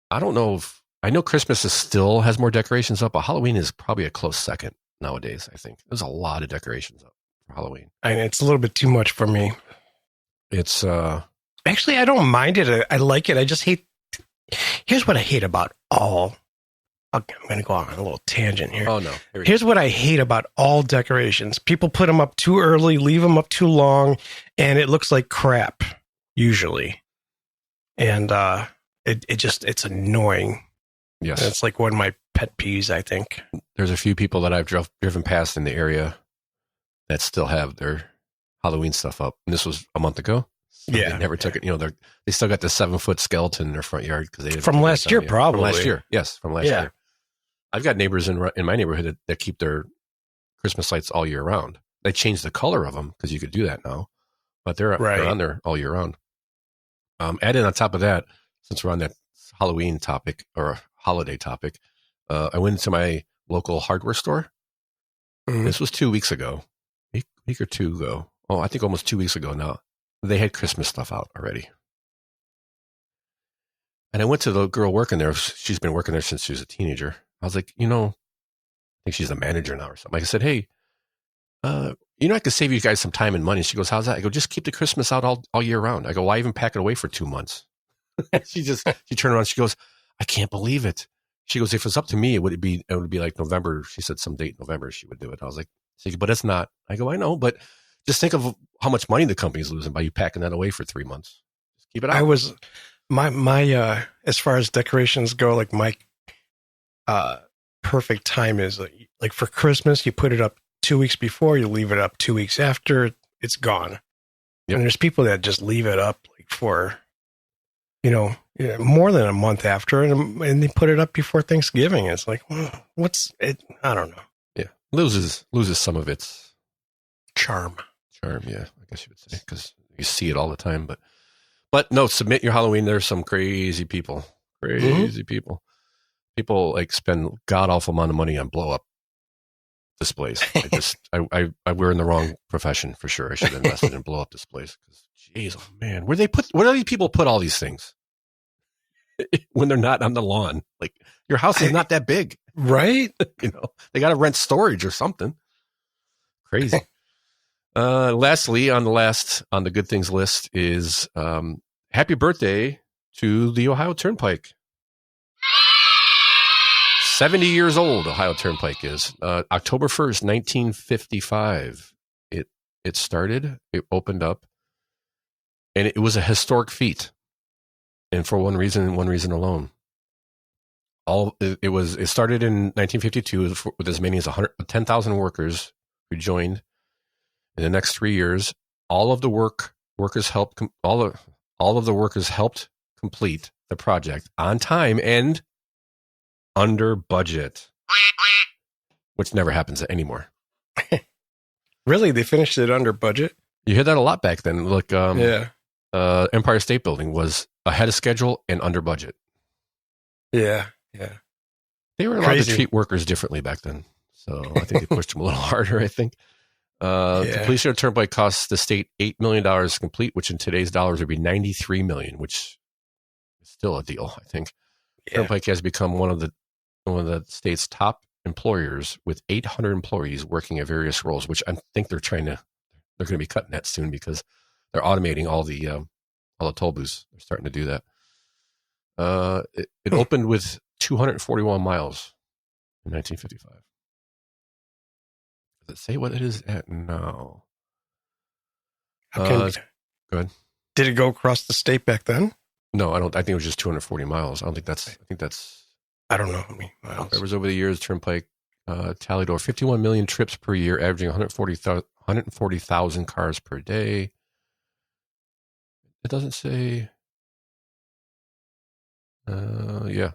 I don't know I know Christmas still has more decorations up, but Halloween is probably a close second nowadays. I think there's a lot of decorations up for Halloween. And it's a little bit too much for me. It's actually, I don't mind it. I like it. I just hate. Here's what I hate about all. I'm going to go on a little tangent here. Oh no! Here's what I hate about all decorations. People put them up too early, leave them up too long, and it looks like crap usually. And it's annoying. Yes, and it's like when my pet peeves, I think. There's a few people that I've driven past in the area that still have their Halloween stuff up. And this was a month ago. So Yeah. They never took it. You know, they still got the 7-foot skeleton in their front yard because they didn't From last year, probably. From last year. Yes, from last year. I've got neighbors in my neighborhood that keep their Christmas lights all year round. They changed the color of them because you could do that now, but they're on there all year round. Added on top of that, since we're on that Halloween topic or holiday topic, I went into my local hardware store. Mm-hmm. This was 2 weeks ago, a week or two ago. Oh, I think almost 2 weeks ago now. They had Christmas stuff out already. And I went to the girl working there. She's been working there since she was a teenager. I was like, I think she's the manager now or something. I said, hey, I could save you guys some time and money. She goes, how's that? I go, just keep the Christmas out all year round. I go, why even pack it away for 2 months? she turned around. She goes, I can't believe it. She goes, if it was up to me, it would be like November. She said some date in November she would do it. I was like, but it's not. I go, I know, but just think of how much money the company's losing by you packing that away for 3 months. Just keep it out. I was my as far as decorations go, like my perfect time is like for Christmas, you put it up 2 weeks before, you leave it up 2 weeks after, it's gone. Yep. And there's people that just leave it up like for, more than a month after, and they put it up before Thanksgiving. It's like, well, what's it? I don't know. Yeah, loses some of its charm. Yeah, I guess you would say, because you see it all the time. But no, submit your Halloween. There's some crazy people. People like spend god awful amount of money on blow up displays. We're in the wrong profession for sure. I should have invested in blow up displays. Jeez, oh man, where do these people put all these things when they're not on the lawn? Like your house is not that big, right? They got to rent storage or something. Crazy. Lastly, on the good things list is happy birthday to the Ohio Turnpike. 70 years old, Ohio Turnpike is. October 1st, 1955. It started, it opened up, and it was a historic feat. And for one reason alone. It started in 1952 with as many as 10,000 workers who joined. In the next 3 years, all of the workers helped complete the project on time and under budget, which never happens anymore. Really, they finished it under budget? You hear that a lot back then. Like, Empire State Building was ahead of schedule and under budget. Yeah. They were allowed to treat workers differently back then, so I think they pushed them a little harder. I think. Completion of Turnpike costs the state $8 million to complete, which in today's dollars would be $93 million, which is still a deal, I think. Yeah. Turnpike has become one of the state's top employers with 800 employees working at various roles, which I think they're going to be cutting that soon because they're automating all the toll booths. They're starting to do that. It opened with 241 miles in 1955. Does it say what it is at now? Go ahead. Did it go across the state back then? No, I don't. I think it was just 240 miles. I think that's. I don't know how many miles. It was over the years. Turnpike tallied over 51 million trips per year, averaging 140,000 cars per day. It doesn't say. Yeah.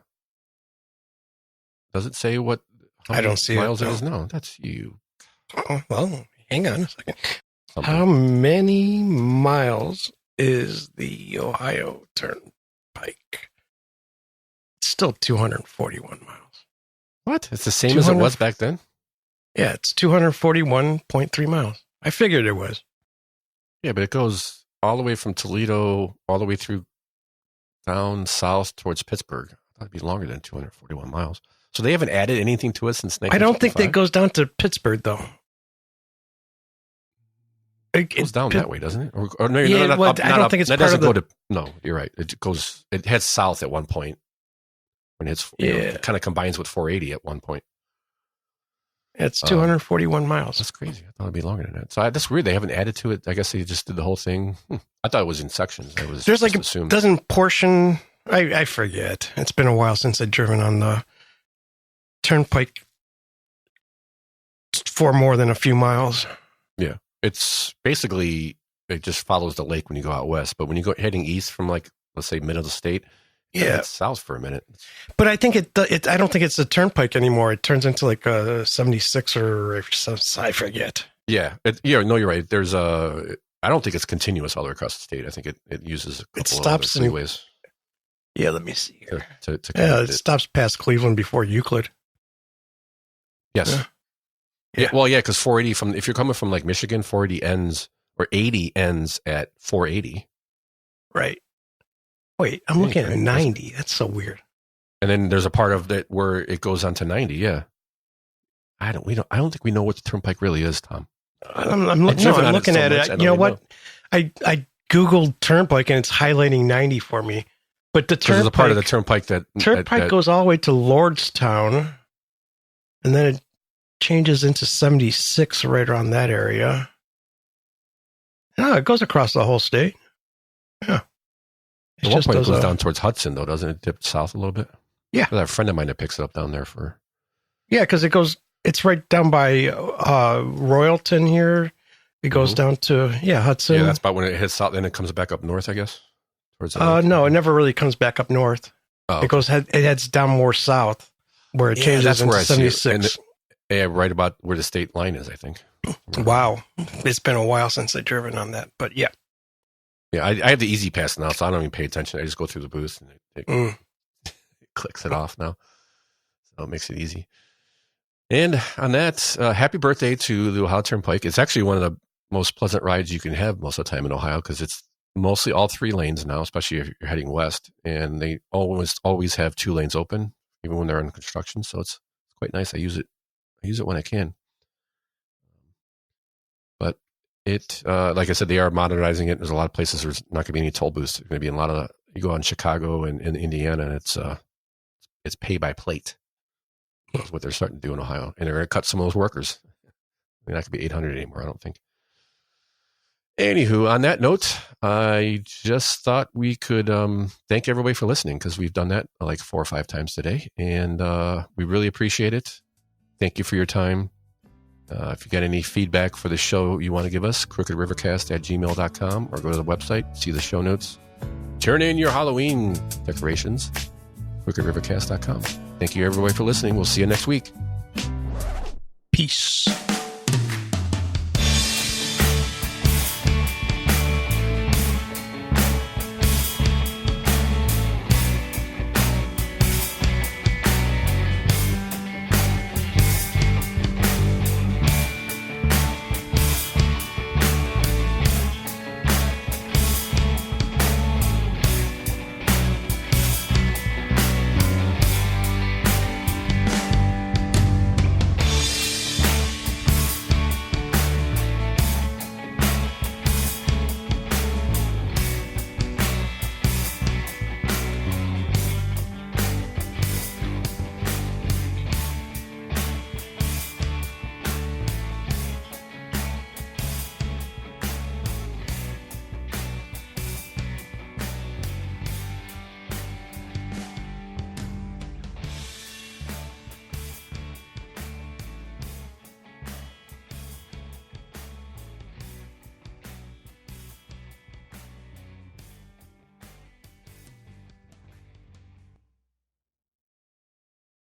Does it say what? I don't see miles it is now. That's you. Oh, well, hang on a second. How many miles is the Ohio Turnpike? It's still 241 miles. What? It's the same as it was back then? Yeah, it's 241.3 miles. I figured it was. Yeah, but it goes all the way from Toledo, all the way through down south towards Pittsburgh. That'd be longer than 241 miles. So they haven't added anything to it since 1955? I don't think that goes down to Pittsburgh, though. It goes down that way, doesn't it? Or no, yeah, I don't think it's part of the... No, you're right. It heads south at one point. When it kind of combines with 480 at one point. It's 241 miles. That's crazy. I thought it'd be longer than that. So that's weird. They haven't added to it. I guess they just did the whole thing. I thought it was in sections. There's like doesn't portion. I forget. It's been a while since I've driven on the Turnpike for more than a few miles. Yeah. It's basically, it just follows the lake when you go out west. But when you go heading east from, like, let's say, middle of the state, it's south for a minute. But I think I don't think it's a Turnpike anymore. It turns into like a 76 or I forget. Yeah. No, you're right. There's I don't think it's continuous all the way across the state. I think it uses a couple of other freeways. Yeah, let me see here. It stops past Cleveland before Euclid. Yes. Yeah. Well, yeah, because 480 if you're coming from like Michigan, 480 ends, or 80 ends at 480. Right. Wait, I'm looking at 90. That's so weird. And then there's a part of that where it goes on to 90. Yeah. I don't think we know what the Turnpike really is, Tom. I'm looking at it. You know what? I Googled Turnpike and it's highlighting 90 for me. But the Turnpike, there's a part of the Turnpike that goes all the way to Lordstown, and then it changes into 76 right around that area. No, it goes across the whole state. Yeah. At one point, it goes down towards Hudson, though, doesn't it? Dip south a little bit. Yeah, I have a friend of mine that picks it up down there for. Yeah, because it's right down by Royalton here. It goes down to Hudson. Yeah, that's about when it hits south. Then it comes back up north, I guess. No, it never really comes back up north. Oh, okay. It heads down more south, where it changes into 76. Right about where the state line is, I think. Wow, it's been a while since I've driven on that, but yeah. Yeah, I have the Easy Pass now, so I don't even pay attention. I just go through the booth and it clicks it off now, so it makes it easy. And on that, happy birthday to the Ohio Turnpike. It's actually one of the most pleasant rides you can have most of the time in Ohio because it's mostly all 3 lanes now, especially if you're heading west. And they always have 2 lanes open, even when they're in construction. So it's quite nice. I use it when I can. But it, like I said, they are modernizing it. There's a lot of places there's not going to be any toll booths. There's going to be a lot of, you go on Chicago and Indiana, and it's pay by plate. That's what they're starting to do in Ohio. And they're going to cut some of those workers. They're not going to be 800 anymore, I don't think. Anywho, on that note, I just thought we could thank everybody for listening because we've done that like 4 or 5 times today. And we really appreciate it. Thank you for your time. If you got any feedback for the show you want to give us, crookedrivercast@gmail.com, or go to the website, see the show notes. Turn in your Halloween decorations, crookedrivercast.com. Thank you, everybody, for listening. We'll see you next week. Peace.